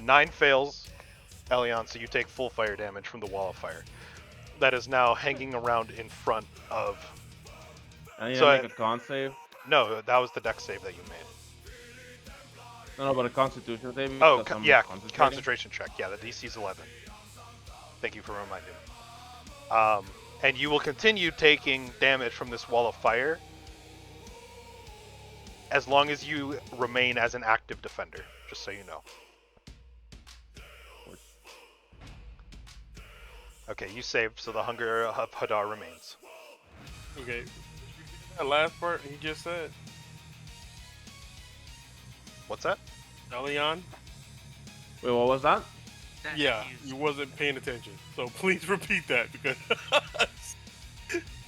9 fails, Elion, so you take full fire damage from the wall of fire. That is now hanging around in front of. I need So to make a con save. No, that was the dex save that you made. No, but a constitution save. Oh, because I'm yeah, concentrating. concentration check. Yeah, the DC's 11. Thank you for reminding me. And you will continue taking damage from this wall of fire as long as you remain as an active defender, just so you know. Okay, you saved, so the hunger of Hadar remains. Okay. That last part he just said. What's that? Elion? Wait, what was that? That Yeah, used- you wasn't paying attention. So please repeat that because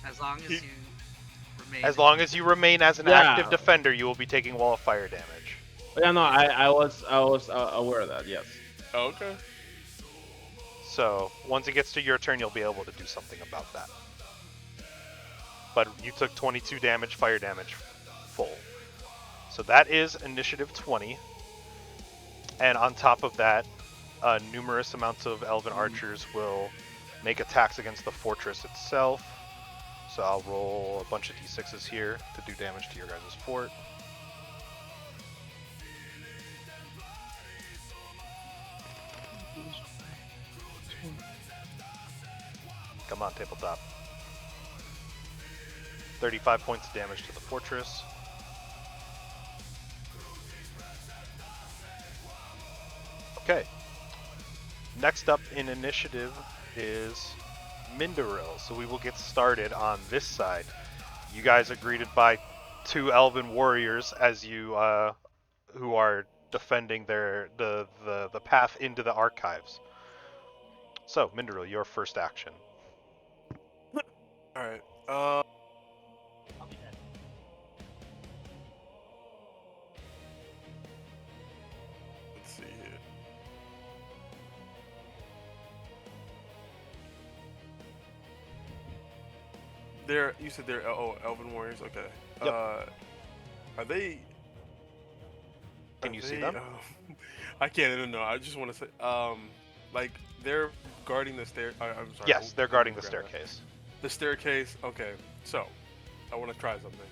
As long as you remain. As long as you remain as an active defender, you will be taking wall of fire damage. Yeah, no, I was aware of that. Yes. okay. So once it gets to your turn, you'll be able to do something about that. But you took 22 damage, fire damage, full. So that is initiative 20. And on top of that, numerous amounts of elven archers will make attacks against the fortress itself. So I'll roll a bunch of d6s here to do damage to your guys' fort. Come on, tabletop. 35 points of damage to the fortress. Okay. Next up in initiative is Mindaril. So we will get started on this side. You guys are greeted by 2 elven warriors as you who are defending the path into the archives. So, Mindaril, your first action. All right. I'll be dead. Let's see here. You said they're Elven Warriors. Okay. Yep. Are they? Can you see them? I can't. No. I just want to say, like they're guarding the stair. I'm sorry. Yes, they're guarding the grab that. staircase. The staircase. Okay. So, I want to try something.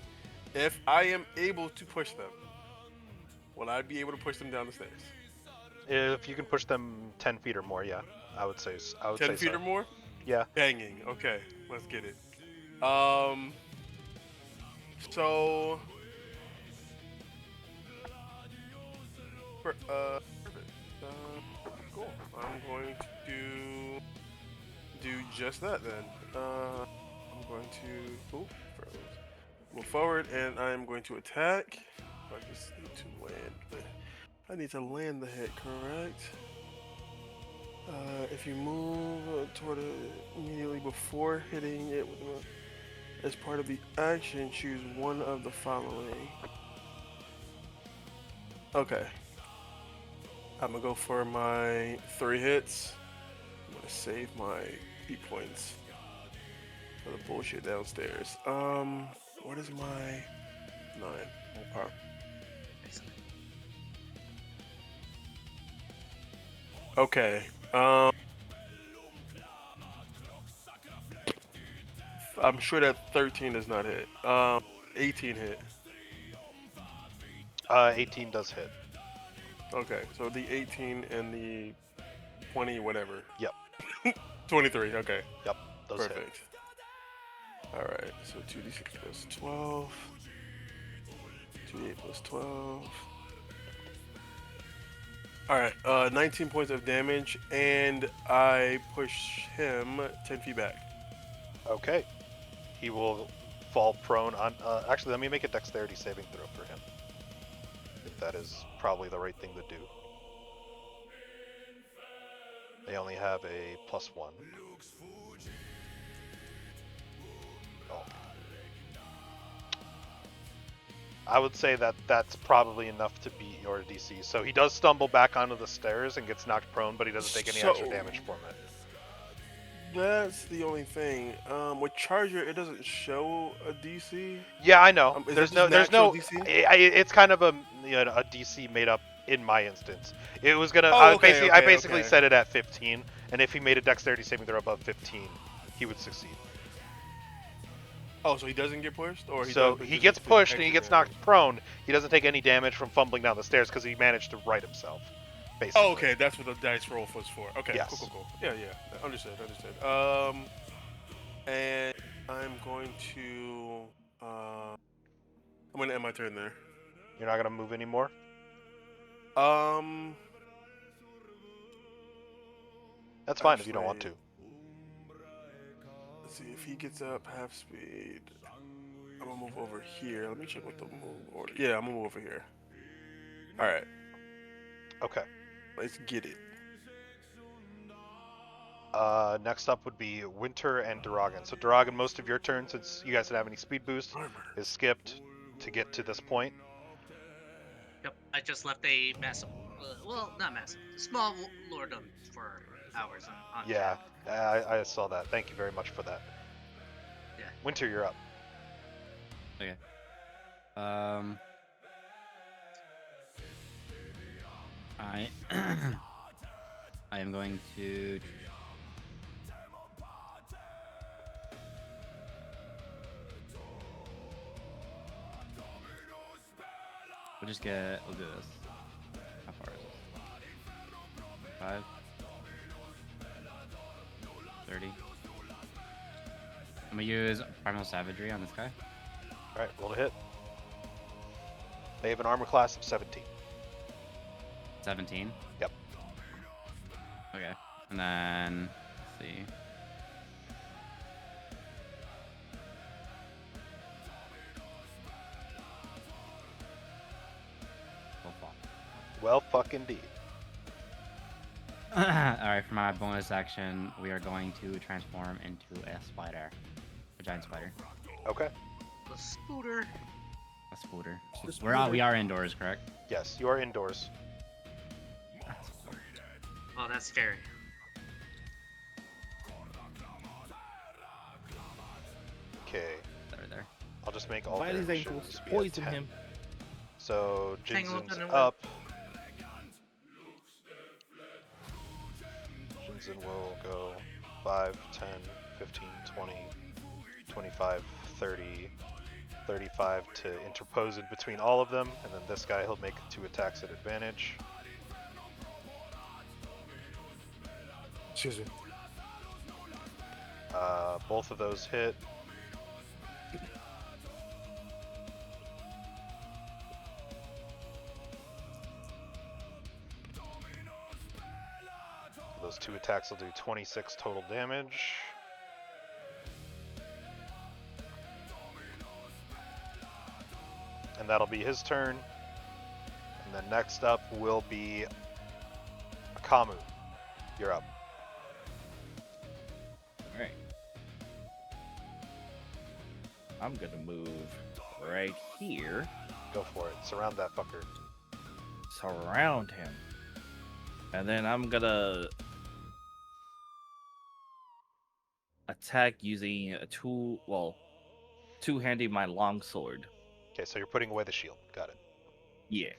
If I am able to push them, will I be able to push them down the stairs? If you can push them 10 feet or more, yeah, I would say 10 feet so. or more? Yeah. Banging. Okay, let's get it. So, cool. I'm going to do just that then. I'm going to move forward, and I'm going to attack. I just need to land. I need to land the hit, correct? If you move toward it immediately before hitting it with as part of the action, choose one of the following. Okay. I'm gonna go for my 3 hits. I'm gonna save my beat points for the bullshit downstairs. What is my 9? Okay. Okay. I'm sure that 13 does not hit. 18 hit. 18 does hit. Okay, so the 18 and the 20, whatever. Yep. 23. Okay. Yep. Those Perfect. hit. All right. So 2d6 plus 12. 2d8 plus 12. All right. 19 points of damage, and I push him 10 feet back. Okay. He will fall prone on. Actually, let me make a dexterity saving throw for him. If that is probably the right thing to do. They only have a +1. Oh. I would say that that's probably enough to beat your DC. So he does stumble back onto the stairs and gets knocked prone, but he doesn't take any extra damage from it. That's the only thing. With Charger, it doesn't show a DC. Yeah, I know. Is there's it no, just there's no. natural DC? It's kind of a a DC made up in my instance. It was gonna. Oh, I basically okay. set it at 15, and if he made a dexterity saving throw above 15, he would succeed. Oh, so he doesn't get pushed, or So does, he just gets take pushed and he extra gets damage? knocked prone. He doesn't take any damage from fumbling down the stairs because he managed to right himself. Basically. Oh, okay, that's what the dice roll was for. Okay, Yes. cool. Yeah, understood. And I'm going to, I'm going to end my turn there. You're not gonna move anymore. That's fine if you don't want to. Let's see, if he gets up half speed, I'm gonna move over here. Let me check what the move order. Yeah, I'm gonna move over here. All right, Okay. let's get it. Next up would be Winter and Duragan. So Duragan, most of your turn, since you guys didn't have any speed boost, is skipped to get to this point. Yep, I just left a massive, well, not massive, small lordom for hours on Yeah, tap. I saw that. Thank you very much for that. Yeah. Winter, you're up. Okay. I I am going to we'll do this. How far is it? 5 30 I'm gonna use Primal Savagery on this guy. Alright, roll to hit. They have an armor class of 17. 17. Yep. Okay. And then let's see. Oh fuck. Well, fuck indeed. Alright, for my bonus action, we are going to transform into a spider. A giant spider. Okay. The scooter. A spooter. Just We are indoors, correct? Yes, you are indoors. Oh, that's scary. Okay. There. I'll just make all Bite his variations ankles, be a poison 10. him. So Hang on, Jinzen's then, up. Jinzen will go 5, 10, 15, 20, 25, 30, 35 to interpose in between all of them, and then this guy, he'll make 2 attacks at advantage. Excuse me. Both of those hit. Those 2 attacks will do 26 total damage. And that'll be his turn. And then next up will be Akamu. You're up. Alright. I'm gonna move right here. Go for it. Surround that fucker. Surround him. And then I'm gonna attack using a two-handed my longsword. Okay, so you're putting away the shield. Got it. Yeah.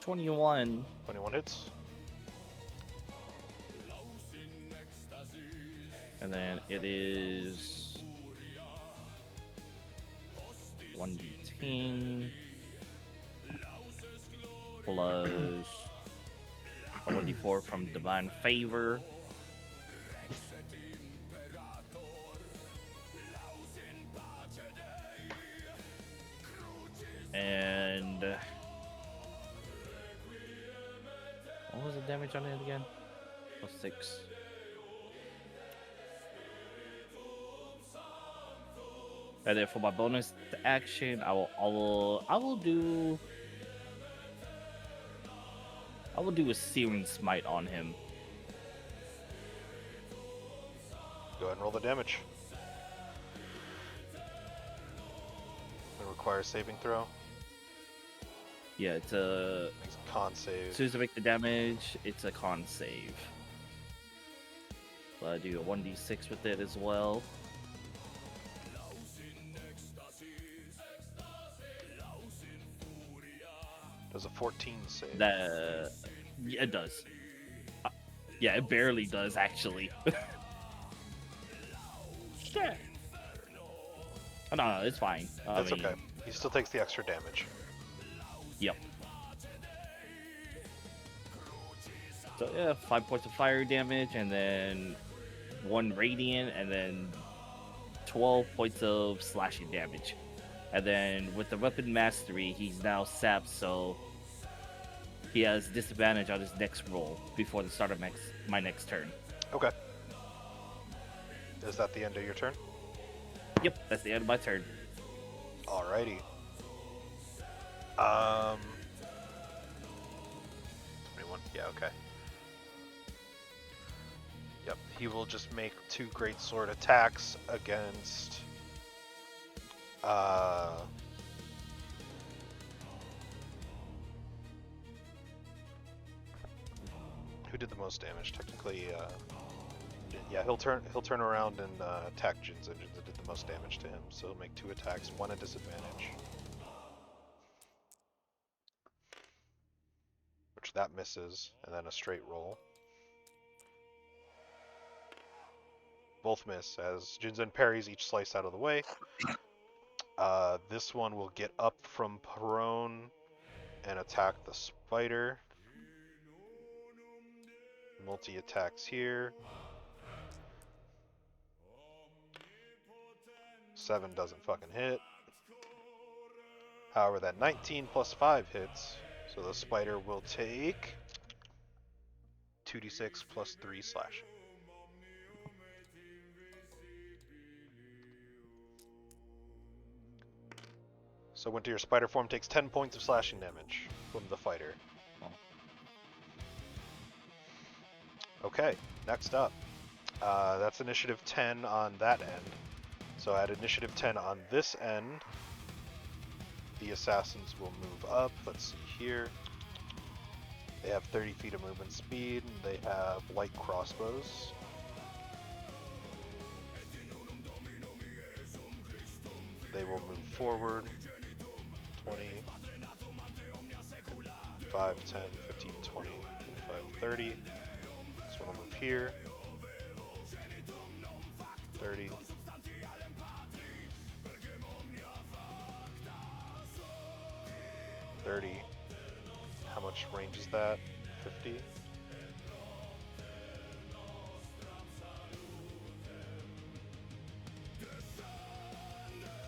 $21. 21 hits. And then it is 1d10 plus a 1d4 from Divine Favor. And what was the damage on it again? Plus 6. And then for my bonus action, I will do a Searing Smite on him. Go ahead and roll the damage. It requires saving throw. Yeah, it's a Makes a con save. as soon as I make the damage, it's a con save. So I do a 1d6 with it as well. Does a 14 save. That yeah, it does. Yeah, it barely does actually. Shit. Oh, no, it's fine. That's okay. He still takes the extra damage. Yep. So yeah, 5 points of fire damage, and then 1 radiant, and then 12 points of slashing damage. And then with the weapon mastery, he's now sapped, so he has disadvantage on his next roll before the start of my next turn. Okay. Is that the end of your turn? Yep, that's the end of my turn. Alrighty. 21. Yeah, okay. Yep, he will just make 2 greatsword attacks against who did the most damage? Technically, yeah, he'll turn around and attack Jinzen. Jinzen did the most damage to him, so he'll make 2 attacks, 1 at disadvantage. Which that misses, and then a straight roll. Both miss as Jinzen parries each slice out of the way. This one will get up from prone and attack the spider. Multi attacks here. 7 doesn't fucking hit. However, that 19 plus 5 hits, so the spider will take 2d6 plus 3 slashing. So Winter, your spider form takes 10 points of slashing damage from the fighter. Okay, next up. That's initiative 10 on that end. So at initiative 10 on this end, the assassins will move up. Let's see here. They have 30 feet of movement speed, and they have light crossbows. They will move forward 20, 5, 10, 15, 20, 25, 30. This one will move here. 30. How much range is that? 50?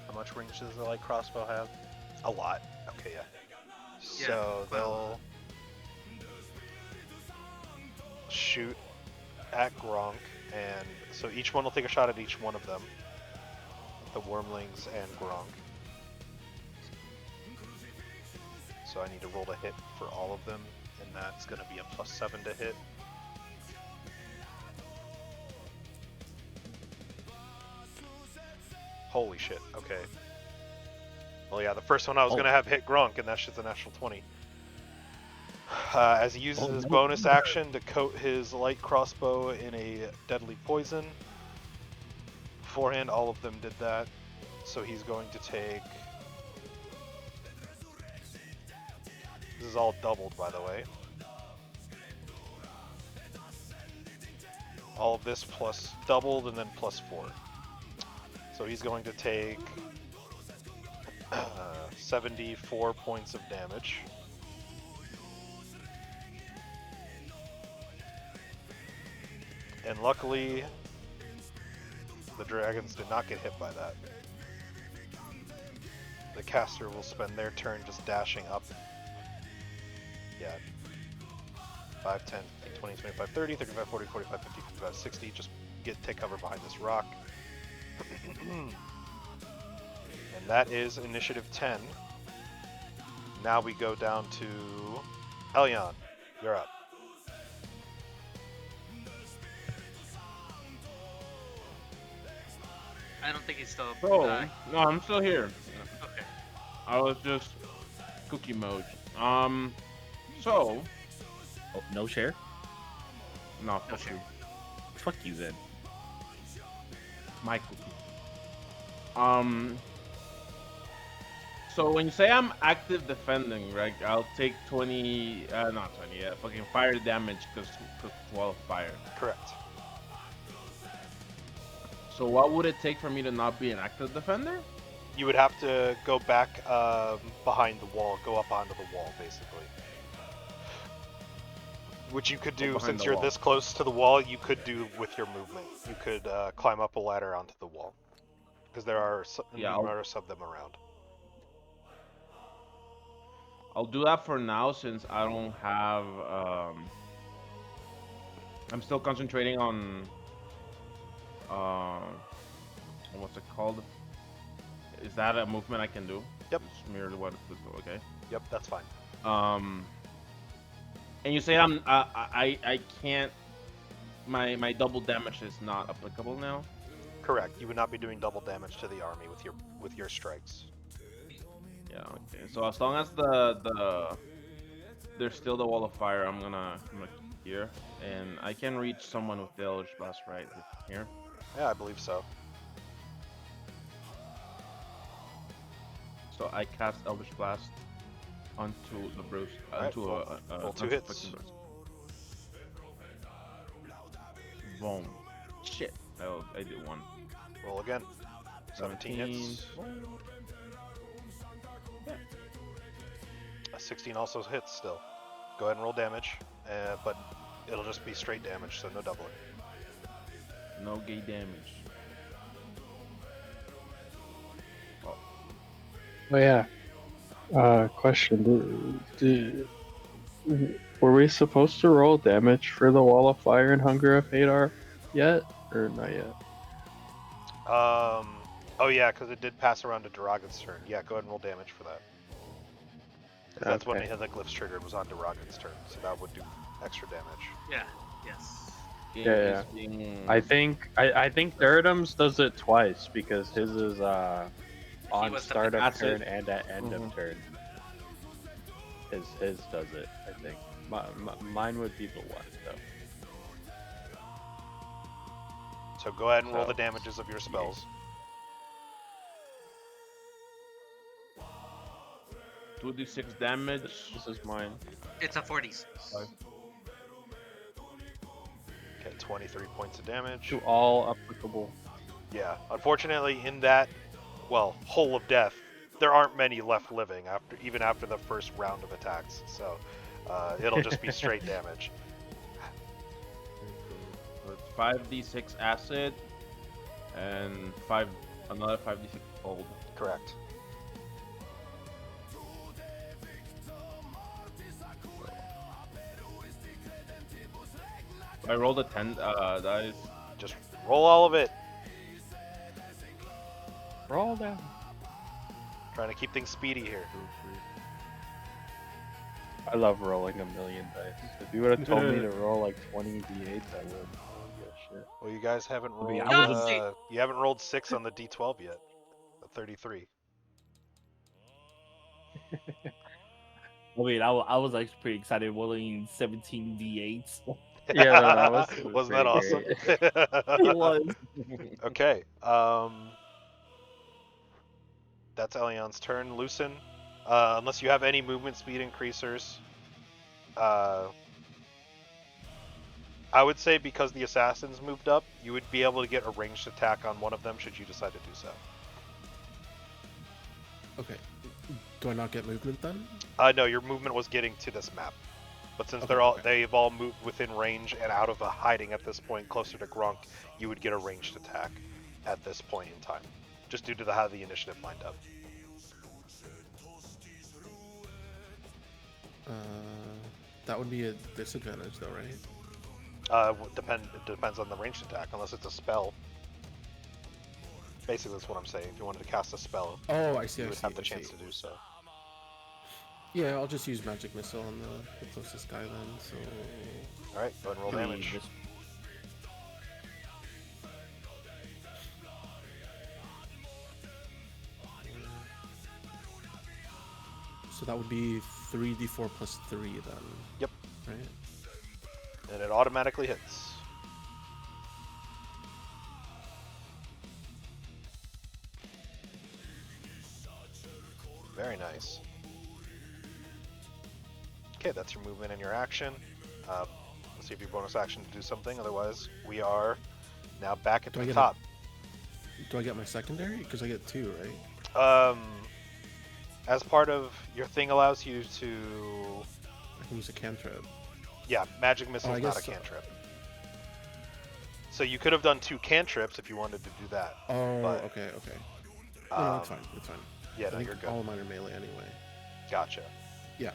How much range does the light crossbow have? A lot. Okay, yeah. So they'll shoot at Gronk, and so each one will take a shot at each one of them. The Wormlings and Gronk. So I need to roll to hit for all of them, and that's going to be a +7 to hit. Holy shit, okay. Well, yeah, the first one I was going to have hit Gronk, and that's just a natural 20. As he uses his bonus action to coat his light crossbow in a deadly poison. Beforehand, all of them did that. So he's going to take... This is all doubled, by the way. All of this plus doubled and then +4. So he's going to take 74 points of damage. And luckily, the dragons did not get hit by that. The caster will spend their turn just dashing up. Yeah. 5, 10, 15, 20, 25, 30, 35, 40, 45, 50, 55, 60. Just take cover behind this rock. And that is initiative 10. Now we go down to Elyon. You're up. I don't think he's still up. Oh, no, I'm still here. Okay. I was just cookie mode. So, Oh, no share? no, No fuck share. you. Fuck you then. My cookie. So when you say I'm active defending, right? I'll take 20, not 20, yeah, fucking fire damage because wall of fire. Correct. So what would it take for me to not be an active defender? You would have to go back behind the wall, go up onto the wall, basically. Which you could do, behind since the you're wall. this close to the wall, you could do with your movement. You could climb up a ladder onto the wall. Because there are Yeah, numerous of them around. I'll do that for now since I don't have, I'm still concentrating on, what's it called? Is that a movement I can do? Yep. It's merely what it's okay. Yep, that's fine. And you say I can't, my double damage is not applicable now? Correct. You would not be doing double damage to the army with your strikes. Yeah, okay. So as long as there's still the wall of fire, I'm gonna here, and I can reach someone with the Eldritch Blast right here. Yeah, I believe so. So I cast Eldritch Blast onto the Bruce, Alright, onto roll two onto hits. fucking Bruce. Boom. Shit. Oh, I did one. Roll again. 17 hits. A 16 also hits still. Go ahead and roll damage, but it'll just be straight damage, so no doubling. No gay damage. Oh yeah. Question: Were we supposed to roll damage for the Wall of Fire and Hunger of Hadar yet, or not yet? Oh yeah, because it did pass around to Duragan's turn. Yeah, go ahead and roll damage for that. 'Cause that's when Okay. the glyphs triggered, was on Duragan's turn, so that would do extra damage. Yeah. Yes. Game Yeah. is being- I think Duradum's does it twice because his is on was the start of That's turn it. and at end Mhm. of turn. His does it, I think. Mine would be the one though. So go ahead and roll So- the damages of your spells. 2d6 damage. This is mine. It's a 46. Okay, 23 points of damage. To all applicable. Yeah, unfortunately, in that, well, hole of death, there aren't many left living even after the first round of attacks. So it'll just be straight damage. So it's 5d6 acid and another 5d6 cold. Correct. I rolled a 10. That is Just roll all of it. Roll down. Trying to keep things speedy here. I love rolling a million dice. If you would have told me to roll like 20 d8s, I would. I don't give a shit. Well, you guys haven't rolled. mean, I wasn't- You haven't rolled 6 on the D12 yet. A 33. I mean, I was actually pretty excited rolling 17 d8s. Yeah, no, that was Wasn't that awesome? It was. Okay. That's Elion's turn. Lucen, unless you have any movement speed increasers, I would say because the assassins moved up, you would be able to get a ranged attack on one of them should you decide to do so. Okay. Do I not get movement then? No, your movement was getting to this map, but since Okay, they've all moved within range and out of a hiding at this point, closer to Grunk, you would get a ranged attack at this point in time, just due to how the initiative lined up. That would be a disadvantage though, right? It depends on the ranged attack, unless it's a spell. Basically, that's what I'm saying. If you wanted to cast a spell, Oh, I see. you I would see. have the I chance see. to do so. Yeah, I'll just use magic missile on the closest guy then. So All right, go ahead and roll I mean, damage. this- so that would be 3d4 plus 3 then. Yep. Right. And it automatically hits. Very nice. Okay, that's your movement and your action. Let's see if your bonus action to do something. Otherwise, we are now back at Do I the get top. Do I get my secondary? Because I get 2, right? As part of your thing allows you to, I can use a cantrip. yeah, magic missile I is not a guess so. cantrip. So you could have done 2 cantrips if you wanted to do that. Oh, But, okay. No, it's fine. It's fine. Yeah, I no, think you're good. all of mine are melee anyway. Gotcha. Yeah.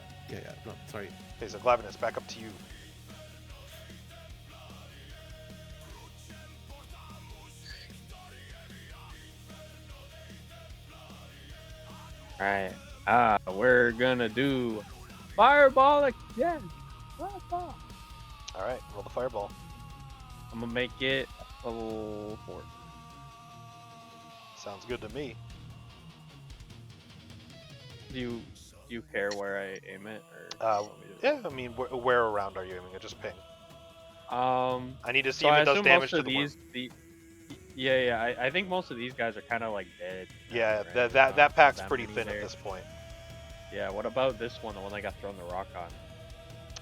No, sorry. Okay, so Glavinus, back up to you. Alright. We're gonna do fireball again. Fireball. All right, roll the fireball. I'm gonna make it level 4. Sounds good to me. Do you care where I aim it? Or do you want me to- Yeah, I mean, where around are you aiming it? Just ping. I need to see So if I it does assume damage most to of the these, I think most of these guys are kind of like dead. Yeah, right? that pack's That pretty many thin there. at this point. Yeah. What about this one? The one I got thrown the rock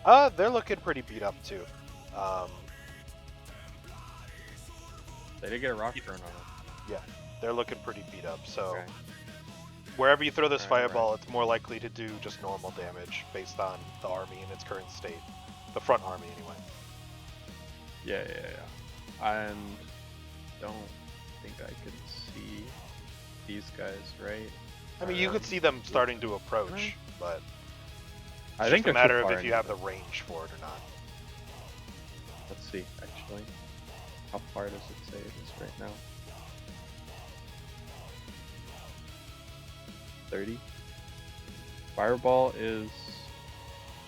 on. They're looking pretty beat up too. They did get a rock thrown on them. Yeah, they're looking pretty beat up. So Okay. wherever you throw this Right, fireball, it's more likely to do just normal damage based on the army in its current state. The front army, anyway. Yeah. And don't think I can see these guys, right? I mean, you could see them starting to approach, but it's I just think a they're too matter of far if you into have the this. range for it or not. Let's see, actually. How far does it say it is right now? 30. Fireball is...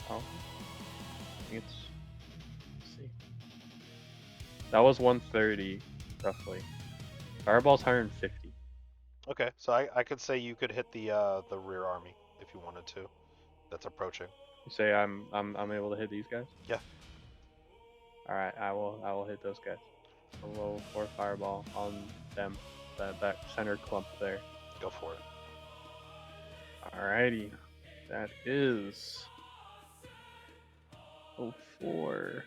Oh. I think it's... Let's see. That was 130, roughly. Fireball's 150. Okay, so I could say you could hit the rear army if you wanted to. That's approaching. You say I'm able to hit these guys? Yeah. Alright, I will hit those guys. A level 4 fireball on them. That center clump there. Go for it. Alrighty. That is 04.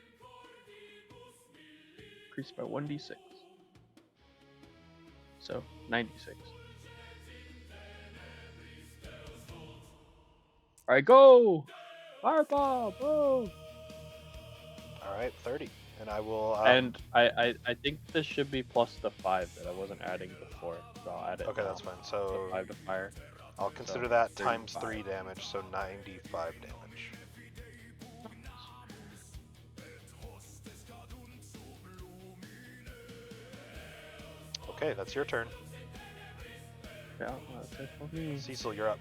Increased by 1d6. So 96. Alright, go! Fireball! Boom! All right, 30, and I will. And I think this should be plus the 5 that I wasn't adding before. So I'll add it. Okay, now. that's fine. The So 5 to fire. I'll consider so that times 35. 3 damage, so 95 damage. Okay, that's your turn. Yeah, that's it for me. Cecil, you're up.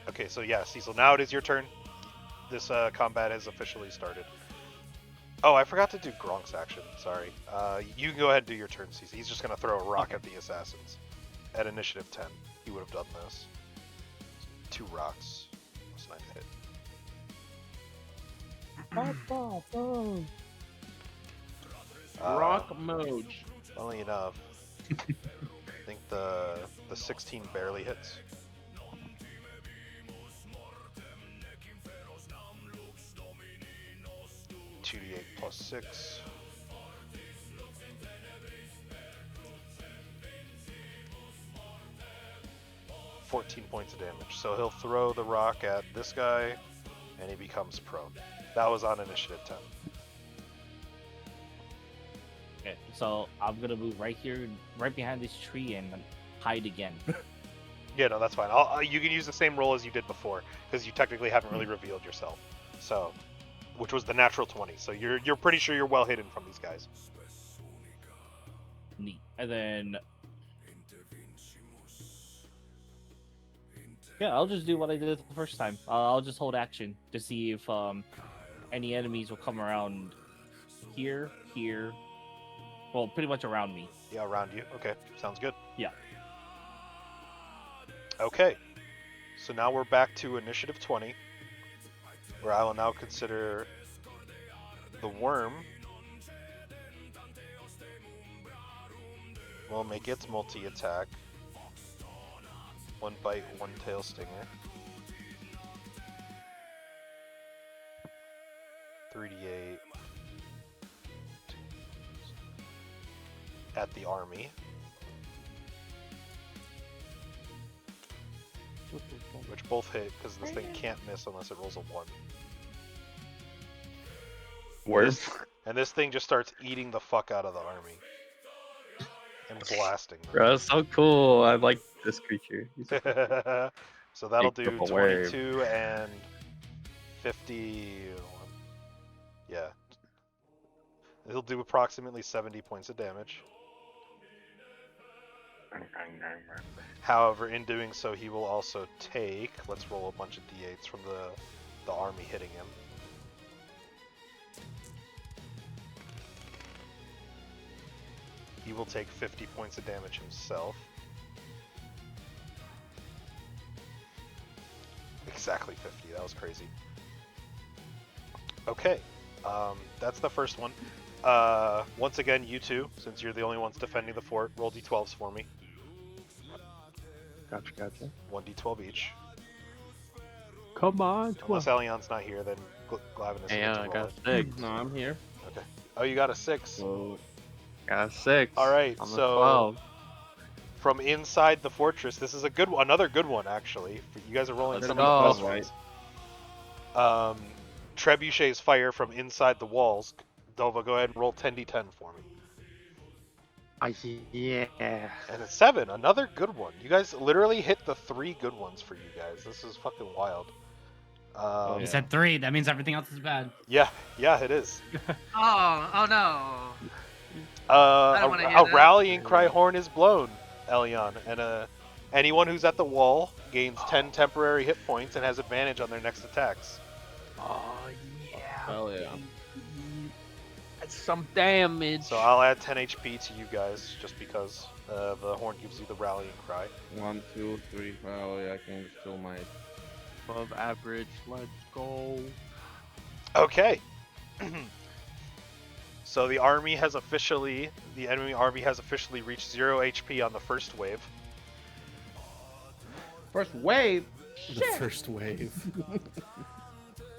Okay, so yeah, Cecil, now it is your turn. This combat has officially started. Oh, I forgot to do Gronk's action. Sorry. You can go ahead and do your turn, Cecil. He's just gonna throw a rock at the assassins. At initiative 10, he would have done this. 2 rocks. That's 9 to hit. Fireball! Boom! Rock mode. Funnily enough, I think the 16 barely hits. (2d8 plus 6). (14 points of damage. So he'll throw the rock at this guy, and he becomes prone. That was on initiative 10. Okay, so I'm gonna move right here, right behind this tree, and hide again. Yeah, no, that's fine. You can use the same roll as you did before, because you technically haven't really revealed yourself. So, which was the natural 20. So you're pretty sure you're well hidden from these guys. Neat. And then, yeah, I'll just do what I did the first time. I'll just hold action to see if any enemies will come around here. Well, pretty much around me. Yeah, around you. Okay, sounds good. Yeah. Okay, so now we're back to initiative 20, where I will now consider the worm will make its multi-attack. 1 bite, 1 tail stinger. 3d8 at the army. Which both hit, because this thing can't miss unless it rolls a 1. Worse. And this thing just starts eating the fuck out of the army. And blasting them. Bro, that's so cool. I like this creature. He's So that'll Big do double wave. 22 and 50. Yeah. It'll do approximately 70 points of damage. However, in doing so, he will also take. Let's roll a bunch of d8s from the army hitting him. He will take 50 points of damage himself. Exactly 50. That was crazy. Okay, that's the first one. Once again, you two, since you're the only ones defending the fort, roll d12s for me. Gotcha. 1d12 each. Come on, Unless Alion's not here, then Glavin is Hey, going to I roll got it. 6. No, I'm here. Okay. Oh, you got a 6. Whoa. got a 6. All right, on the so 12. from inside the fortress, this is a good one, another good one actually. You guys are rolling Let's some go. of the best Right. ones. Trebuchets fire from inside the walls. Dova, go ahead and roll 10d10 for me. Yeah. And it's 7, another good one. You guys literally hit the 3 good ones for you guys. This is fucking wild. Oh, You yeah. said 3. That means everything else is bad. Yeah, it is. Oh no. don't wanna hear A that. rallying cry horn is blown, Elion, and anyone who's at the wall gains 10 temporary hit points and has advantage on their next attacks. Oh, yeah. Hell yeah. That's some damage. So I'll add 10 HP to you guys just because the horn gives you the rallying cry. 1, 2, 3. Oh yeah, I can still my. Above average. Let's go. Okay. So the enemy has officially reached 0 HP on the first wave. First wave. The first wave.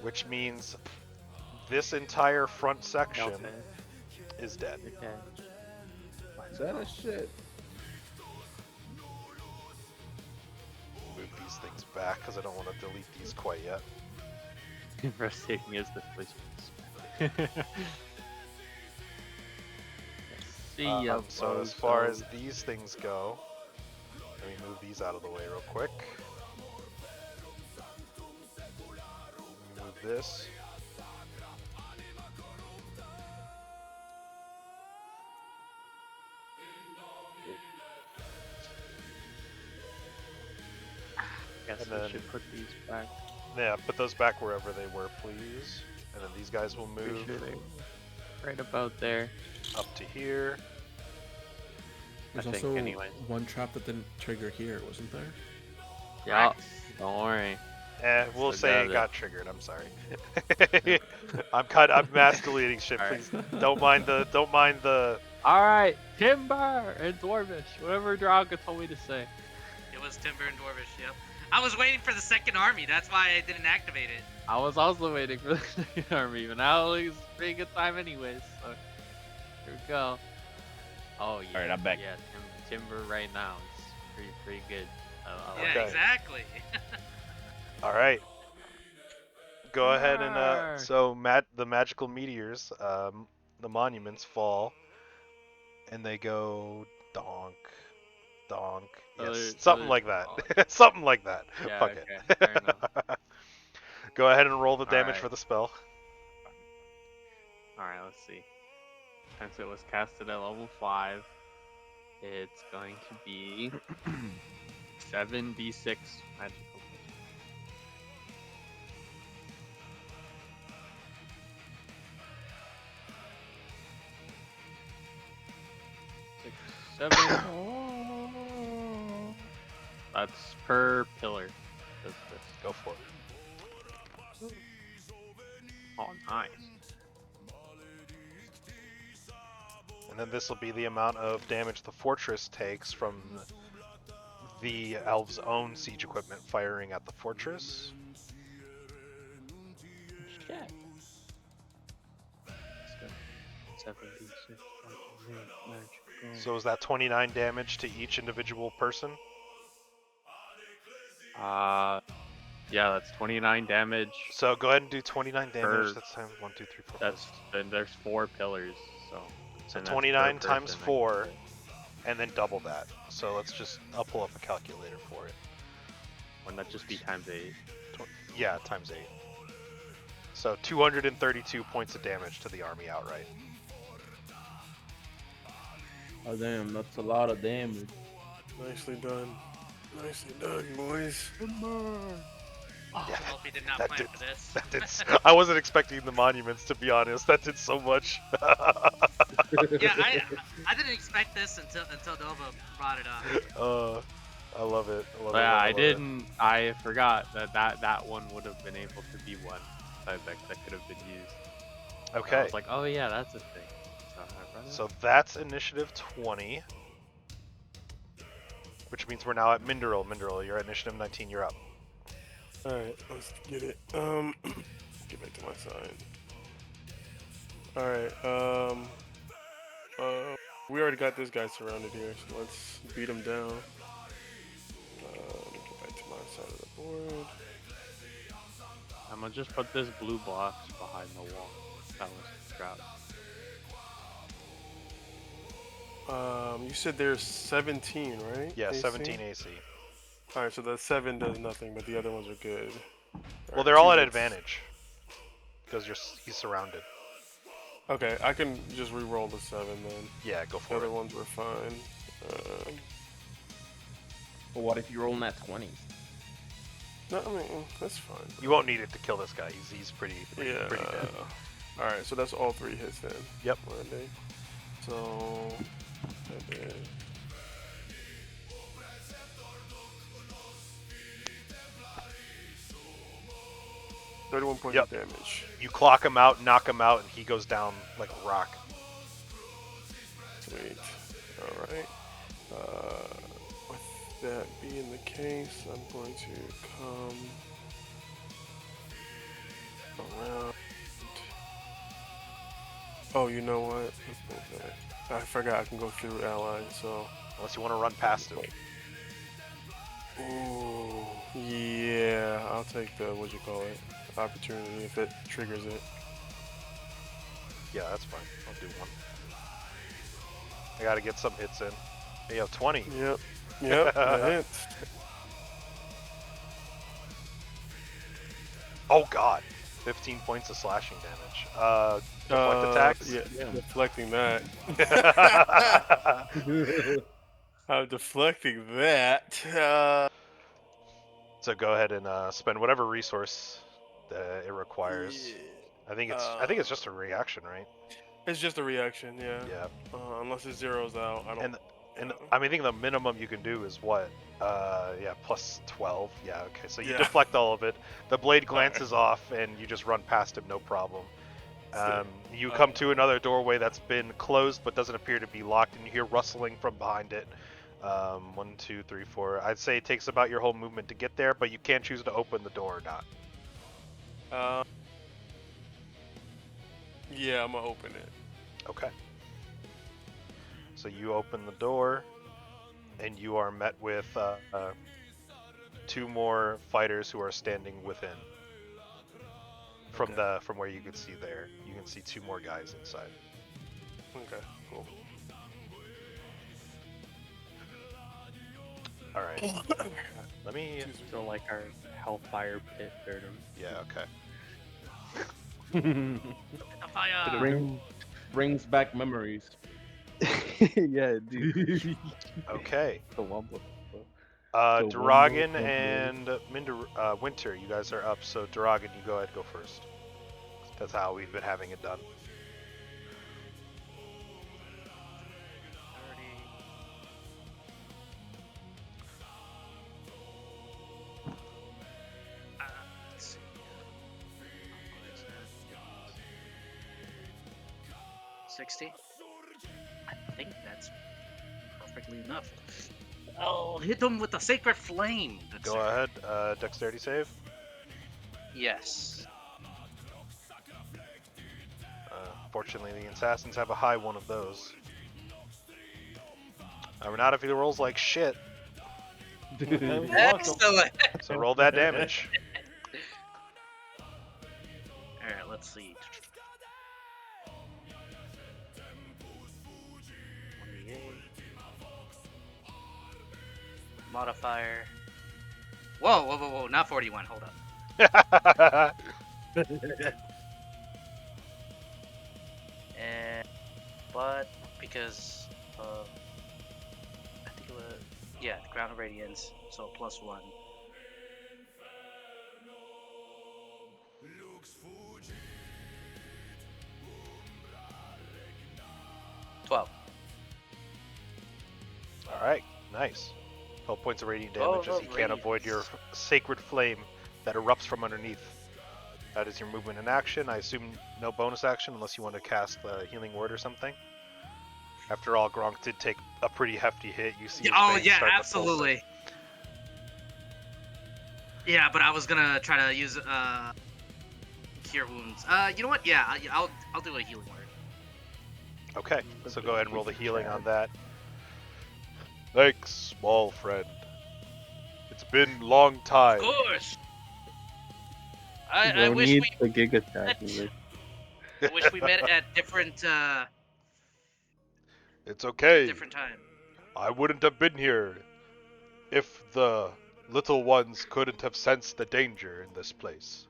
Which means this entire front section Okay. is dead. Okay. Is that a shit? Move these things back because I don't want to delete these quite yet. Breathtaking is the place. See ya, So as far as these things go, let me move these out of the way real quick. Move this. guess and we then- should put these back. Yeah, put those back wherever they were, please. And then these guys will Pretty move sure they were right about there. up to here. There's I think also anyway. one trap that didn't trigger here, wasn't there? Yeah. Don't worry. We'll So say got it it. got triggered. I'm sorry. I'm mass deleting shit. All right. Please don't mind the. All right, Timber and Dwarvish, whatever Draga told me to say. It was Timber and Dwarvish, yep. I was waiting for the second army, that's why I didn't activate it. I was also waiting for the second army, but now it's pretty good time anyways. So here we go. Oh yeah. Alright, I'm back. Yeah, Timber right now is pretty good. I Yeah, like Okay. exactly. All right. Go ahead and Arr. so the magical meteors, the monuments fall, and they go donk, donk. So Yes, they're- so something they're like that. Something like that. Yeah, Fuck okay, it. fair enough. Go ahead and roll the damage Alright. for the spell. Alright, let's see. Since it was casted at level 5, it's going to be 7d6 magical. 6, 7. That's per pillar. Does this. Go for it. Oh, nice. And then this will be the amount of damage the fortress takes from the elves' own siege equipment firing at the fortress. Shit. 7d6 magical. So is that 29 damage to each individual person? Yeah, that's 29 damage. So go ahead and do 29 damage. Per- That's times 1, 2, 3, 4. That's then there's 4 pillars, so. So and that's per 29 times person, I 4, can say. and then double that. So I'll pull up a calculator for it. Wouldn't that just be times 8? Yeah, times 8. So 232 points of damage to the army outright. Oh damn, that's a lot of damage. Nicely done. Nicely done, boys. Oh, Yeah, I hope he did not that plan did- for this. That did. I wasn't expecting the monuments, to be honest. That did so much. Yeah, I didn't expect this until Dova brought it up. I love it. I love it, Yeah, love it, I love it. didn't. I forgot that one would have been able to be one that could have been used. I Okay, was like, oh yeah, that's a thing. So I brought it so up. that's initiative 20. Which means we're now at Minderel. Minderel, you're at initiative 19, you're up. Alright, let's get it. Get back to my side. Alright, we already got this guy surrounded here, so let's beat him down. Let me get back to my side of the board. I'm gonna just put this blue box behind the wall. That was scrap. You said there's 17, right? Yeah, AC? 17 AC. All right, so the 7 does nothing, but the other ones are good. Well, they're all at advantage because he's surrounded. Okay, I can just re-roll the 7 then. Yeah, go The for other it. ones were fine. But what if you roll that 20? No, I mean that's fine. You won't need it to kill this guy. He's pretty Yeah. pretty dead. All right, so that's all 3 hits then. Yep. Monday. So. That did. $31 points Yep. of damage. You clock him out, knock him out, and he goes down like a rock. Sweet. All right. With that being the case, I'm going to come around. Oh, you know what? Okay. I forgot I can go through allies, so. Unless you want to run past him. Ooh, yeah, I'll take the, what'd you call it? Opportunity if it triggers it. Yeah, that's fine. I'll do one. I gotta get some hits in. Hey, you have 20. Yep, that hits. Oh god. 15 points of slashing damage. Deflect attacks? Yeah, deflecting that. I'm deflecting that. So go ahead and spend whatever resource that it requires. Yeah. I think it's just a reaction, right? It's just a reaction, yeah. Yeah. Unless it zeroes out, I don't. And I mean, I think the minimum you can do is what? Yeah, plus 12. Yeah, okay. So you deflect all of it. The blade glances off, and you just run past him, no problem. You come to another doorway that's been closed but doesn't appear to be locked, and you hear rustling from behind it. 1, 2, 3, 4. I'd say it takes about your whole movement to get there, but you can choose to open the door or not. Yeah, I'm gonna open it. Okay. So you open the door, and you are met with 2 more fighters who are standing within. From where you could see there, you can see 2 more guys inside. Okay, cool. All right. Let me. So like our hellfire pit hurt him. Yeah. Okay. Brings back memories. Yeah, dude. Okay. The one with Dragon and Winter, you guys are up. So Dragon, you go ahead, go first. That's how we've been having it done. 60. I think that's perfectly enough. I'll hit them with the sacred flame. Go ahead. Dexterity save. Yes. Fortunately, the assassins have a high one of those. Not if he rolls like shit. Excellent. So roll that damage. Alright, let's see. 28. Modifier. Whoa, not 41, hold up. And, but, because of, I think it was, yeah, the Ground of Radiance, so +1. $12. Alright, nice. 12 points of radiant damage as he can't avoid your sacred flame that erupts from underneath. That is your movement and action. I assume no bonus action unless you want to cast a healing word or something. After all, Gronk did take a pretty hefty hit. You see his veins starting to absolutely. Yeah, but I was gonna try to use Cure Wounds. You know what? Yeah, I'll do a healing word. Okay, so go ahead and roll the healing on that. Thanks, small friend. It's been long time. Of course. I No wish need we the gig attack met. either. I wish we met at different It's okay. different time. I wouldn't have been here if the little ones couldn't have sensed the danger in this place.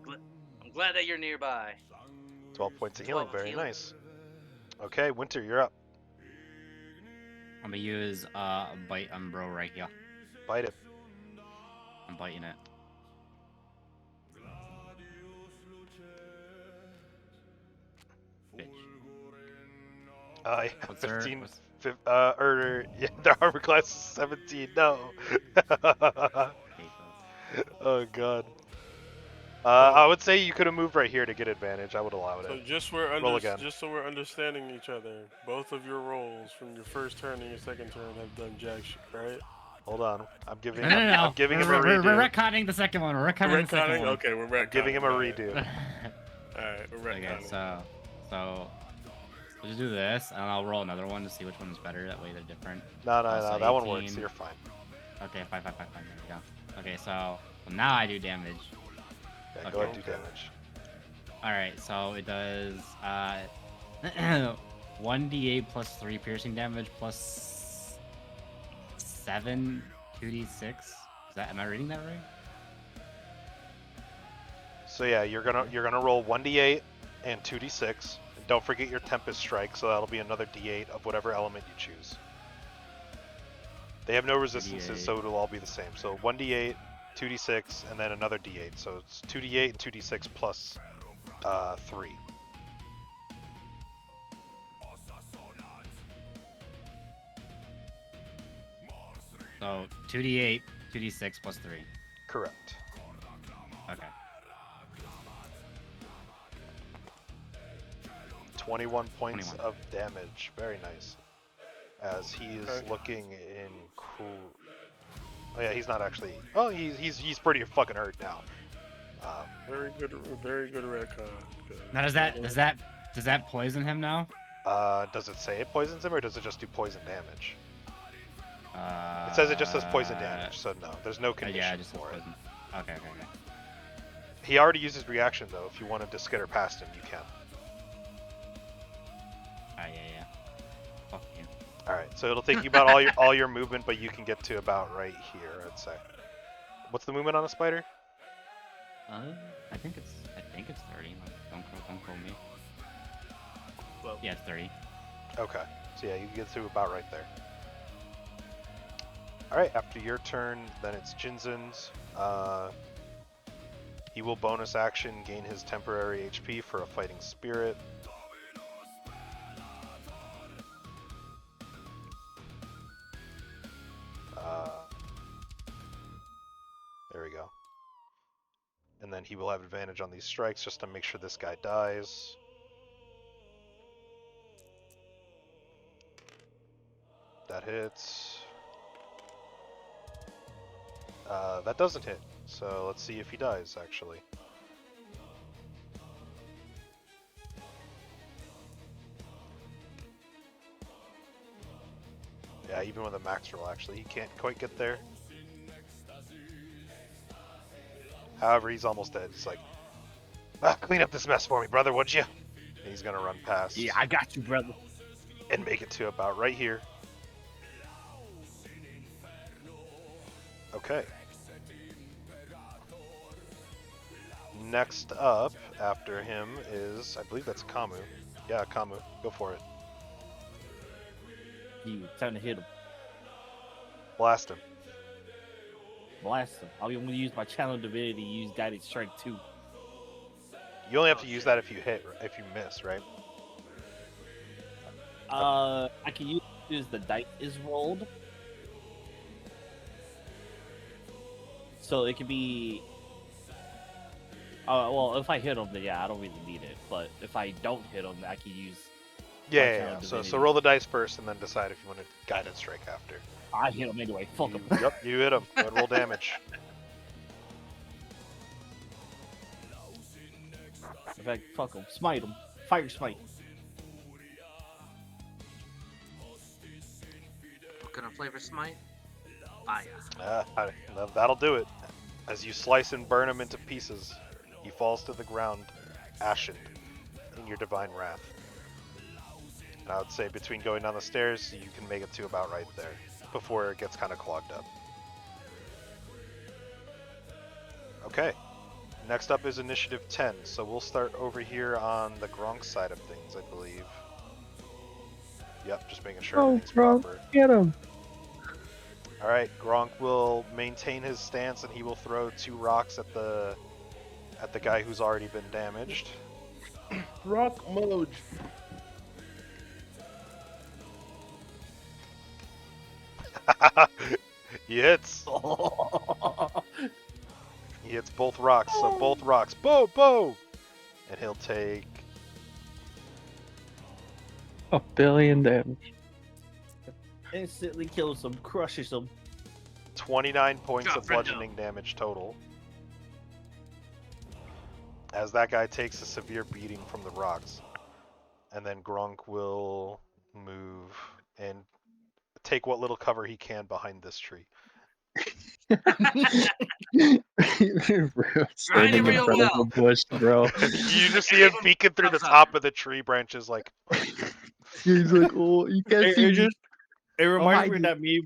I'm glad that you're nearby. 12 points of healing, 12 very healing. nice. Okay, Winter, you're up. I'm gonna use bite on bro right here. Bite it. I'm biting it. Bitch. Yeah, What's her- 15. what's- Yeah, their armor class is 17. No. Hate those. Oh god. I would say you could have moved right here to get advantage. I would allow So it. just Roll again. just so we're understanding each other, both of your rolls from your first turn and your second turn have done jack shit, right? Hold on. I'm giving. No, no, no. I'm giving him a We're redo. retconning the second one. We're retconning the second Retconning? one. Okay, we're retconning. Giving him a Alright. redo. Alright, we're Okay, retconning. so we'll just do this, and I'll roll another one to see which one's better. That way they're different. No, Also that one 18. works. You're fine. Okay, fine. There we go. Okay, so now I do damage. Yeah, go ahead and do Okay. damage. Alright, so it does 1d8 plus 3 piercing damage plus 7 2d6. Am I reading that right? So yeah, you're gonna roll 1d8 and 2d6. And don't forget your Tempest Strike, so that'll be another d8 of whatever element you choose. They have no resistances, 2d8. so it'll all be the same. So 1d8, 2d6, and then another d8. So it's 2d8 and 2d6 plus 3. So 2d8, 2d6 plus 3. Correct. Okay. 21 points 21. of damage. Very nice. As he is Okay. looking in cool. Oh yeah, he's not actually. Oh, he's pretty fucking hurt now. Very good retcon. Good. Now does that poison him now? Does it say it poisons him, or does it just do poison damage? It It says it just says poison damage, so no, there's no condition yeah, it just says for it. poison. Okay. He already used his reaction though. If you wanted to skitter past him, you can. Yeah. Fuck you. All right, so it'll take you about all your movement, but you can get to about right here, I'd say. What's the movement on a spider? I think it's 30. Like, don't quote me. Well, Yeah, it's 30. Okay, so yeah, you can get to about right there. All right, after your turn, then it's Jinzun's. He will bonus action gain his temporary HP for a fighting spirit. There we go. And then he will have advantage on these strikes just to make sure this guy dies. That hits. That doesn't hit. So let's see if he dies, actually. Yeah, even with a max roll, actually, he can't quite get there. However, he's almost dead. It's like, clean up this mess for me, brother, would you? And he's gonna run past. Yeah, I got you, brother. And make it to about right here. Okay. Next up after him is, I believe that's Kamu. Yeah, Kamu. Go for it. Time to hit him. Blast him. Blast him. I'm gonna use my channel divinity to use guided strike too. You only have to use that if you miss, right? I can use the dice is rolled. So it could be. Well, if I hit him, then yeah, I don't really need it. But if I don't hit him, I can use. Yeah. So roll the dice first and then decide if you want to guided strike after. I hit him anyway. Fuck him. Yep, you hit him. Go ahead and roll damage. In fact, fuck him. Smite him. Fire smite. What kind of flavor smite? Fire. That'll do it. As you slice and burn him into pieces, he falls to the ground, ashen, in your divine wrath. And I would say between going down the stairs, you can make it to about right there, before it gets kind of clogged up. Okay. Next up is initiative 10, so we'll start over here on the Gronk side of things, I believe. Yep, just making sure everything's proper. Get him. Alright, Gronk will maintain his stance and he will throw 2 rocks at the guy who's already been damaged. Rock mode. He hits. He hits both rocks, so both rocks. Bow! And he'll take 1 billion damage. Instantly kills him, crushes him. 29 points Drop of friendo. bludgeoning damage total. As that guy takes a severe beating from the rocks. And then Gronk will move and take what little cover he can behind this tree. Standing in real front of well. a bush, bro. You just see him peeking through the Thumbs up. top of the tree branches like... He's like, oh, you can't see me. It reminds me hide of that meme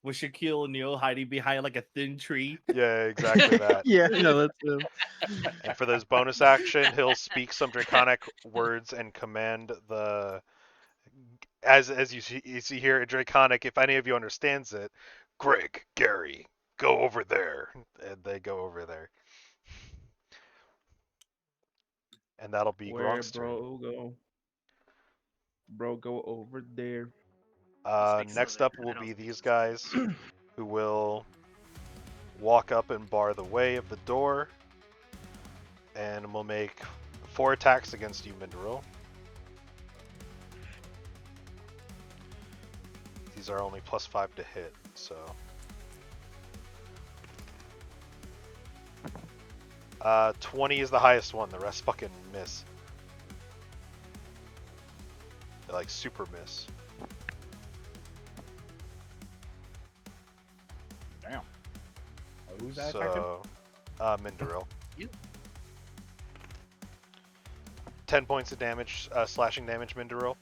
with Shaquille O'Neal hiding behind like a thin tree. Yeah, exactly that. Yeah, no, that's him. And for those bonus action, he'll speak some draconic words and command the... As you see here in Draconic, if any of you understands it, Greg, Gary, go over there. And they go over there. And that'll be Where Gronk's turn. bro go? Bro, go over there. Speaks Next Slytherin, up I will don't be speak these Slytherin. guys who will walk up and bar the way of the door. And we'll make 4 attacks against you, Mindril. These are only +5 to hit, so... 20 is the highest one, the rest fucking miss. They like super miss. Damn. Who's that attacking? So, Mindril. You. 10 points of damage, slashing damage, Mindril.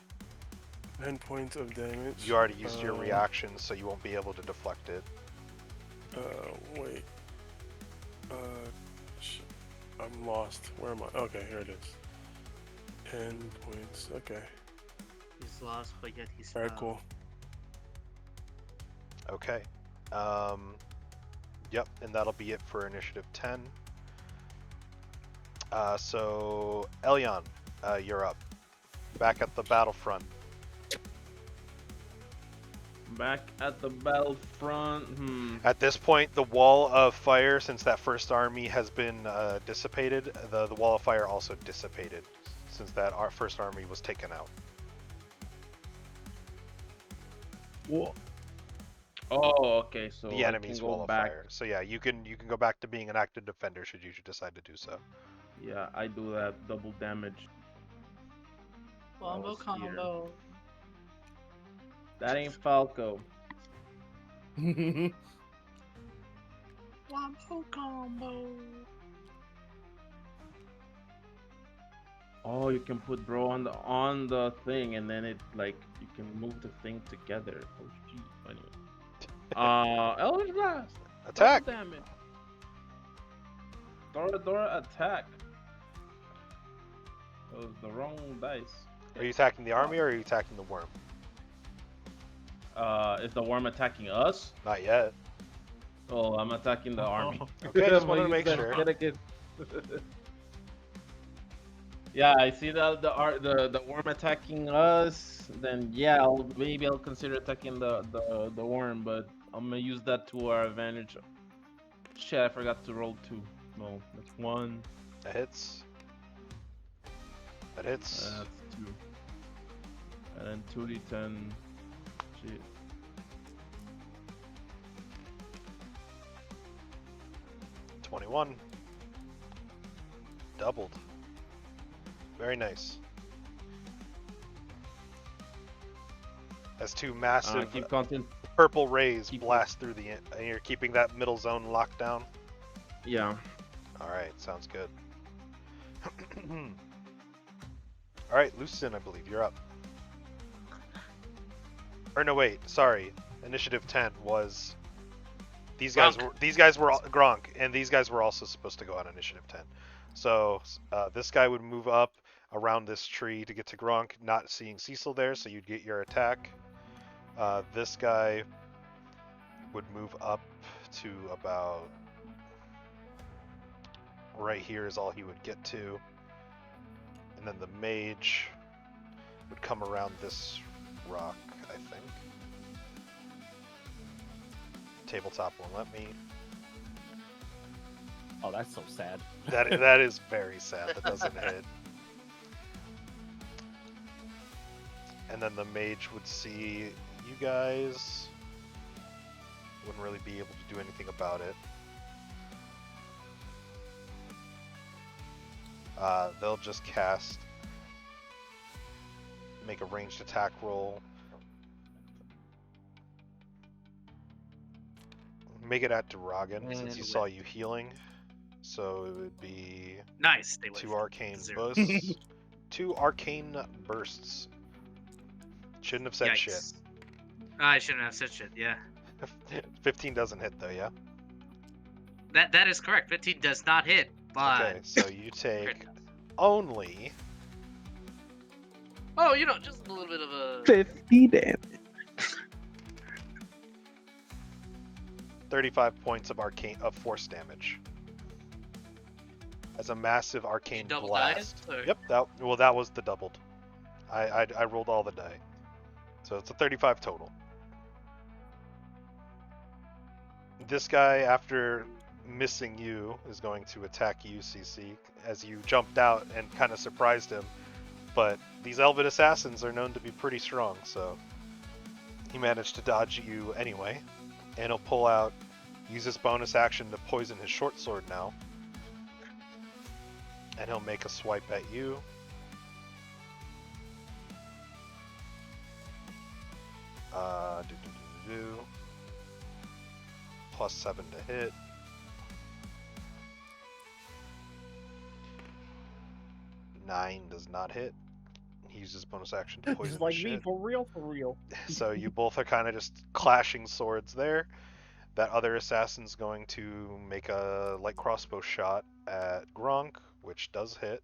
10 points of damage. You already used your reaction, so you won't be able to deflect it. Wait. I'm lost. Where am I? Okay, here it is. 10 points. Okay. He's lost, but yet he's Alright, found. cool. Okay. Yep, and that'll be it for initiative 10. So, Elyon, you're up. Back at the battlefront. Back at the battlefront. At this point, the wall of fire, since that first army has been dissipated, the wall of fire also dissipated, since that our first army was taken out. What? Oh, okay. So The I enemy's can go wall of back. fire. So yeah, you can go back to being an active defender should you decide to do so. Yeah, I do that double damage. Combo, was here. combo. That ain't Falco. Combo, combo. Oh, you can put bro on the thing, and then it like you can move the thing together. Oh gee, anyway. Eldritch Blast. Attack! Double damage. Dora attack. That was the wrong dice. Are you attacking the army or are you attacking the worm? Is the worm attacking us? Not yet. Oh, I'm attacking the army. Okay, just wanted to Use make that sure. shit again. Yeah, I see the worm attacking us. Then yeah, maybe I'll consider attacking the worm, but I'm gonna use that to our advantage. Shit, I forgot to roll 2. No, that's 1. That hits. That hits. That's 2. And then 2d10. Shit. $21. Doubled. Very nice. As two massive Keep content. purple rays keep- blast through and you're keeping that middle zone locked down. Yeah. All right, sounds good. All right, Lucin, I believe you're up. Or no, wait, sorry. Initiative 10 was these guys were Gronk, and these guys were also supposed to go on initiative 10. So this guy would move up around this tree to get to Gronk, not seeing Cecil there, so you'd get your attack. This guy would move up to about right here is all he would get to. And then the mage would come around this rock, I think. Tabletop won't let me. Oh, that's so sad. That is very sad. That doesn't hit. And then the mage would see you guys. Wouldn't really be able to do anything about it. They'll just cast, make a ranged attack roll. Make it at Duragan since he saw you healing. So it would be Nice. Stay away 2 from arcane zero. bursts. 2 arcane bursts. Shouldn't have said shit. Yikes. I shouldn't have said shit. Yeah. 15 doesn't hit though, yeah? That is correct. 15 does not hit, but Okay, so you take crit does. only Oh, just a little bit of a 50 damage. 35 points of force damage. As a massive arcane double blast. dice, or- Yep, that was the doubled. I rolled all the die. So it's a 35 total. This guy, after missing you, is going to attack you, CC, as you jumped out and kind of surprised him. But these Elven assassins are known to be pretty strong, so he managed to dodge you anyway. And he'll pull out, use his bonus action to poison his short sword now. And he'll make a swipe at you. Plus 7 to hit. Nine does not hit. He uses bonus action to poison Just like the me, shit. for real. So you both are kind of just clashing swords there. That other assassin's going to make a light crossbow shot at Gronk, which does hit.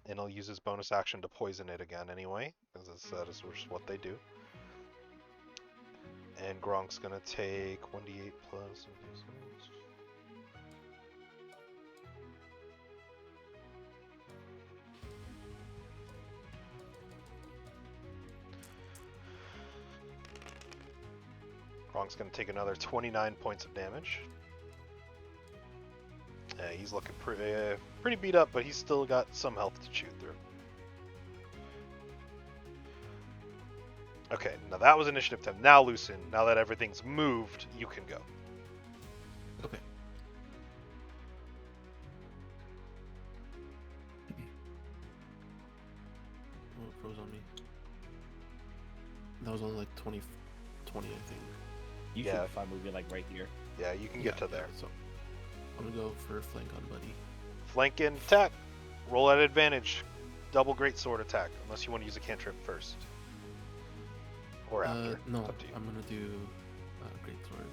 And he'll use his bonus action to poison it again anyway, because that is just what they do. And Gronk's gonna take 1d8 plus. Gronk's gonna take another 29 points of damage. Yeah, he's looking pretty beat up, but he's still got some health to chew through. Okay, now that was initiative 10. Now, Lucin, now that everything's moved, you can go. Okay. Oh, it froze on me. That was only like 20, I think. You Yeah. should be fine moving like right here. Yeah, you can get to there. So I'm gonna go for a flank on Buddy. Flank and attack. Roll at advantage. Double greatsword attack, unless you want to use a cantrip first. Or after. No, It's up to you. I'm gonna do great sword.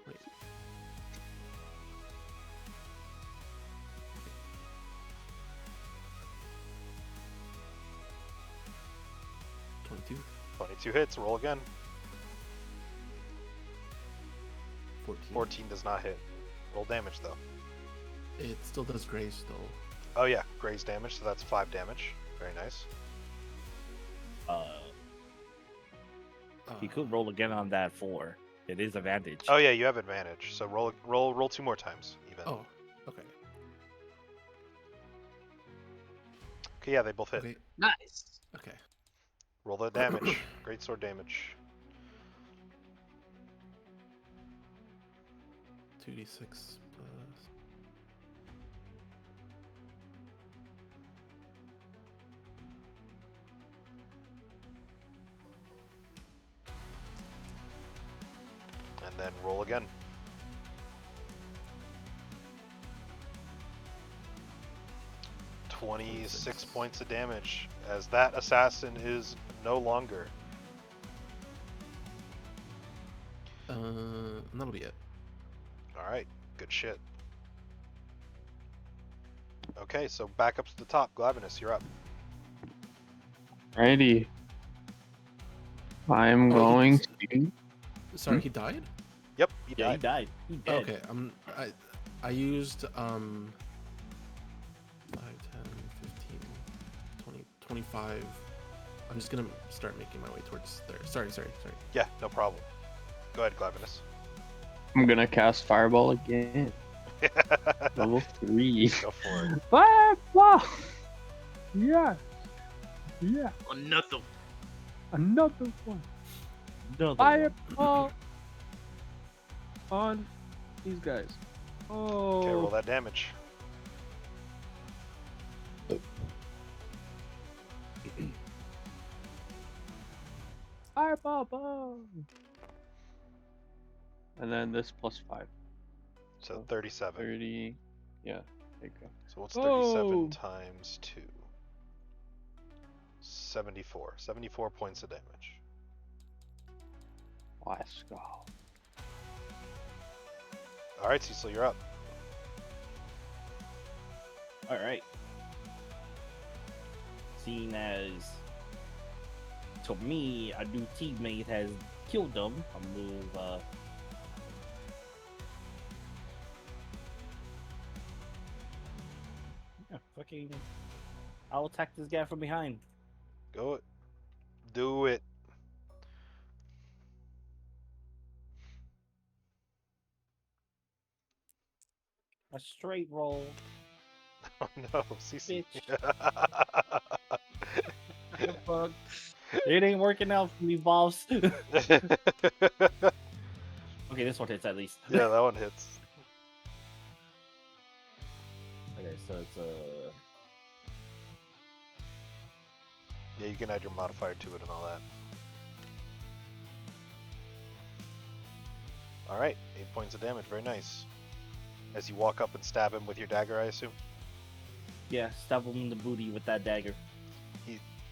Wait. 22, 22 hits, roll again. 14. 14 does not hit. Roll damage though. It still does grace though. Oh yeah, graze damage, so that's 5 damage. Very nice. He could roll again on that 4. It is advantage. Oh yeah, you have advantage. So roll 2 more times even. Oh, okay. Okay, yeah, they both hit. Okay. nice. Okay. Roll the damage. Greatsword damage. 2d6 plus. And then roll again. "26 points of damage, as that assassin is no longer." And that'll be it. Alright, good shit. Okay, so back up to the top. Glavinus, you're up. Righty. I'm Oh, going he- to. Sorry, he died. Yep, you Yeah, he died. died. He dead. Okay, I used 5, 10, 15, 20, 25. I'm just gonna start making my way towards there. Sorry. Yeah, no problem. Go ahead, Glavinus. I'm gonna cast Fireball again. Level 3. Go for it. Fireball! Yeah. Yeah. Another. Another one. Another one. Fireball on these guys. Oh. Okay, roll that damage. Fireball bomb. And then this plus 5. So 37. 30. Yeah, there you go. So what's 37 Oh. times 2? 74. 74 points of damage. Let's go. Alright, Cecil, you're up. All right. Seeing as to me, a new teammate has killed them, I'll move. Yeah, fucking. I'll attack this guy from behind. Go it. Do it. A straight roll. Oh no, Cecil. Fuck. It ain't working out for me, boss. Okay, this one hits at least. Yeah, that one hits. Okay, so it's Yeah, you can add your modifier to it and all that. Alright, 8 points of damage, very nice. As you walk up and stab him with your dagger, I assume? yeah, stab him in the booty with that dagger.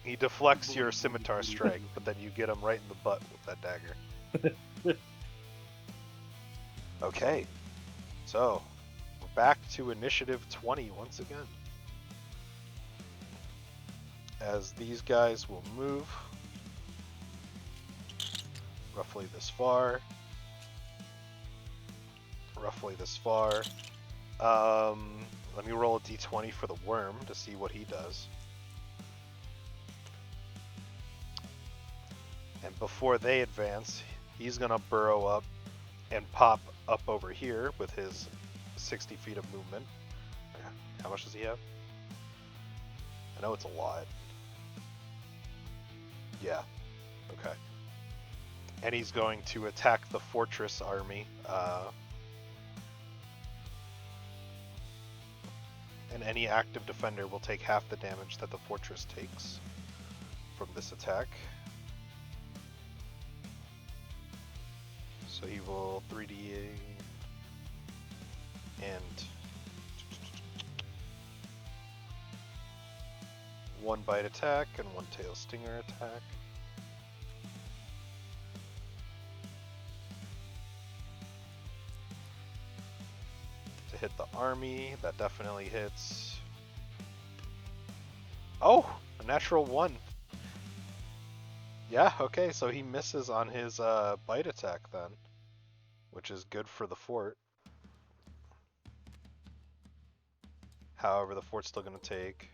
He deflects your scimitar strike, but then you get him right in the butt with that dagger. Okay, so we're back to initiative 20 once again. As these guys will move roughly this far. Roughly this far. Let me roll a d20 for the worm to see what he does. And before they advance, he's gonna burrow up and pop up over here with his 60 feet of movement. How much does he have? I know it's a lot. Yeah. Okay. And he's going to attack the fortress army. And any active defender will take half the damage that the fortress takes from this attack. So he will 3d and 1 bite attack and 1 tail stinger attack. To hit the army, that definitely hits. Oh, a natural 1. Yeah, okay, so he misses on his bite attack then, which is good for the fort. However, the fort's still going to take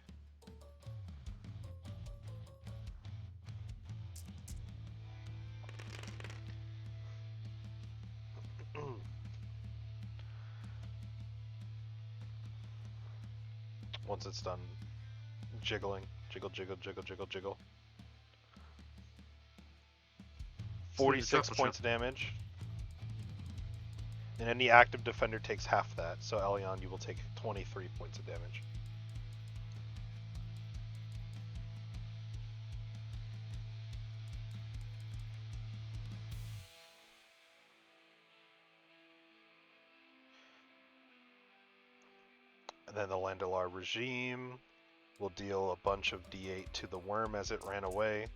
once it's done jiggling, jiggle, jiggle, jiggle, jiggle, jiggle. 46 chocolate points of damage. And any active defender takes half that. So Elion, you will take 23 points of damage. And then the Landalar regime will deal a bunch of D8 to the worm as it ran away.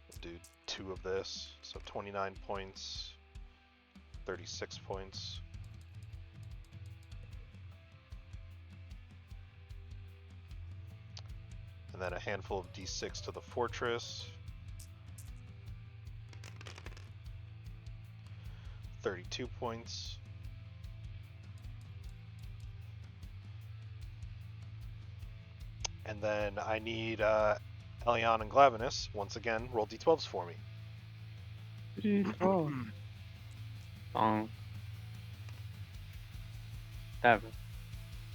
We'll do 2 of this, so 29 points, 36 points. And then a handful of D6 to the fortress. 32 points. And then I need Elion and Glavinus, once again, roll d12s for me. D12. 7.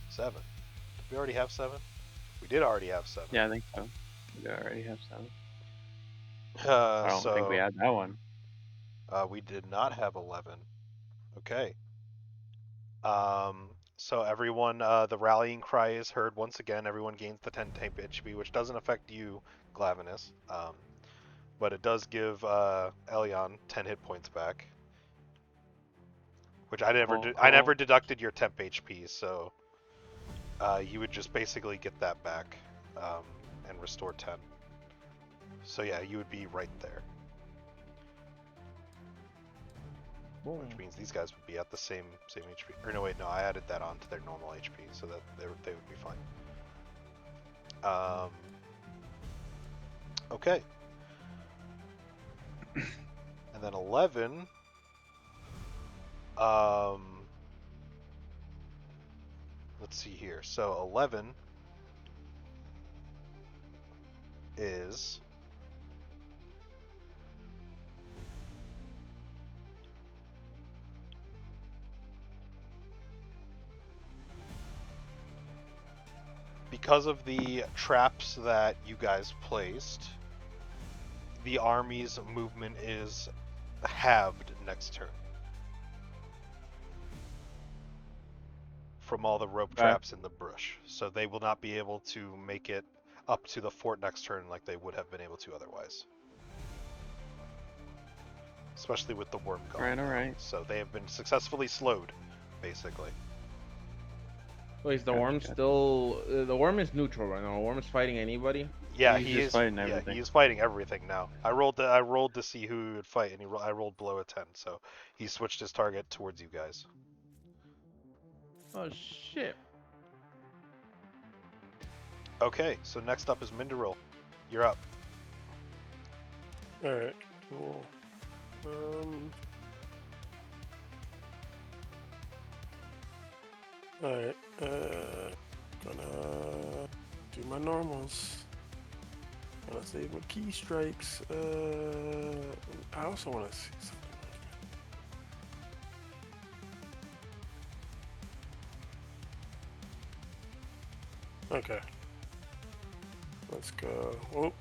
7. Did we already have 7? We did already have 7. Yeah, I think so. We already have 7. I I don't think we had that one. We did not have 11. Okay. So everyone, the rallying cry is heard once again. Everyone gains the 10 temp HP, which doesn't affect you, Glavinus. But it does give Elion 10 hit points back. Which I never deducted your temp HP, so you would just basically get that back and restore 10. So yeah, you would be right there. Which means these guys would be at the same HP. Or no, wait, no, I added that on to their normal HP, so that they would be fine. Okay. And then 11. Let's see here. So 11 is because of the traps that you guys placed, the army's movement is halved next turn. From all the rope traps in the bush. So they will not be able to make it up to the fort next turn like they would have been able to otherwise. Especially with the worm gone. Alright. So they have been successfully slowed, basically. Wait, is the worm still... the worm is neutral right now. The worm is fighting anybody? Yeah, He's he just is fighting yeah, everything. he is fighting everything now. I rolled to see who he would fight, and I rolled below a 10, so he switched his target towards you guys. Oh, shit. Okay, so next up is Minderil. You're up. Alright, cool. Alright, gonna do my normals. Gonna save my key strikes. I also wanna see something. Okay. Let's go. Oh.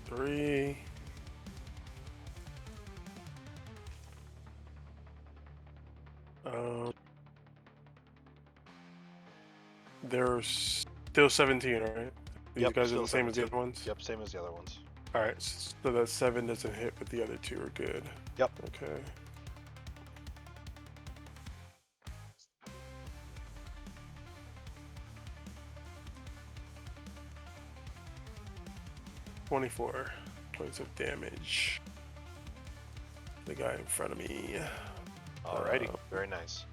3. There's still 17, right? These Yep, guys are still the same as the 17. other ones? Yep, same as the other ones. Alright, so that 7 doesn't hit, but the other 2 are good. Yep. Okay. $24 points of damage. The guy in front of me. Alrighty, very nice.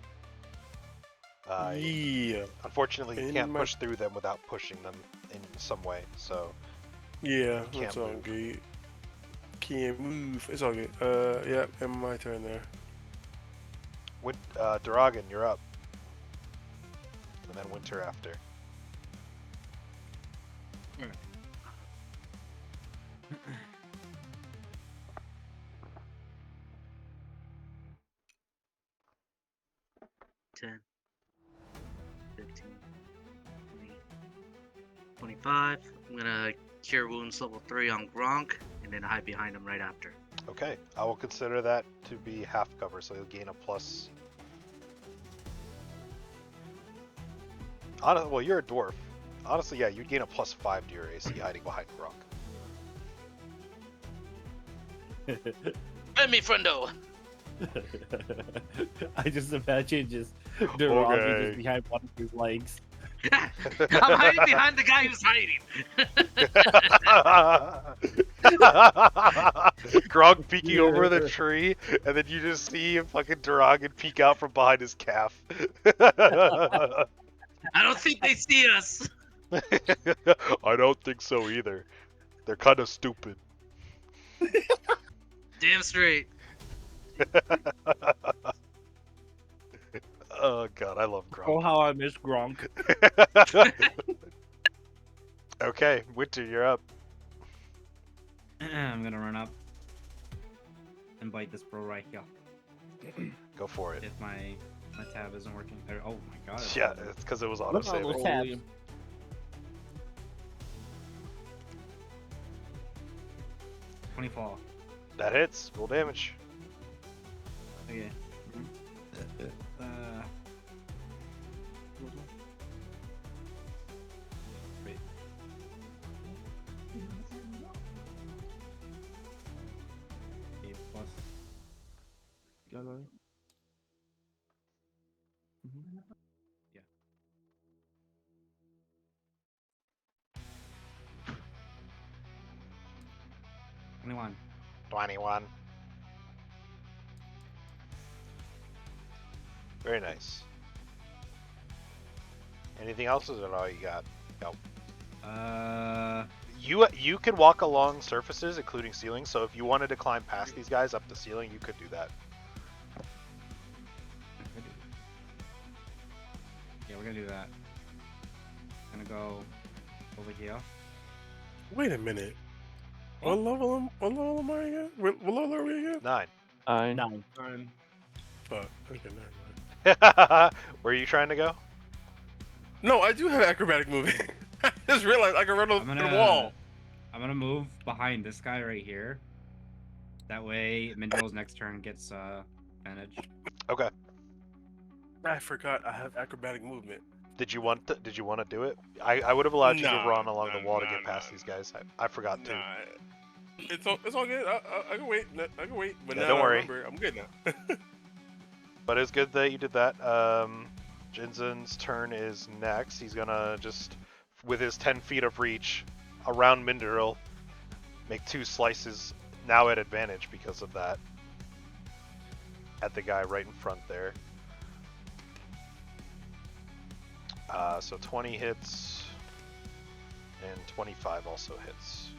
Yeah. Unfortunately, you can't push through them without pushing them in some way, so... Yeah, can't that's all move. good. Can't move. It's all good. Yeah, and my turn there. Duragan, you're up. And then Winter after. Ten, 15, 20, 25. I'm gonna cure wounds level 3 on Gronk, and then hide behind him right after. Okay, I will consider that to be half cover, so you'll gain a plus. Well, you're a dwarf. Honestly, yeah, you'd gain a +5 to your AC hiding behind Grunk. Let me, friendo. I just imagine just Duragi Okay. just behind one of his legs. I'm hiding behind the guy who's hiding. Grog peeking over the tree, and then you just see him fucking Duragan peek out from behind his calf. I don't think they see us. I don't think so either. They're kind of stupid. Damn straight. Oh god, I love Oh, Grog. how I miss Gronk. Okay, Winter, you're up. I'm gonna run up and bite this bro right here. Go for it. If my tab isn't working. Oh my god. Yeah, it's because it was Look at all auto-saving. those tabs. Holy- 24. That hits. Roll damage. Okay. Uh, wait. 8 plus. Got it. Yeah. Anyone? 21. Very nice. Anything else? Or is that all you got? You can walk along surfaces, including ceilings. So if you wanted to climb past these guys up the ceiling, you could do that. Yeah, we're gonna do that. Gonna go over here. Wait a minute. What level am I again? What level are we again? 9. 9. Fuck. Okay, never mind. Where are you trying to go? No, I do have acrobatic movement. I just realized I can run over I'm the gonna wall. I'm gonna move behind this guy right here. That way, Mindrill's next turn gets advantage. Okay. I forgot I have acrobatic movement. Did you want to do it? I would have allowed you to Nah, run along the nah, wall to nah, get past nah. these guys. I forgot to. Nah, it's all good. I can wait. I can wait. But Yeah, now don't I worry. remember, I'm good now. But it's good that you did that. Jinzen's turn is next. He's gonna just, with his 10 feet of reach around Mindril, make 2 slices, now at advantage because of that, at the guy right in front there. So 20 hits, and 25 also hits.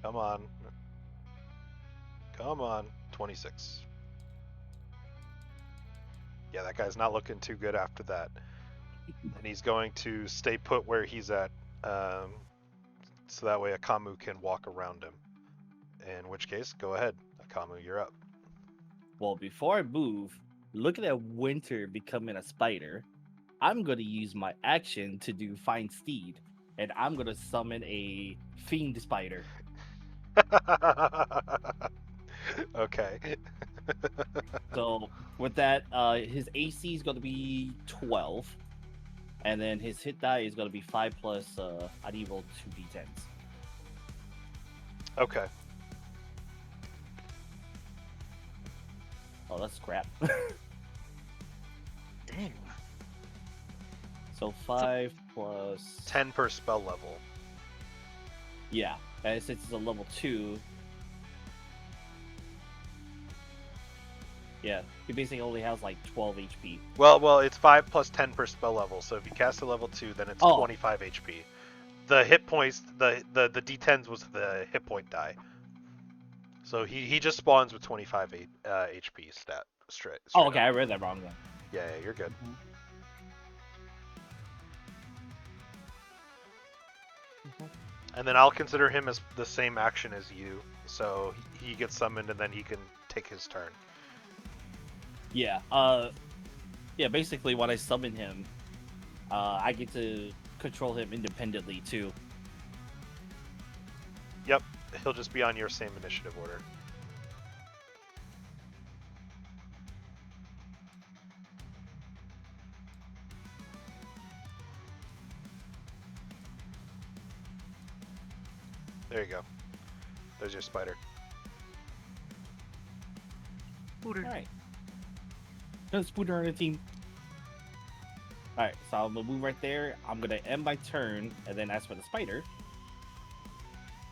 Come on. Come on. 26. Yeah, that guy's not looking too good after that. And he's going to stay put where he's at, so that way Akamu can walk around him. In which case, go ahead. Akamu, you're up. Well, before I move, looking at Winter becoming a spider, I'm going to use my action to do Find Steed, and I'm going to summon a Fiend Spider. Okay. So, with that, his AC is going to be 12, and then his hit die is going to be 5 plus, I need to roll 2d10s. Okay. Oh, that's crap. Dang. So 5 plus 10 per spell level. yeah, and since it's a level 2, yeah, he basically only has like 12 HP. Well, it's 5 plus 10 per spell level. So if you cast a level 2, then it's Oh. 25 HP. The hit points, the D10s was the hit point die. So he just spawns with 25 HP straight Oh, okay, up. I read that wrong then. Yeah, you're good. And then I'll consider him as the same action as you. So he gets summoned and then he can take his turn. Yeah. Yeah. Basically, when I summon him, I get to control him independently too. Yep, he'll just be on your same initiative order. There you go. There's your spider. All right. No Spooner on the team. All right, so I'm gonna move right there. I'm gonna end my turn, and then as for the spider,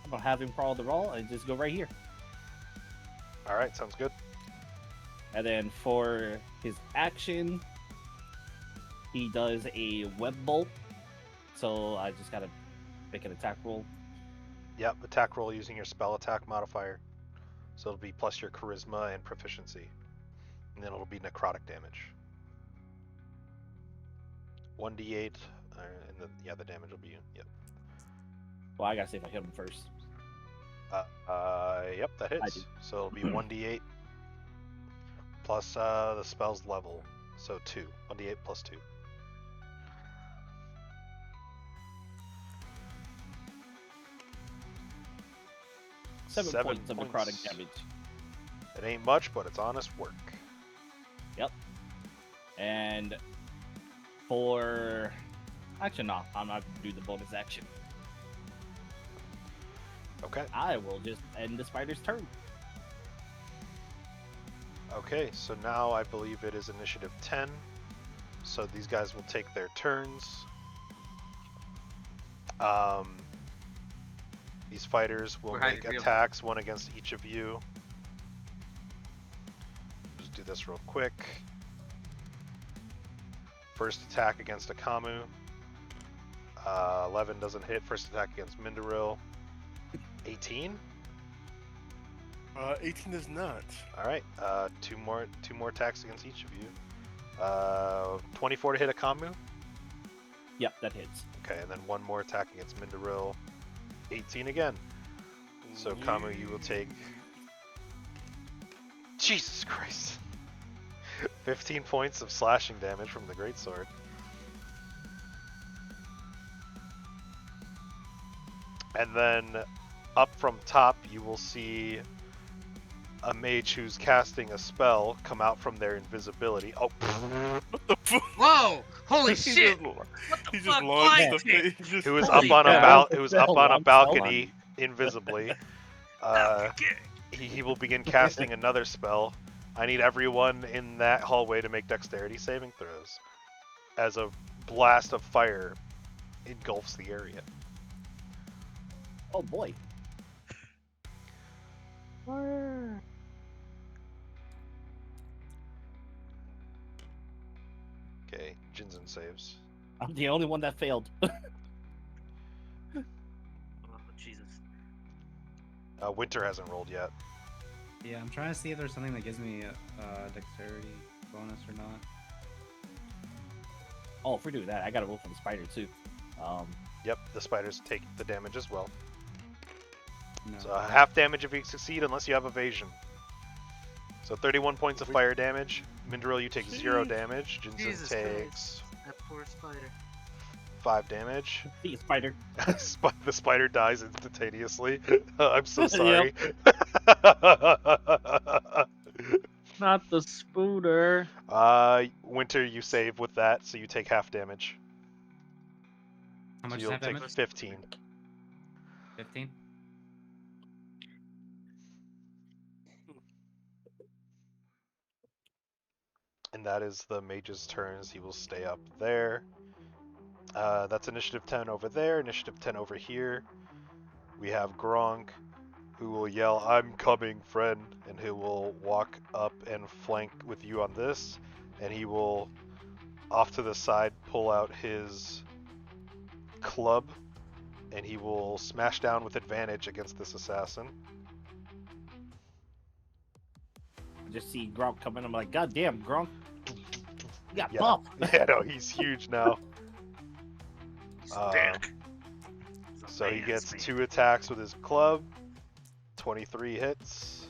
I'm gonna have him crawl the wall and just go right here. All right, sounds good. And then for his action, he does a web bolt. So I just gotta make an attack roll. Yep, attack roll using your spell attack modifier. So it'll be plus your charisma and proficiency. And then it'll be necrotic damage. 1d8, and then, yeah, the damage will be, yep. Well, I gotta see if I hit him first. Yep, that hits. do. So it'll be 1d8 plus the spell's level. So 2. 1d8 plus 2. Seven points of necrotic damage. It ain't much, but it's honest work. Yep. And for action, no, I'm not gonna do the bonus action. Okay. I will just end the spider's turn. Okay, so now I believe it is initiative 10. So these guys will take their turns. These fighters will We're make hiding real. attacks, one against each of you. Just do this real quick. First attack against Akamu. 11 doesn't hit. First attack against Mindaril. 18. 18 does not. All right. Two more attacks against each of you. 24 to hit Akamu. Yep, that hits. Okay, and then one more attack against Mindaril. 18 again. So Kamu, you will take. Jesus Christ. 15 points of slashing damage from the greatsword. And then up from top, you will see a mage who's casting a spell come out from their invisibility. Oh, Whoa! Holy He shit! just- What He the just fuck? launched Why? the face. He just- who is Holy up on a crap. who is up on a Long balcony invisibly. He will begin casting another spell. I need everyone in that hallway to make dexterity saving throws, as a blast of fire engulfs the area. Oh boy. Okay, Jinzen saves. I'm the only one that failed. Oh, Jesus. Winter hasn't rolled yet. Yeah, I'm trying to see if there's something that gives me a dexterity bonus or not. Oh, if we're doing that, I gotta roll for the spider too. Yep, the spiders take the damage as well. No. So half damage if you succeed, unless you have evasion. So 31 points of fire damage. Mindaril, you take 0 damage. Jinzen Jesus takes That poor spider. 5 damage. See, spider. The spider dies instantaneously. I'm so sorry. Not the spooner. Winter, you save with that, so you take half damage. How So much is you'll that take damage? 15. 15? And that is the mage's turns. He will stay up there. That's initiative 10 over there, initiative 10 over here. We have Gronk, who will yell, "I'm coming, friend," and he will walk up and flank with you on this, and he will, off to the side, pull out his club, and he will smash down with advantage against this assassin. I just see Gronk coming. I'm like, God damn, Gronk. You got Yeah. buff. Yeah, no, he's huge now. He's thick. So he Man, gets sweet. 2 attacks with his club, 23 hits,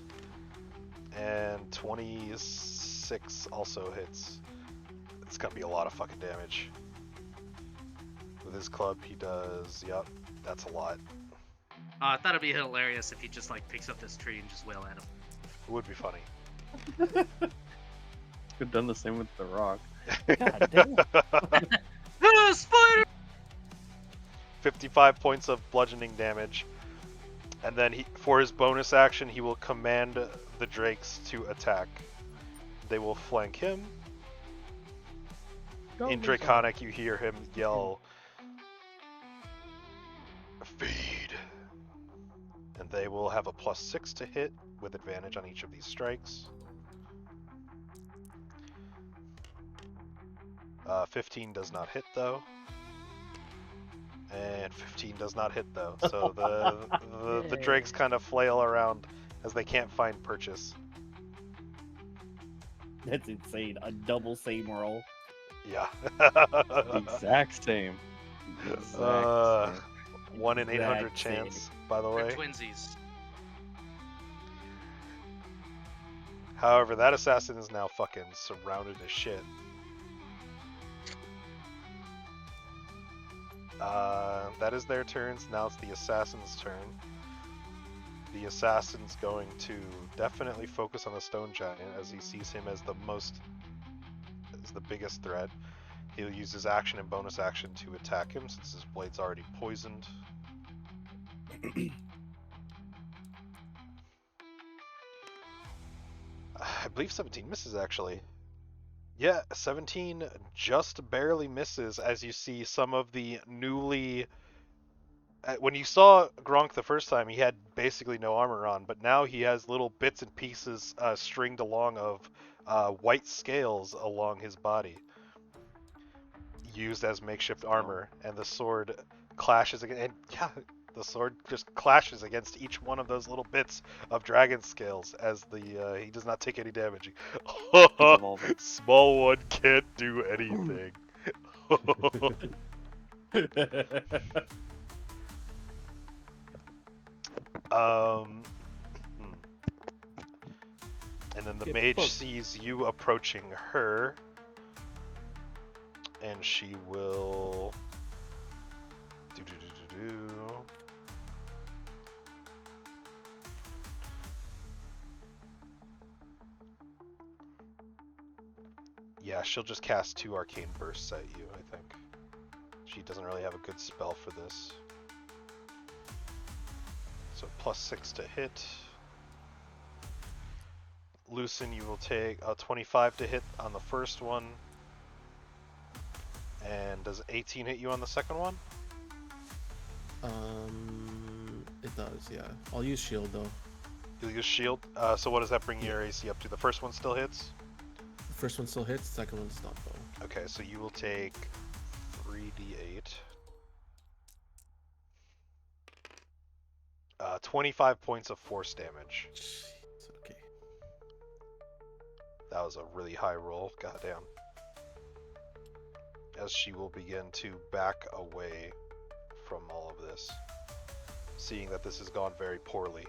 and 26 also hits. It's gonna be a lot of fucking damage. With his club, he does, yep, that's a lot. I thought it'd be hilarious if he just like picks up this tree and just wail at him. It would be funny. Could have done the same with the rock. God damn. Ah, spider! 55 points of bludgeoning damage. And then for his bonus action, he will command the drakes to attack. They will flank him. In Draconic, you hear him yell, "Feed!" And they will have a +6 to hit with advantage on each of these strikes. 15 does not hit though. And 15 does not hit though. So the drakes kind of flail around as they can't find purchase. That's insane. A double same roll. Yeah. Exact same. Exact Uh, same. 1 in 800 Exact same. chance, by the They're way. twinsies. However, that assassin is now fucking surrounded as shit. That is their turns. Now it's the assassin's turn. The assassin's going to definitely focus on the stone giant as he sees him as the biggest threat. He'll use his action and bonus action to attack him since his blade's already poisoned. I believe 17 misses actually. Yeah, 17 just barely misses as you see some of the newly... When you saw Gronk the first time, he had basically no armor on, but now he has little bits and pieces stringed along of white scales along his body, used as makeshift armor, and the sword clashes again. And yeah, the sword just clashes against each one of those little bits of dragon scales as he does not take any damage. evolving. Small one can't do anything. And then the Get mage fucked. sees you approaching her, and she will do. Yeah, she'll just cast 2 arcane bursts at you, I think. She doesn't really have a good spell for this. So +6 to hit. Loosen, you will take a 25 to hit on the first one. And does 18 hit you on the second one? It does, yeah. I'll use shield though. You'll use shield. So what does that bring your AC up to? The first one still hits? The first one still hits, the second one does not though. Okay, so you will take 3d8. 25 points of force damage. Jeez, okay. That was a really high roll. Goddamn. As she will begin to back away from all of this, seeing that this has gone very poorly.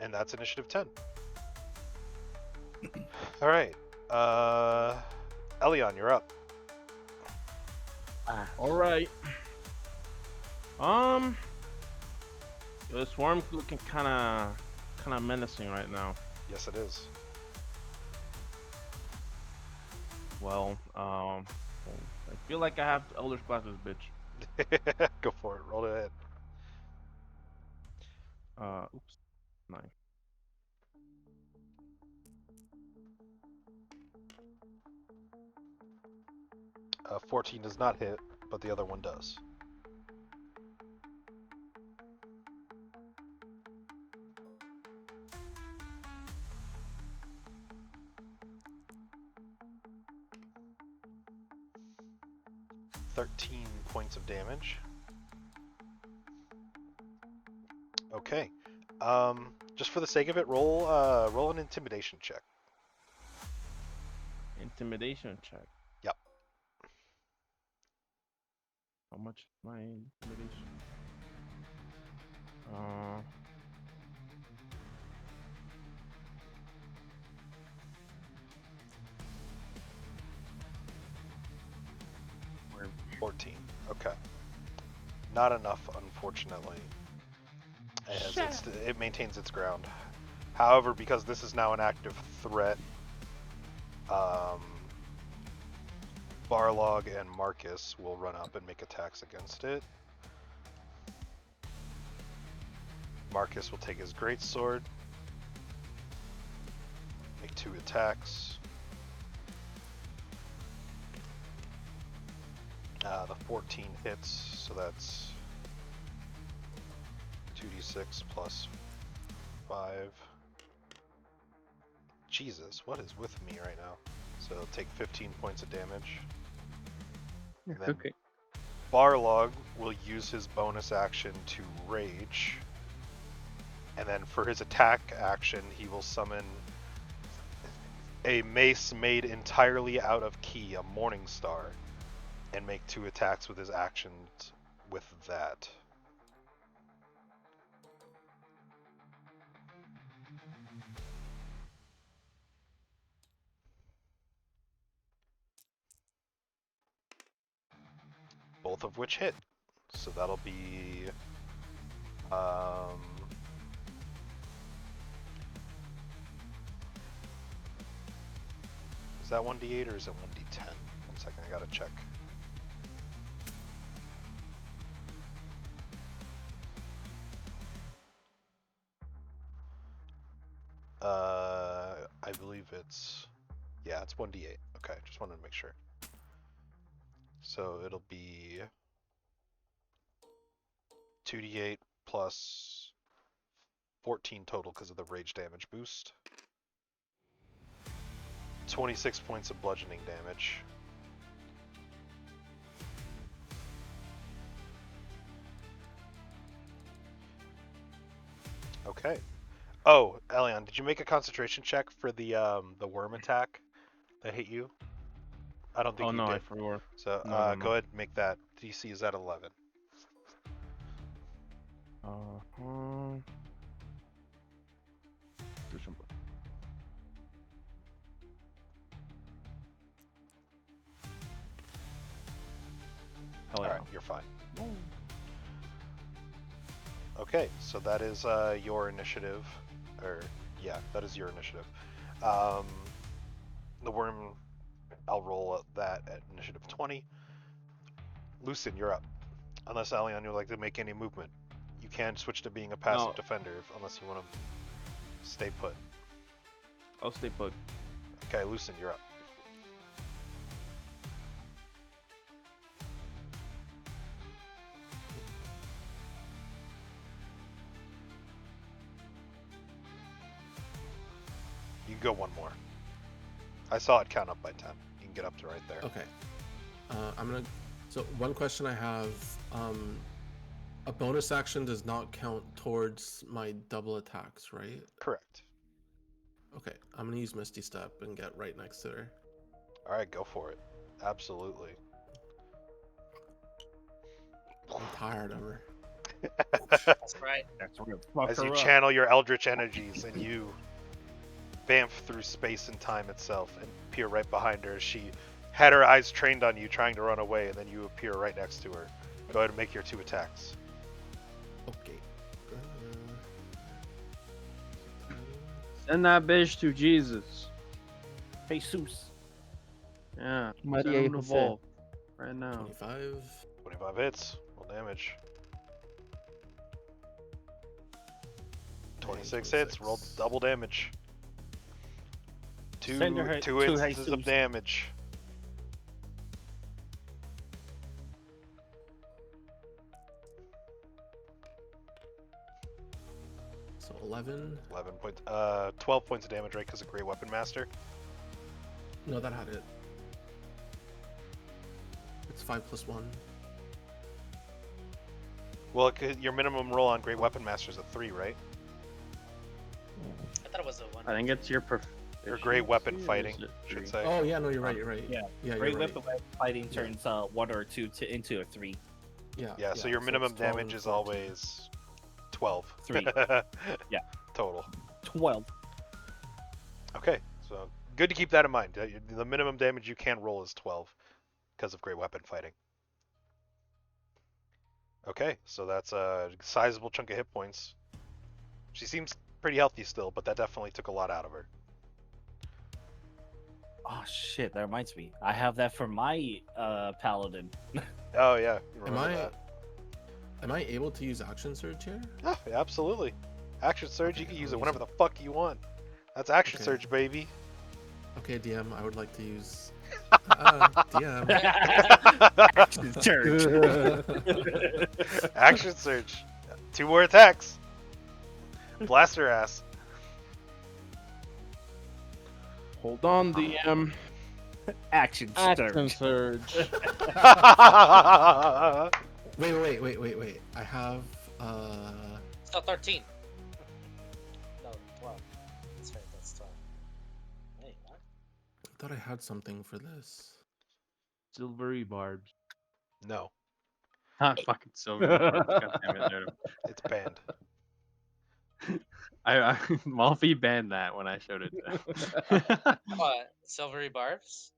And that's initiative 10. Alright. Elion, you're up. All right. The swarm's looking kind of menacing right now. Yes, it is. Well, I feel like I have to Elder Splash this bitch. Go for it. Roll it ahead. Oops. 9. 14 does not hit, but the other one does. $13 points of damage. Okay. Just for the sake of it, roll an intimidation check. Intimidation check. Yep. How much my intimidation? Or 14. Okay. Not enough, unfortunately. As it maintains its ground. However, because this is now an active threat, Barlog and Marcus will run up and make attacks against it. Marcus will take his greatsword, make 2 attacks. The 14 hits, so that's 2d6 plus 5. Jesus, what is with me right now? So it'll take 15 points of damage. And then okay. Barlog will use his bonus action to rage. And then for his attack action, he will summon a mace made entirely out of key, a Morning Star, and make 2 attacks with his actions with that. Both of which hit. So that'll be is that 1d8 or is it 1d10? 1 second, I gotta check. I believe it's, yeah, it's 1d8. Okay, just wanted to make sure. So it'll be 2d8 plus 14 total because of the rage damage boost. 26 points of bludgeoning damage. Okay. Oh, Elion, did you make a concentration check for the worm attack that hit you? I don't think Oh you no, did. I forgot. So No, no, no. go ahead and make that. DC is at 11. Hell yeah. Alright, you're fine. Okay, so that is your initiative. Or, yeah, that is your initiative. The worm, I'll roll that at initiative 20. Lucin, you're up. Unless Alion would like to make any movement. You can switch to being a passive No. defender unless you want to stay put. I'll stay put. Okay, Lucin, you're up. You can go one more. I saw it count up by 10. You can get up to right there. Okay. I'm gonna. So one question I have: a bonus action does not count towards my double attacks, right? Correct. Okay, I'm gonna use Misty Step and get right next to her. All right, go for it. Absolutely. I'm tired of her. That's right. That's where fuck As her you up. channel your eldritch energies and you bamf through space and time itself and appear right behind her as she had her eyes trained on you trying to run away, and then you appear right next to her. Go ahead and make your 2 attacks. Okay. Send that bitch to Jesus. Jesus. Yeah. Maria Send him to Jose. Volk right now. 25. 25 hits. Roll damage. 26 hits. Roll double damage. Send her Two to instances of Jesus. damage. So 11. 11 points. 12 points of damage, right? Because of Great Weapon Master. No, that had it. It's 5 plus 1. Well, your minimum roll on Great Weapon Master is a 3, right? I thought it was a one. I think it's your Your Great Weapon proficiency, or Fighting, is it should three? say. Oh yeah, no, you're right. You're right. Yeah. Yeah, Great you're right. weapon fighting turns 1 or 2 into a 3. Yeah, so your it's minimum 12 damage and is 14. always 12. 3. Yeah. Total. 12. Okay, so good to keep that in mind. The minimum damage you can roll is 12 because of great weapon fighting. Okay, so that's a sizable chunk of hit points. She seems pretty healthy still, but that definitely took a lot out of her. Oh shit, that reminds me. I have that for my paladin. Oh yeah, you Am remember I that? am I able to use action surge here? Yeah, absolutely. Action surge, Okay, you can I'll use it use whenever it. the fuck you want. That's action Okay. surge, baby. Okay, DM, I would like to use DM. Church. Action surge. 2 more attacks. Blast her ass. Hold on, DM. Action Action surge. surge. Wait. I have Still 13. No, 12. That's right, that's 12. Wait, what? I thought I had something for this. Silvery barbs. No, Not fucking silver. God damn it, dude. it's banned. I Malfi banned that when I showed it to him. What? Silvery barbs?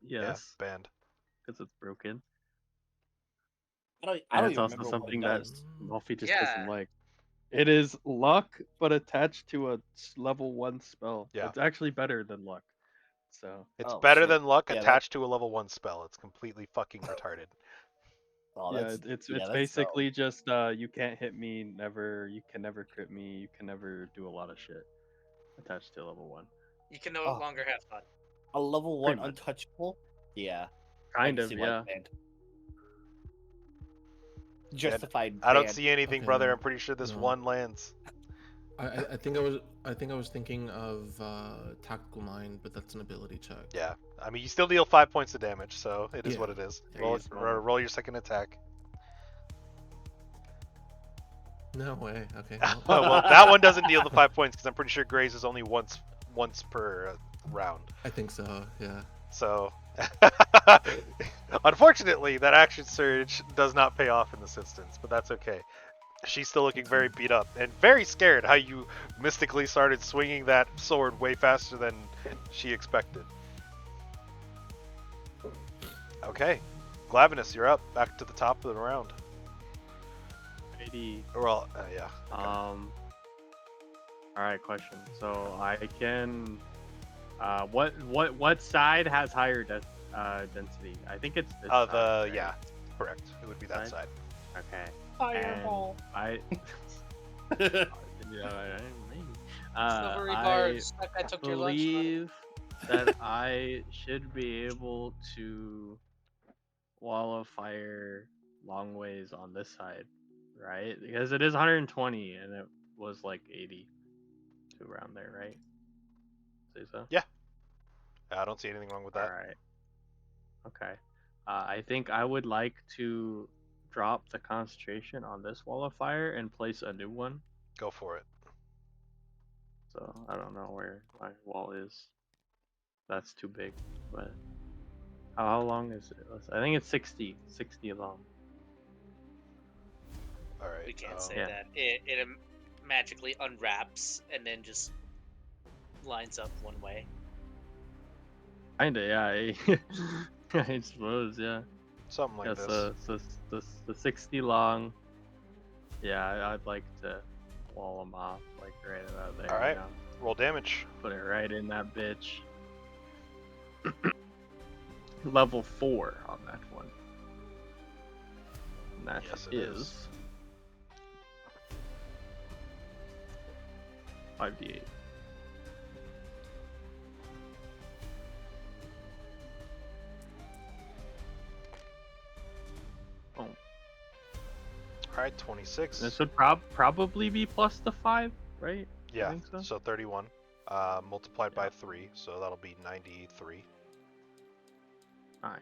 Yeah, Yes, banned. because it's broken. I And don't it's even also remember something what it that does. Malfi just Yeah. doesn't like. It is luck, but attached to a level 1 spell. Yeah. It's actually better than luck. So It's Oh, better shit. than luck Yeah, attached to a level 1 spell. It's completely fucking retarded. Oh, yeah, that's it's that's basically just you can't hit me, you can never crit me, you can never do a lot of shit attached to level 1. You can no Oh. longer have fun. a level Pretty 1 much. untouchable. Yeah, Kind I of, can see why yeah. it's banned. Justified. I don't ban. see anything, Okay, brother. no, I'm pretty sure this no. one lands. I think I was thinking of tactical mind, but that's an ability check. Yeah. I mean, you still deal 5 points of damage, so it is Yeah. what it is. Yeah, Roll, use Momo. roll your second attack. No way. Okay. Well, that one doesn't deal the 5 points because I'm pretty sure Graze is only once per round. I think so. Yeah. So, unfortunately, that action surge does not pay off in this instance, but that's okay. She's still looking very beat up and very scared how you mystically started swinging that sword way faster than she expected. Okay. Glavinus, you're up. Back to the top of the round. 80. Well, yeah. Alright, question. So I can what side has higher density? I think it's this side, right? Yeah, correct. It would be that side. Okay. Fireball. And Silvery I barbs. That guy took your lunch money. believe that I should be able to wall of fire long ways on this side, right? Because it is 120 and it was like 80 to around there, right? Say so? Yeah. I don't see anything wrong with that. Alright. Okay. I think I would like to drop the concentration on this wall of fire and place a new one. Go for it. So I don't know where my wall is. That's too big, but how long is it? I think it's 60 long. All right. We can't say Yeah. that. It magically unwraps and then just lines up one way. Kinda, yeah. I suppose, yeah. Something like Yeah, this. so the 60 long. Yeah, I'd like to wall them off, like right about there. Alright. You know? Roll damage. Put it right in that bitch. Level 4 on that one. And that Yes, it is is. 5d8. Oh, All right, 26. this would probably be plus the 5, right? I Yeah, think so. so 31. Multiplied by Yeah. 3, so that'll be 93. Nice.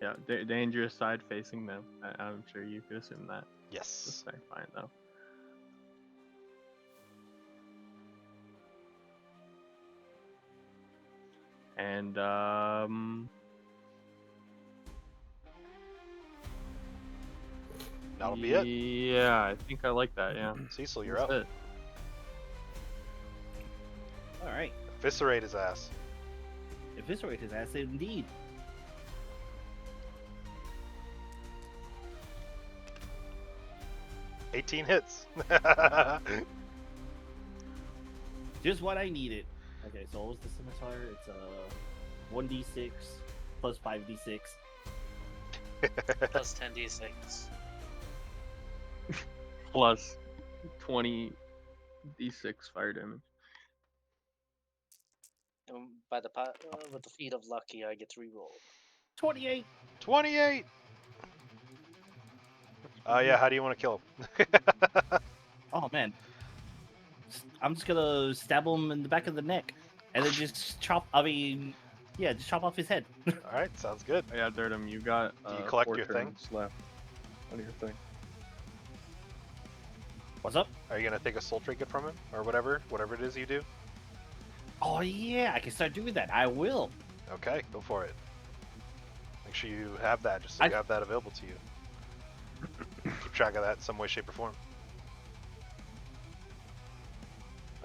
Yeah, dangerous side facing them. I'm sure you could assume that. Yes. That's very fine though. And That'll be it. Yeah, I think I like that. Yeah. Cecil, you're That's up. it. All right. Eviscerate his ass. Eviscerate his ass indeed. $18 hits. Just what I needed. Okay, so what was the scimitar? It's a 1d6 plus 5d6. Plus 10d6. Plus 20 d6 fire damage. By the with the feet of lucky, I get to reroll. 28. 28. Yeah. How do you want to kill him? Oh man. I'm just gonna stab him in the back of the neck, and then just chop. I mean, yeah, just chop off his head. All right. Sounds good. Yeah, Dirtim, you got Do you collect 4 your thing? turns left on your thing. What's up? Are you gonna take a soul trinket from him or whatever it is you do? Oh yeah, I can start doing that. I will. Okay, go for it. Make sure you have that, just so you have that available to you. Keep track of that in some way, shape, or form.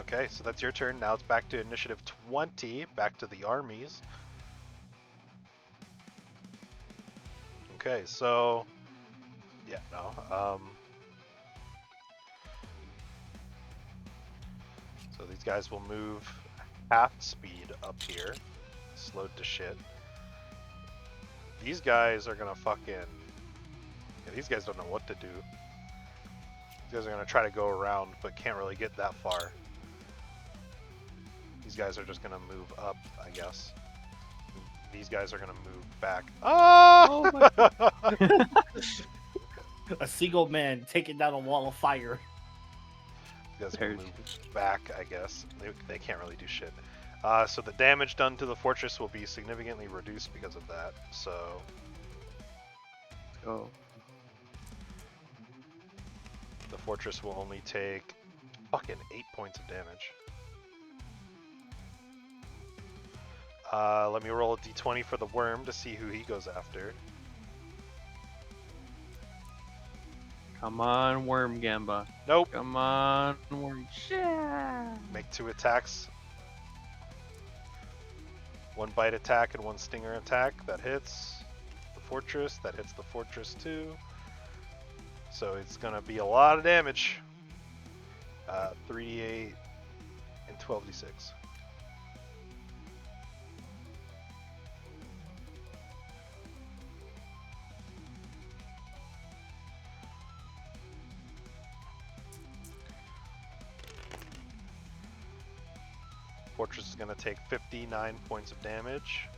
Okay, so that's your turn. Now it's back to initiative 20, back to the armies. Okay, so yeah, no. So these guys will move half speed up here, slowed to shit. These guys are gonna fucking. Yeah, these guys don't know what to do. These guys are gonna try to go around, but can't really get that far. These guys are just gonna move up, I guess. These guys are gonna move back. Oh! A single man taking down a wall of fire. These guys are gonna move back, I guess. They can't really do shit. So the damage done to the fortress will be significantly reduced because of that. So. Oh. The fortress will only take fucking 8 points of damage. Let me roll a d20 for the worm to see who he goes after. Come on, worm Gamba. Nope. Come on, worm. Make 2 attacks. 1 bite attack and 1 stinger attack. That hits the fortress. That hits the fortress too. So it's gonna be a lot of damage. 3d8 and 12d6. Fortress is going to take 59 points of damage.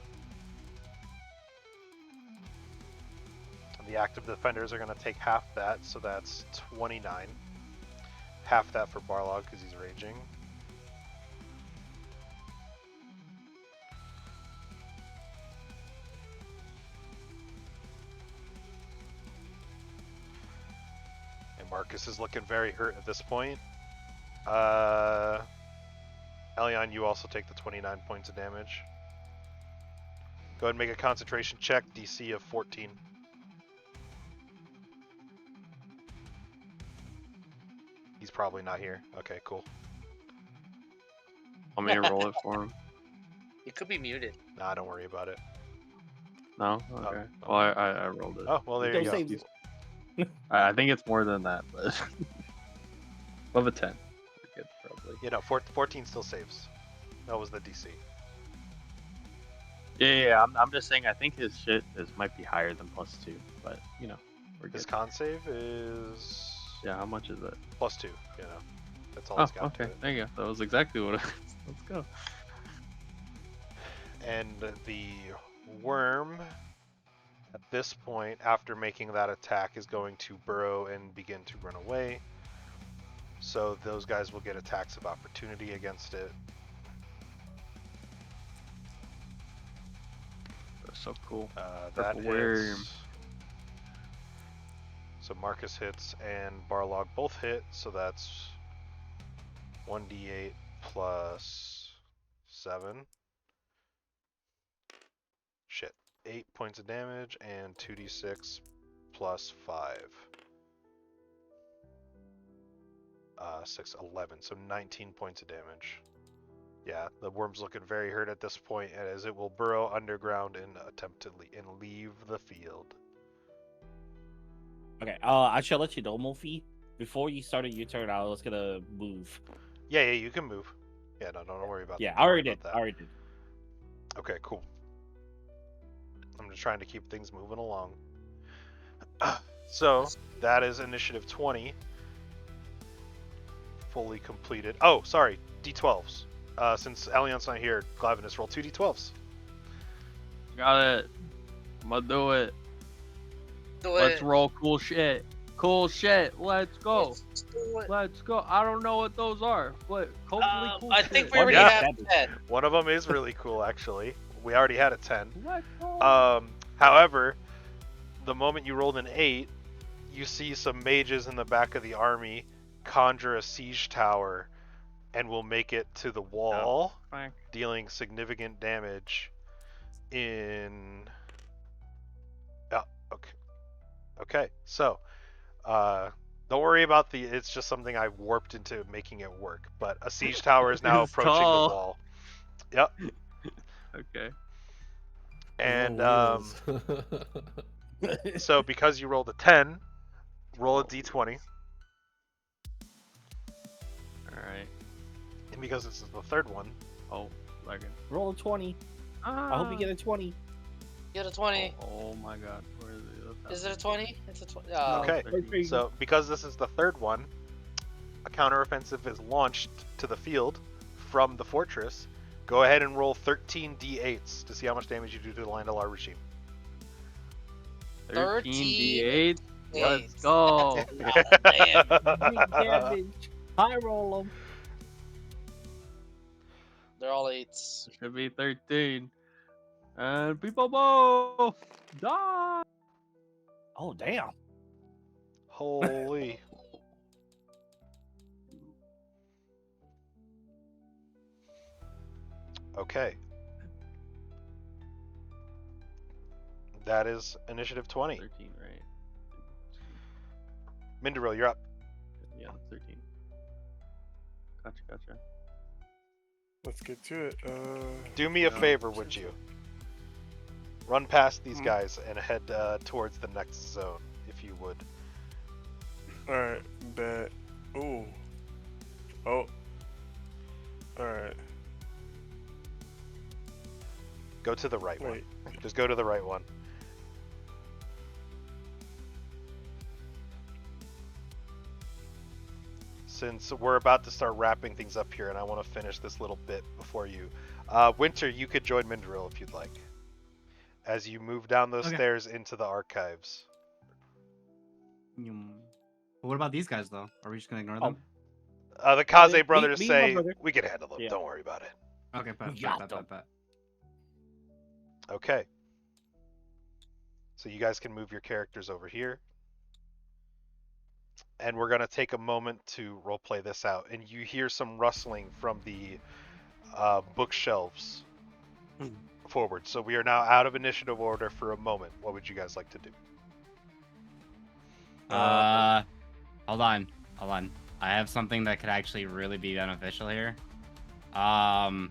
The active defenders are going to take half that, so that's 29. Half that for Barlog because he's raging. And Marcus is looking very hurt at this point. Elion, you also take the 29 points of damage. Go ahead and make a concentration check, DC of 14. He's probably not here. Okay, cool. Want me to roll it for him? It could be muted. Nah, don't worry about it. No? Okay. Oh. Well, I rolled it. Oh, well, there you go. Save. I think it's more than that, but above a 10. Good, probably. You know, 14 still saves. That was the DC. Yeah, I'm just saying. I think his shit might be higher than +2, but you know, we're His good. con save is Yeah, how much is it? +2. You know, that's all Oh, he's got to okay. it. There you go. That was exactly what. Let's go. And the worm, at this point, after making that attack, is going to burrow and begin to run away. So those guys will get attacks of opportunity against it. That's so cool. That Purple worm. hits. So Marcus hits and Barlog both hit, so that's 1d8 plus 7. Shit. 8 points of damage and 2d6 plus 5. 6, 11. So 19 points of damage. Yeah, the worm's looking very hurt at this point, as it will burrow underground and attempt to leave the field. Okay, I shall let you know, Mofi. Before you started your turn, I was gonna move. Yeah, you can move. Yeah, no, don't worry about Yeah, that. I already did. That. I already did. Okay, cool. I'm just trying to keep things moving along. So, that is initiative 20. Fully completed. Oh, sorry, D12s. Since Alion's not here, Glavinus, roll 2 D12s. Got it. I'm gonna do it. Let's roll cool shit. Cool shit. Let's go. Let's go. I don't know what those are, but hopefully cool I shit. think we already Yeah. have 10. One of them is really cool, actually. We already had a 10. Let's go. However, the moment you rolled an 8, you see some mages in the back of the army conjure a siege tower and will make it to the wall, Fine. dealing significant damage in... Oh, okay. Okay, so, don't worry about it's just something I warped into making it work, but a siege tower is now It's approaching tall. the wall. Yep. Okay. And, No so because you rolled a 10, roll a d20. Alright. And because this is the third one, Oh, second. Roll a 20. I hope you get a 20. Get a 20. Oh my god. Where is it? Is it a 20? It's a 20. okay. There you So go. because this is the third one, a counteroffensive is launched to the field from the fortress. Go ahead and roll 13 d8s to see how much damage you do to the Landalar regime. 13 13 d8. Let's go. Damn. Big damage. High roll them. They're all 8s. Should be 13. And people both die. Oh, damn. Holy. Okay. That is initiative 20. 13, right? Minderil, you're up. Yeah, 13. Gotcha. Let's get to it. Do me a favor, would you? Run past these guys and head towards the next zone, if you would. Alright, bet. Ooh. Oh. Alright. Go to the right one. Wait. Just go to the right one. Since we're about to start wrapping things up here, and I want to finish this little bit before you. Winter, you could join Minderil if you'd like. As you move down those Okay. stairs into the archives. What about these guys, though? Are we just gonna ignore them? The Kaze Me- brothers me and my say, brother. we can handle them. Yeah. Don't worry about it. Okay, got them. bet. Okay. So you guys can move your characters over here. And we're going to take a moment to roleplay this out. And you hear some rustling from the bookshelves forward. So we are now out of initiative order for a moment. What would you guys like to do? Hold on. I have something that could actually really be beneficial here. Okay.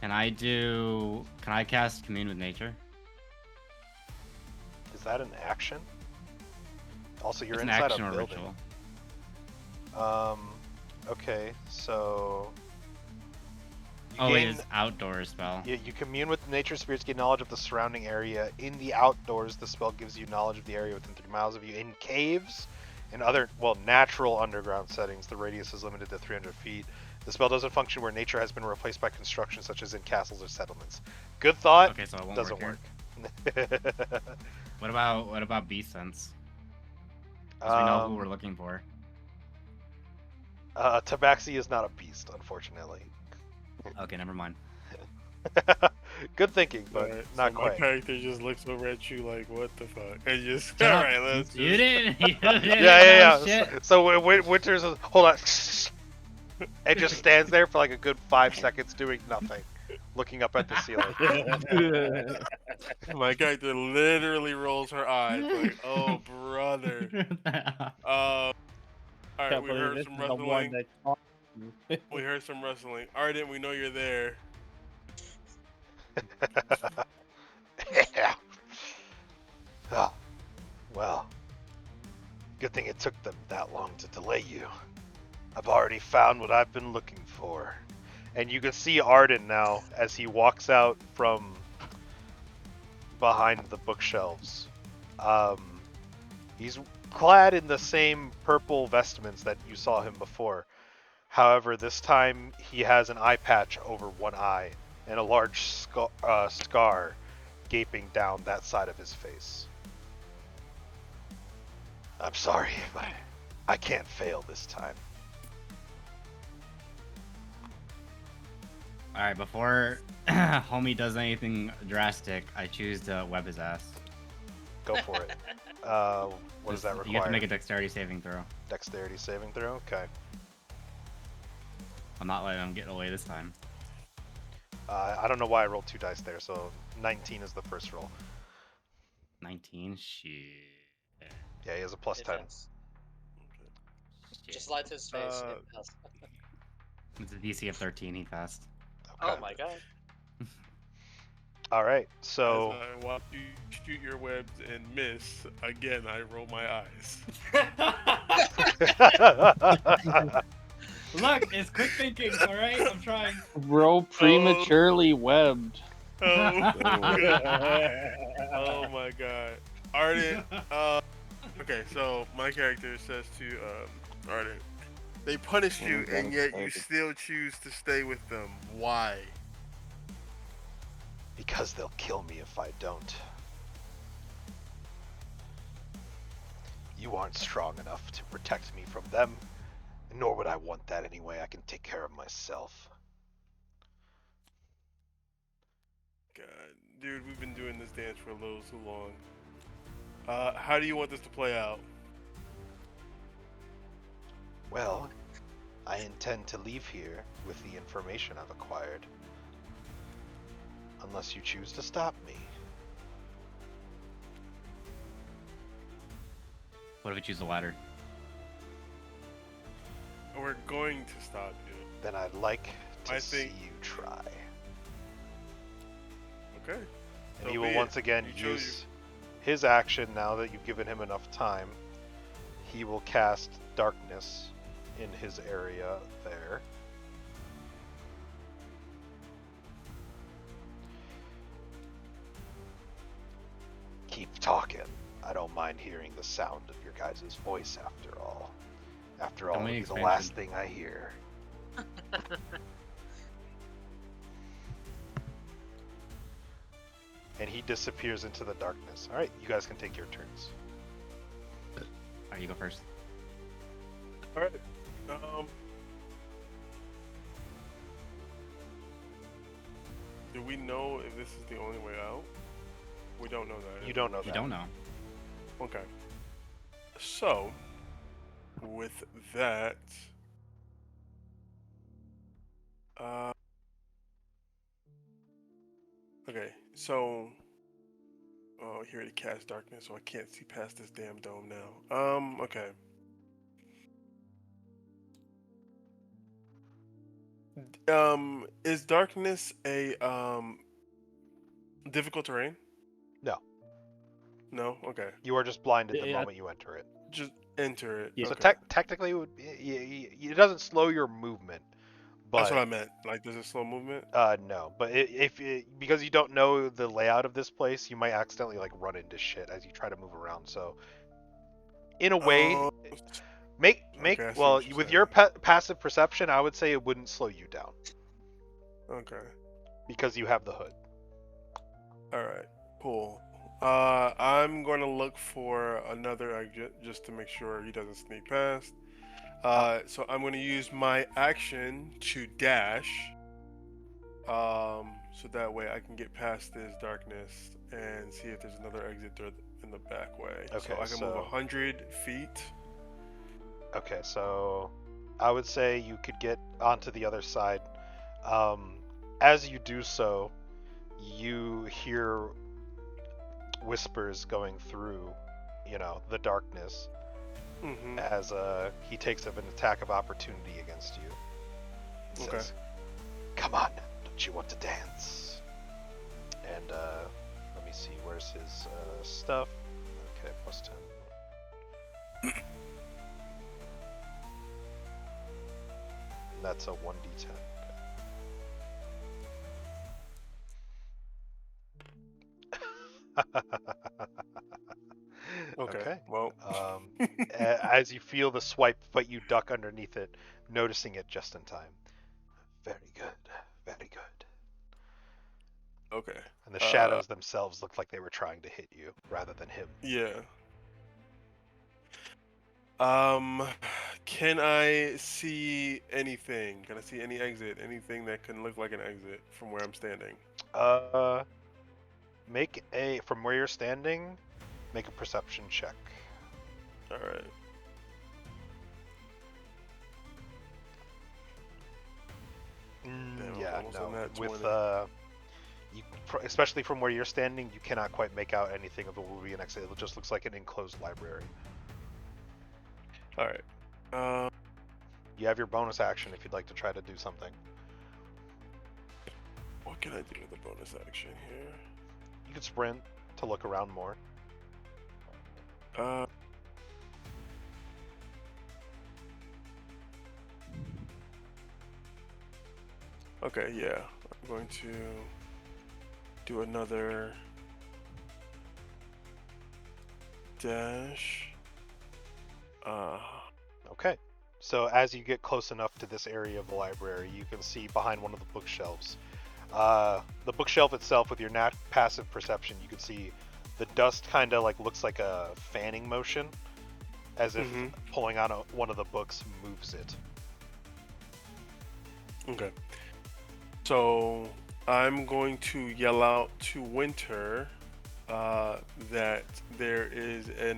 Can I cast Commune with Nature? Is that an action? Also, you're It's an inside action a or building. ritual. Okay, so... you Oh, gain- it is outdoor spell. You commune with nature spirits, gain knowledge of the surrounding area. In the outdoors, the spell gives you knowledge of the area within 3 miles of you. In caves and other, natural underground settings, the radius is limited to 300 feet. The spell doesn't function where nature has been replaced by construction, such as in castles or settlements. Good thought. Okay, so it won't Doesn't work. work. What about beast sense? 'Cause we know who we're looking for. Tabaxi is not a beast, unfortunately. Okay, never mind. Good thinking, but Alright, not so quite. my character just looks over at you like, what the fuck? And just, Shut up. alright, let's You didn't. You didn't Yeah. know shit. So Winter's hold on, and just stands there for like a good 5 seconds doing nothing, looking up at the ceiling. My character literally rolls her eyes like, oh, brother. bother. All right, Can't we believe heard this some is the one rustling. that caught me. We heard some rustling. Arden, we know you're there. Yeah. Oh, well, good thing it took them that long to delay you. I've already found what I've been looking for. And you can see Arden now as he walks out from behind the bookshelves. He's clad in the same purple vestments that you saw him before. However, this time he has an eye patch over one eye and a large scar gaping down that side of his face. I'm sorry, but I can't fail this time. All right, before homie does anything drastic, I choose to web his ass. Go for it. What does that require? You have to make a dexterity saving throw. Dexterity saving throw? Okay. I'm not letting him get away this time. I don't know why I rolled 2 dice there, so 19 is the first roll. 19? Shit. Yeah, he has a plus 10. Just lie to his face. Uh, It fails. It's a DC of 13, he passed. Oh Okay. my god. Alright, As so I watch you shoot your webs and miss, again, I roll my eyes. Look, it's quick thinking, alright? I'm trying. Bro, prematurely webbed. Oh, God. Oh my god. Arden, okay, so my character says to Arden, they punished you and yet you still choose to stay with them. Why? because they'll kill me if I don't. You aren't strong enough to protect me from them, nor would I want that anyway. I can take care of myself. God, dude, we've been doing this dance for a little too long. How do you want this to play out? Well, I intend to leave here with the information I've acquired. Unless you choose to stop me. What if we choose the latter? We're going to stop you. Then I'd like to I see think- you try. Okay. And So he be will it. once again You chose use his action now that you've given him enough time. He will cast darkness in his area there. Keep talking. I don't mind hearing the sound of your guys' voice after all. After all, Don't it'll make be the last expansion. thing I hear. And he disappears into the darkness. Alright, you guys can take your turns. Alright, you go first. Alright. Do we know if this is the only way out? We don't know that. You don't know You that. don't know. Okay. So, with that, okay. So, oh, here to cast darkness, so I can't see past this damn dome now. Okay. Is darkness a difficult terrain? No. No. Okay. You are just blinded the Yeah. moment you enter it. Just enter it. Yeah. So Okay. technically, it doesn't slow your movement. But, That's what I meant. Like, does it slow movement? no. But because you don't know the layout of this place, you might accidentally like run into shit as you try to move around. So, in a way, Oh, make okay, I see well what you're with saying. your passive perception, I would say it wouldn't slow you down okay. because you have the hood. All right. Cool. I'm going to look for another exit just to make sure he doesn't sneak past. So I'm going to use my action to dash. So that way I can get past this darkness and see if there's another exit in the back way. Okay, So I can move so- 100 feet. Okay, so I would say you could get onto the other side. As you do so, you hear whispers going through the darkness Mm-hmm. as he takes up an attack of opportunity against you. He Okay. says, "Come on, don't you want to dance?" And let me see, where's his stuff? Okay, +10. That's a 1d10. Okay. Well. As you feel the swipe, but you duck underneath it, noticing it just in time. Very good, very good. Okay. And the shadows themselves looked like they were trying to hit you rather than him. Yeah. Can I see anything? Can I see any exit? Anything that can look like an exit from where I'm standing? From where you're standing, make a perception check. All right. Damn, Yeah, almost on no. that With 20. especially from where you're standing, you cannot quite make out anything of the will be an exit. It just looks like an enclosed library. All right. You have your bonus action if you'd like to try to do something. What can I do with the bonus action here? You could sprint to look around more. Okay, yeah. I'm going to do another dash. Okay. So as you get close enough to this area of the library, you can see behind one of the bookshelves. The bookshelf itself, with your passive perception, you can see the dust kind of looks like a fanning motion, as if pulling on one of the books moves it. Okay. So I'm going to yell out to Winter that there is a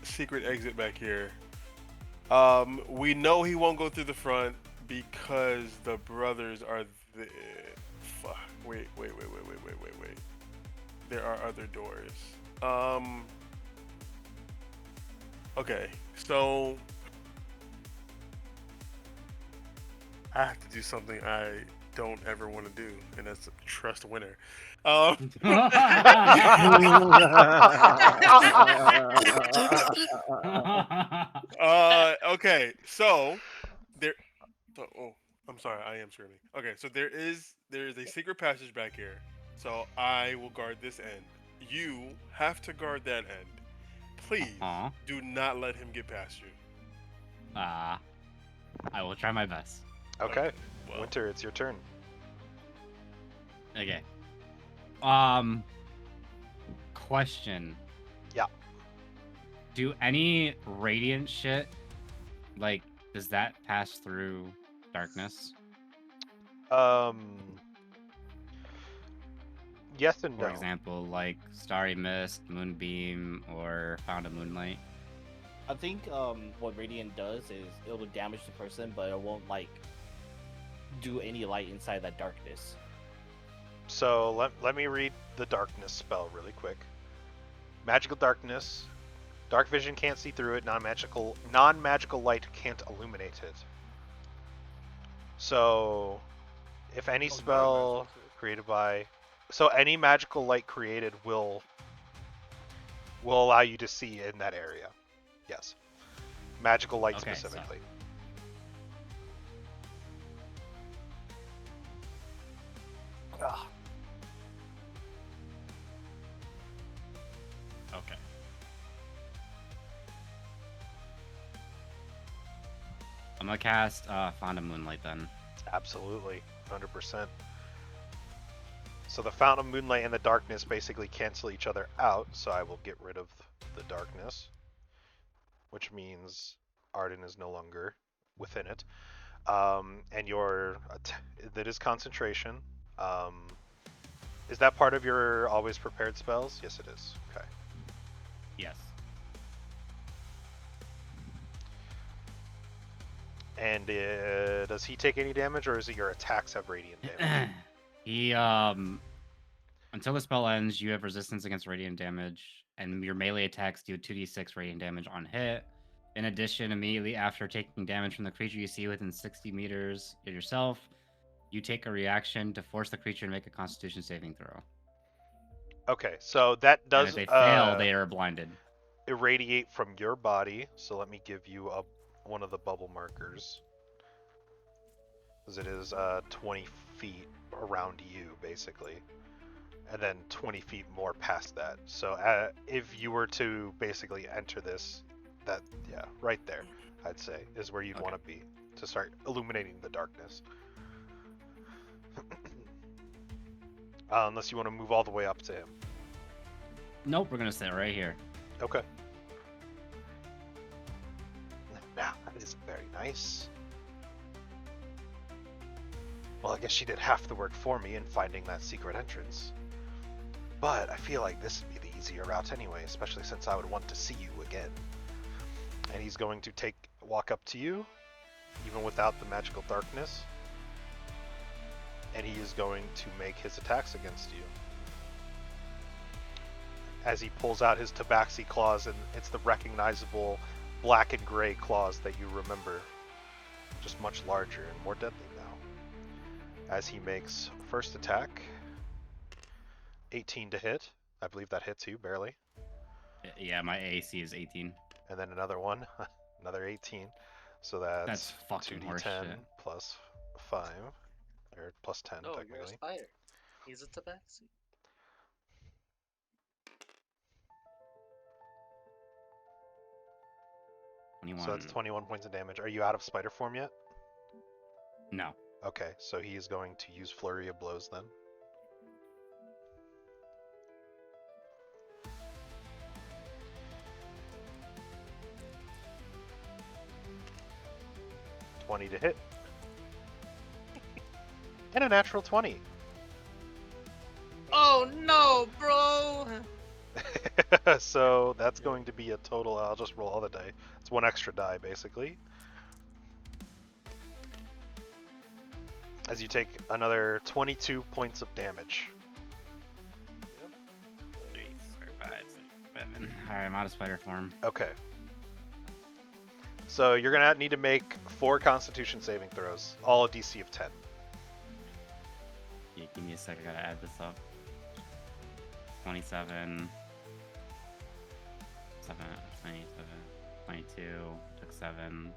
secret exit back here. We know he won't go through the front because the brothers are the. Fuck. Wait. There are other doors. Okay. So I have to do something I don't ever want to do, and that's trust Winter. Okay, so there. Oh, I'm sorry, I am screaming. Okay, so there is a secret passage back here. So I will guard this end. You have to guard that end. Please do not let him get past you. I will try my best. Okay. Well. Winter, it's your turn. Okay. Question. Yeah. Do any radiant shit, does that pass through darkness? Yes and no. For example, like Starry Mist, Moonbeam, or Found of Moonlight? I think what Radiant does is it will damage the person, but it won't do any light inside that darkness. So let me read the darkness spell really quick. Magical darkness. Dark vision can't see through it. Non-magical light can't illuminate it. So if any spell created by any magical light created will allow you to see in that area. Yes. Magical light specifically. Okay. I'm gonna cast Found of Moonlight then. Absolutely. 100%. So the Fountain of Moonlight and the darkness basically cancel each other out, so I will get rid of the darkness, which means Arden is no longer within it. And that is concentration. Is that part of your always prepared spells? Yes, it is. Okay. Yes. And does he take any damage, or is it your attacks have radiant damage? He until the spell ends, you have resistance against radiant damage. and your melee attacks do 2d6 radiant damage on hit. In addition, immediately after taking damage from the creature you see within 60 meters of yourself, you take a reaction to force the creature to make a Constitution saving throw. Okay, so that And does if they fail, they are blinded. irradiate from your body. So let me give you one of the bubble markers, as it is 20 feet around you, basically, and then 20 feet more past that. So if you were to basically enter this, right there, I'd say, is where you'd want to be to start illuminating the darkness. Unless you want to move all the way up to him. Nope, we're gonna sit right here. Okay. Now, that is very nice. Well, I guess she did half the work for me in finding that secret entrance. But I feel like this would be the easier route anyway, especially since I would want to see you again. And he's going to walk up to you, even without the magical darkness. And he is going to make his attacks against you. As he pulls out his tabaxi claws, and it's the recognizable black and gray claws that you remember, just much larger and more deadly now. As he makes first attack, 18 to hit. I believe that hits you, barely. Yeah, my AC is 18. And then another one, another 18. So that's fucking 2d10 horseshit. plus 5, or plus 10 Oh, you're a technically. spider. He's a tabaxi. So that's 21 points of damage. Are you out of spider form yet? No. Okay, so he is going to use Flurry of Blows then. $20 to hit. And a natural 20. Oh no, bro! So that's going to be a total, I'll just roll all the die. It's one extra die, basically. As you take another 22 points of damage. 3, 4, 5, 6, 7. Alright, I'm out of spider form. Okay. So you're going to need to make 4 Constitution saving throws, all a DC of 10. Yeah, give me a sec, I gotta add this up. 27. 27, 22, took 7.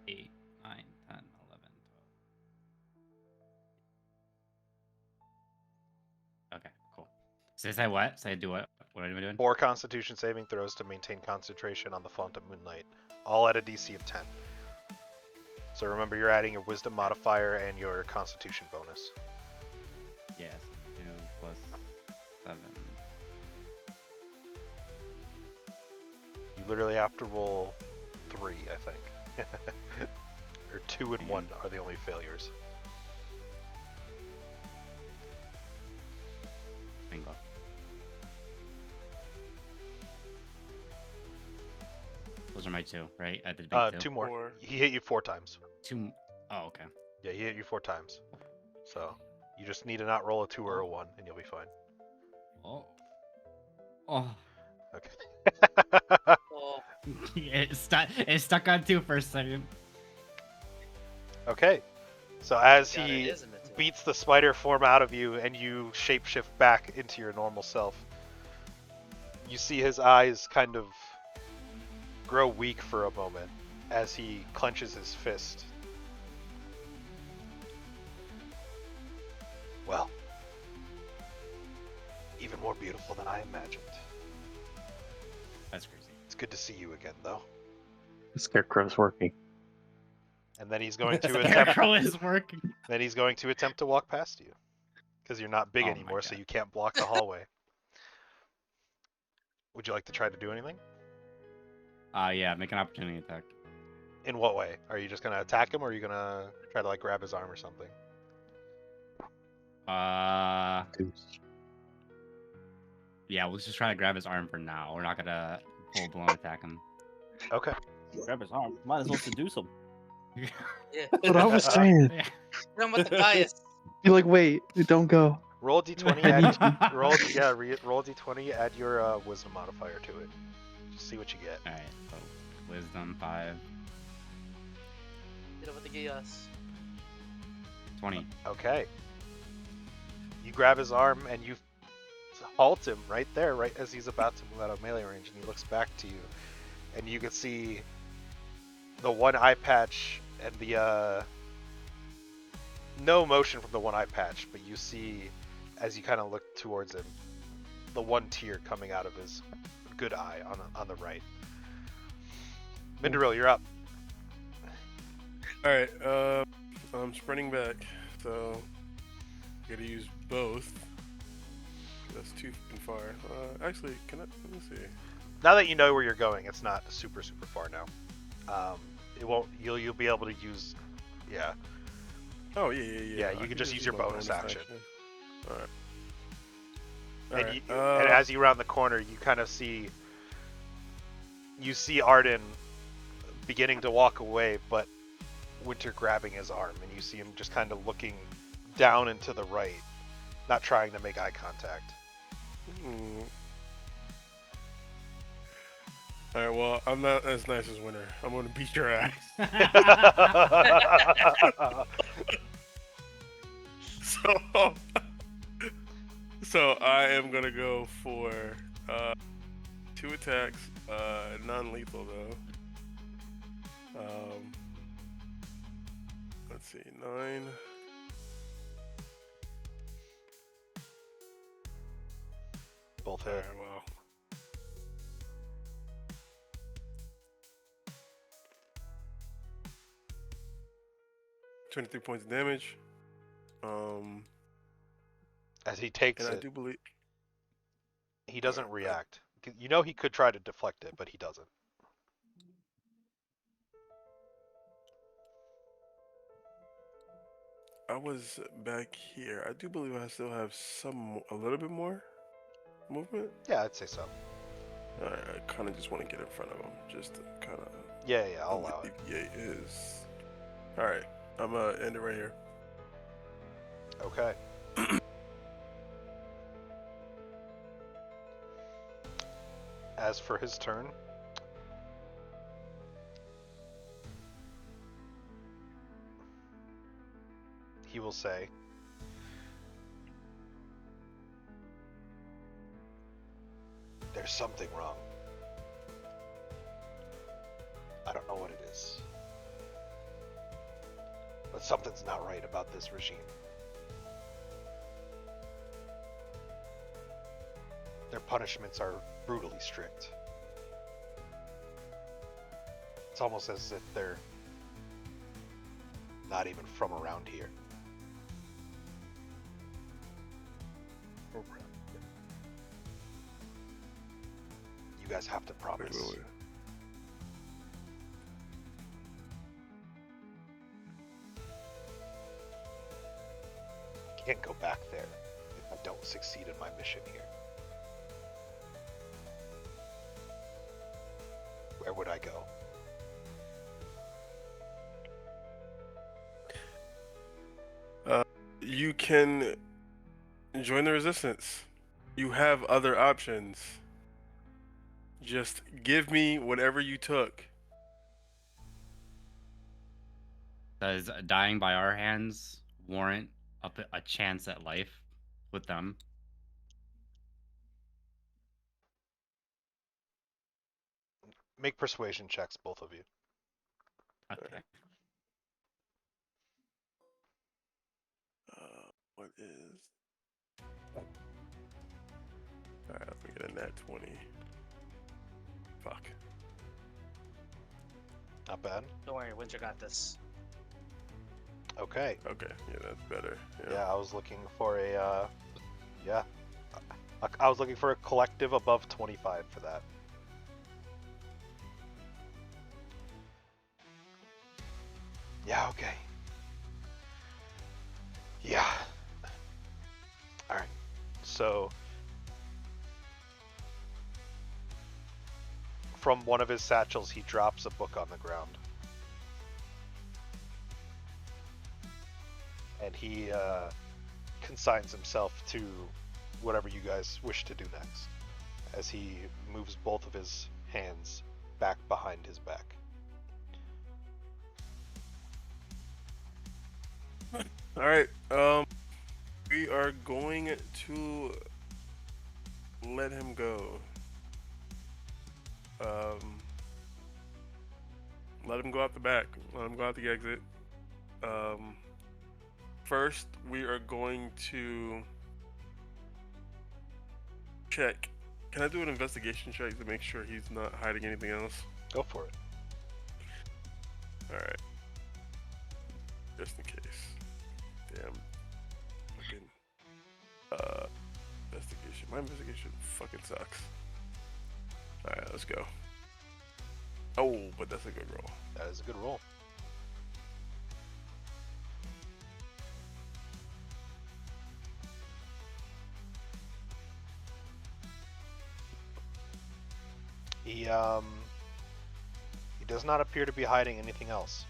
8, 9, 10, 11, 12. Okay, cool. So say what? Say do what? What am I doing? 4 Constitution saving throws to maintain concentration on the Font of Moonlight, all at a DC of 10. So remember, you're adding your Wisdom modifier and your Constitution bonus. Yes, 2 plus 7. You literally have to roll 3, I think. Or 2 and 1 are the only failures. Bingo. Those are my 2, right? At the big 2 more. 4. He hit you 4 times. 2. Oh, okay. Yeah, he hit you 4 times. So you just need to not roll a 2 or a 1, and you'll be fine. Oh. Oh. Okay. Oh, It stuck on 2 for a second. Okay. So as God, he it is in the two. beats the spider form out of you and you shapeshift back into your normal self, you see his eyes kind of grow weak for a moment as he clenches his fist. Well, even more beautiful than I imagined. That's crazy. It's good to see you again, though. The scarecrow's working. And then he's going to Scarecrow attempt. is working. Then he's going to attempt to walk past you, because you're not big Oh my anymore, so God. you can't block the hallway. Would you like to try to do anything? Yeah, make an opportunity attack. In what way? Are you just gonna attack him, or are you gonna try to like grab his arm or something? Yeah, we'll just try to grab his arm for now. We're not gonna full blown attack him. Okay. Grab his arm. Might as well seduce him. yeah. What I was saying. Yeah. Run with the bias. Be like, wait, don't go. Roll d20. Roll d20. Add your wisdom modifier to it. Just see what you get. Alright, so wisdom 5, Hit over the chaos. 20. Okay. You grab his arm and you halt him right there, right as he's about to move out of melee range, and he looks back to you, and you can see the one eye patch and the no motion from the one eye patch, but you see as you kind of look towards him, the one tear coming out of his good eye on the right. Minderil, you're up. All right. I'm sprinting back, so gotta use both. That's too fucking far. Actually, let me see. Now that you know where you're going, it's not super far now. It won't. You'll be able to use. Yeah. Oh yeah. Yeah, you can just use your my bonus action. All right. And as you round the corner, you kind of see. You see Arden beginning to walk away, but Winter grabbing his arm, and you see him just kind of looking down and to the right, not trying to make eye contact. All right. Well, I'm not as nice as Winter. I'm gonna beat your ass. So I am gonna go for 2 attacks, non-lethal though. Let's see, 9. Both All hit. right, wow. $23 points of damage. As he takes And I it, do believe he doesn't react. You know he could try to deflect it, but he doesn't. I was back here. I do believe I still have a little bit more movement. Yeah, I'd say so. Alright, I kind of just want to get in front of him, just to kind of Yeah, I'll allow it. alleviate his. Alright, I'm gonna end it right here. Okay. As for his turn, he will say, "There's something wrong. I don't know what it is, but something's not right about this regime. Their punishments are brutally strict. It's almost as if they're not even from around here." You guys have to promise. Wait. Can't go back there if I don't succeed in my mission here. Where would I go? You can join the resistance. You have other options. Just give me whatever you took. Does dying by our hands warrant a chance at life with them? Make persuasion checks, both of you. Okay. What is? Alright, let me get a nat 20. Fuck. Not bad. Don't worry, Winter got this. Okay. Okay, yeah, that's better. Yeah, I was looking for a, yeah. I was looking for a collective above 25 for that. Yeah, okay. Yeah. Alright. So, from one of his satchels, he drops a book on the ground. And he consigns himself to whatever you guys wish to do next, as he moves both of his hands back behind his back. All right. We are going to let him go. Let him go out the back. Let him go out the exit. First, we are going to check. Can I do an investigation check to make sure he's not hiding anything else? Go for it. Alright. Just in case. Damn. Fucking. Investigation. My investigation fucking sucks. Alright, let's go. Oh, but that's a good roll. That is a good roll. He does not appear to be hiding anything else.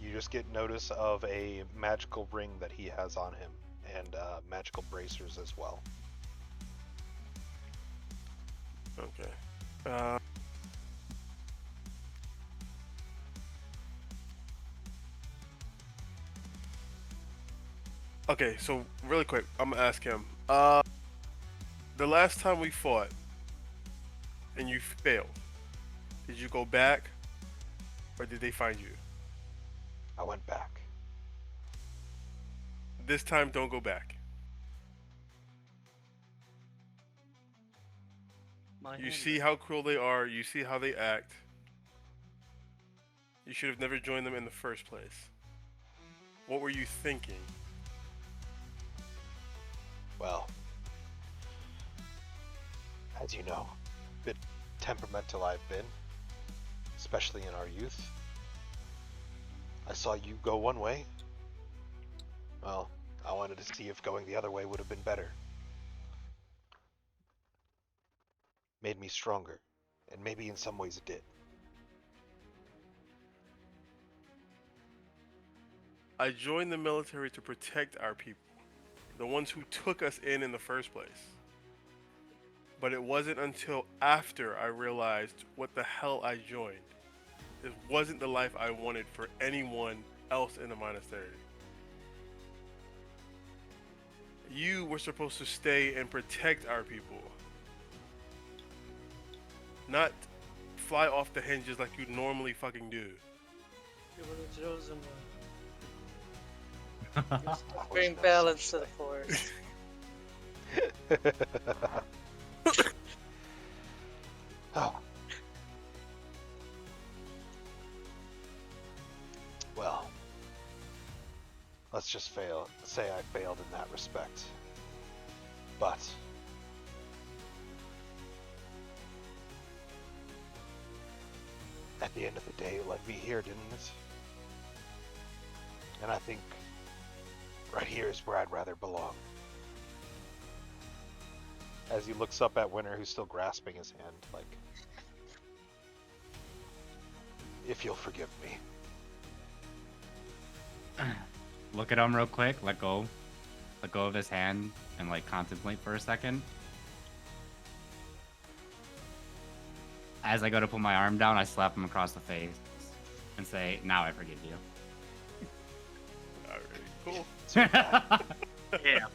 You just get notice of a magical ring that he has on him, and magical bracers as well. Okay. Okay, so really quick, I'm gonna ask him. The last time we fought, and you failed, did you go back, or did they find you? I went back. This time, don't go back. You see how cruel they are. You see how they act. You should have never joined them in the first place. What were you thinking? Well, as you know, a bit temperamental I've been, especially in our youth. I saw you go one way. Well, I wanted to see if going the other way would have been better. Made me stronger, and maybe in some ways it did. I joined the military to protect our people, the ones who took us in the first place. But it wasn't until after I realized what the hell I joined. It wasn't the life I wanted for anyone else in the monastery. You were supposed to stay and protect our people. Not fly off the hinges like you normally fucking do. You were the chosen one. That was Bring balance to the forest. Oh. Well, let's just say I failed in that respect. But at the end of the day, it led me here, didn't it? And I think right here is where I'd rather belong. As he looks up at Winter, who's still grasping his hand, like, if you'll forgive me. Look at him real quick, let go of his hand, and like contemplate for a second. As I go to put my arm down, I slap him across the face and say, "Now I forgive you." Alright, cool. Yeah.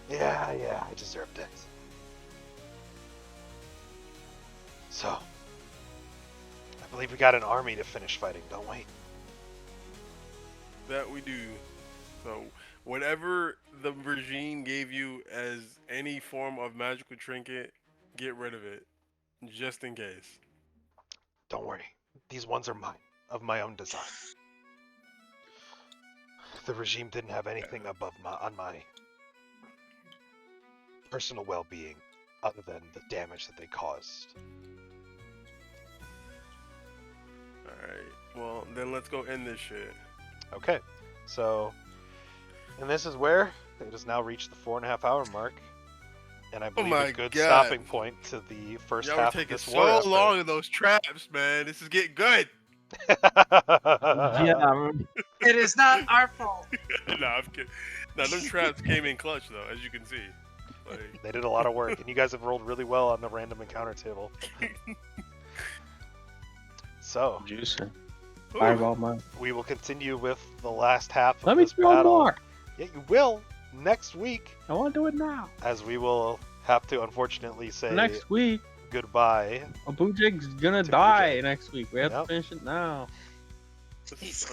Yeah, I deserved it. So, I believe we got an army to finish fighting, don't we? That we do. So, whatever the regime gave you as any form of magical trinket, get rid of it. Just in case. Don't worry. These ones are mine, of my own design. The regime didn't have anything on my personal well-being other than the damage that they caused. Alright, well, then let's go end this shit. Okay, so, and this is where it has now reached the 4.5 hour mark, and I believe my a good God. stopping point to the first Y'all were half of taking this war so effort. long in those traps, man. This is getting good. Yeah, It is not our fault. Nah, I'm kidding. Now, them traps came in clutch, though, as you can see. Like, They did a lot of work, and you guys have rolled really well on the random encounter table. So, Juicing. ooh, Fireball mine. we will continue with the last half of Let me this throw battle. more. Yeah, you will next week, I want to do it now. as we will have to unfortunately say Next week, goodbye. Abujig's gonna To die Bujig. next week. We have Yep. to finish it now.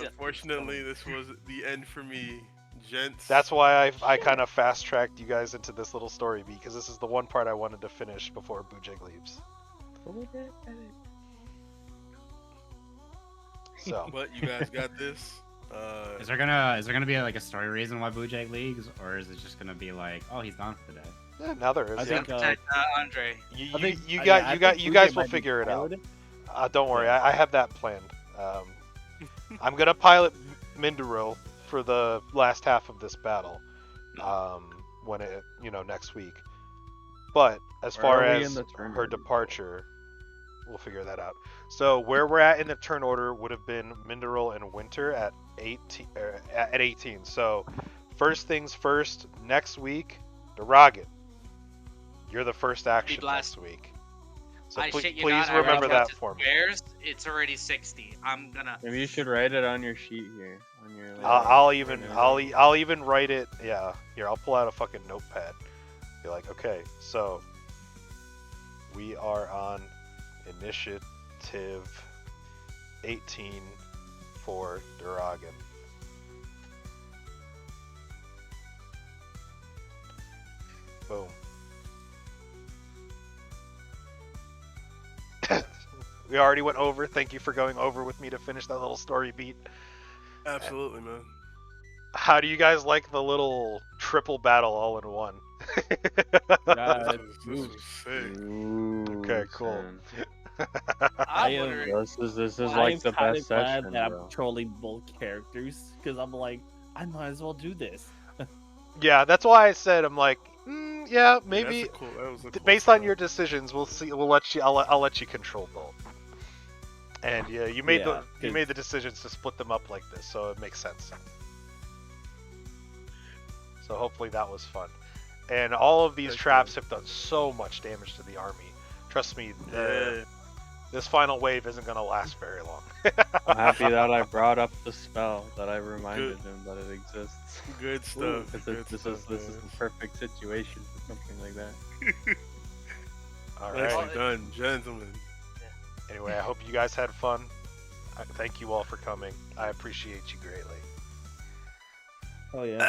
unfortunately, this was the end for me, gents. That's why I kind of fast tracked you guys into this little story beat, because this is the one part I wanted to finish before Bujig leaves. So, But you guys got this. Is there gonna be like a story reason why Boojay leagues, or is it just gonna be like, oh, he's gone for the day? yeah, now there is. I Yeah. think, Protect Andre. You, I think- you, I got, mean, I you got, think you Bujay guys will might be figure it out. piloted. Don't worry, Yeah. I have that planned. I'm gonna pilot Minduro for the last half of this battle, when it, next week. But as Where far are we as in the turn her order? departure, we'll figure that out. So where we're at in the turn order would have been Minderol and Winter at 18. At 18. So first things first. Next week, Duragan, you're the first action last- next week. So I shit you please not. I remember reached out that to for me. Squares. It's already 60. I'm gonna. Maybe you should write it on your sheet here. On your. I'll even write it. Yeah, here, I'll pull out a fucking notepad. Be like, okay, so we are on initiative 18 for Duragan. Boom. We already went over. Thank you for going over with me to finish that little story beat. Absolutely, man. How do you guys like the little triple battle all in one? Yeah, This was sick. Okay, cool. I'm wondering. This is I like am the kinda best glad session, that bro. I'm trolling both characters because I'm like, I might as well do this. Yeah, that's why I said I'm like, yeah, That's maybe a cool, that was a cool based on setup. your decisions, we'll see. We'll let you. I'll let you control both. And yeah, you made Yeah, the decisions to split them up like this, so it makes sense. So hopefully that was fun. And all of these That's traps have done so much damage to the army. Trust me, Yeah. this final wave isn't gonna last very long. I'm happy that I brought up the spell, that I reminded Good. him that it exists. Good stuff. Because Good this stuff, is man. the perfect situation for something like that. All Nicely right. done, gentlemen. Anyway, I hope you guys had fun. Thank you all for coming. I appreciate you greatly. Oh yeah.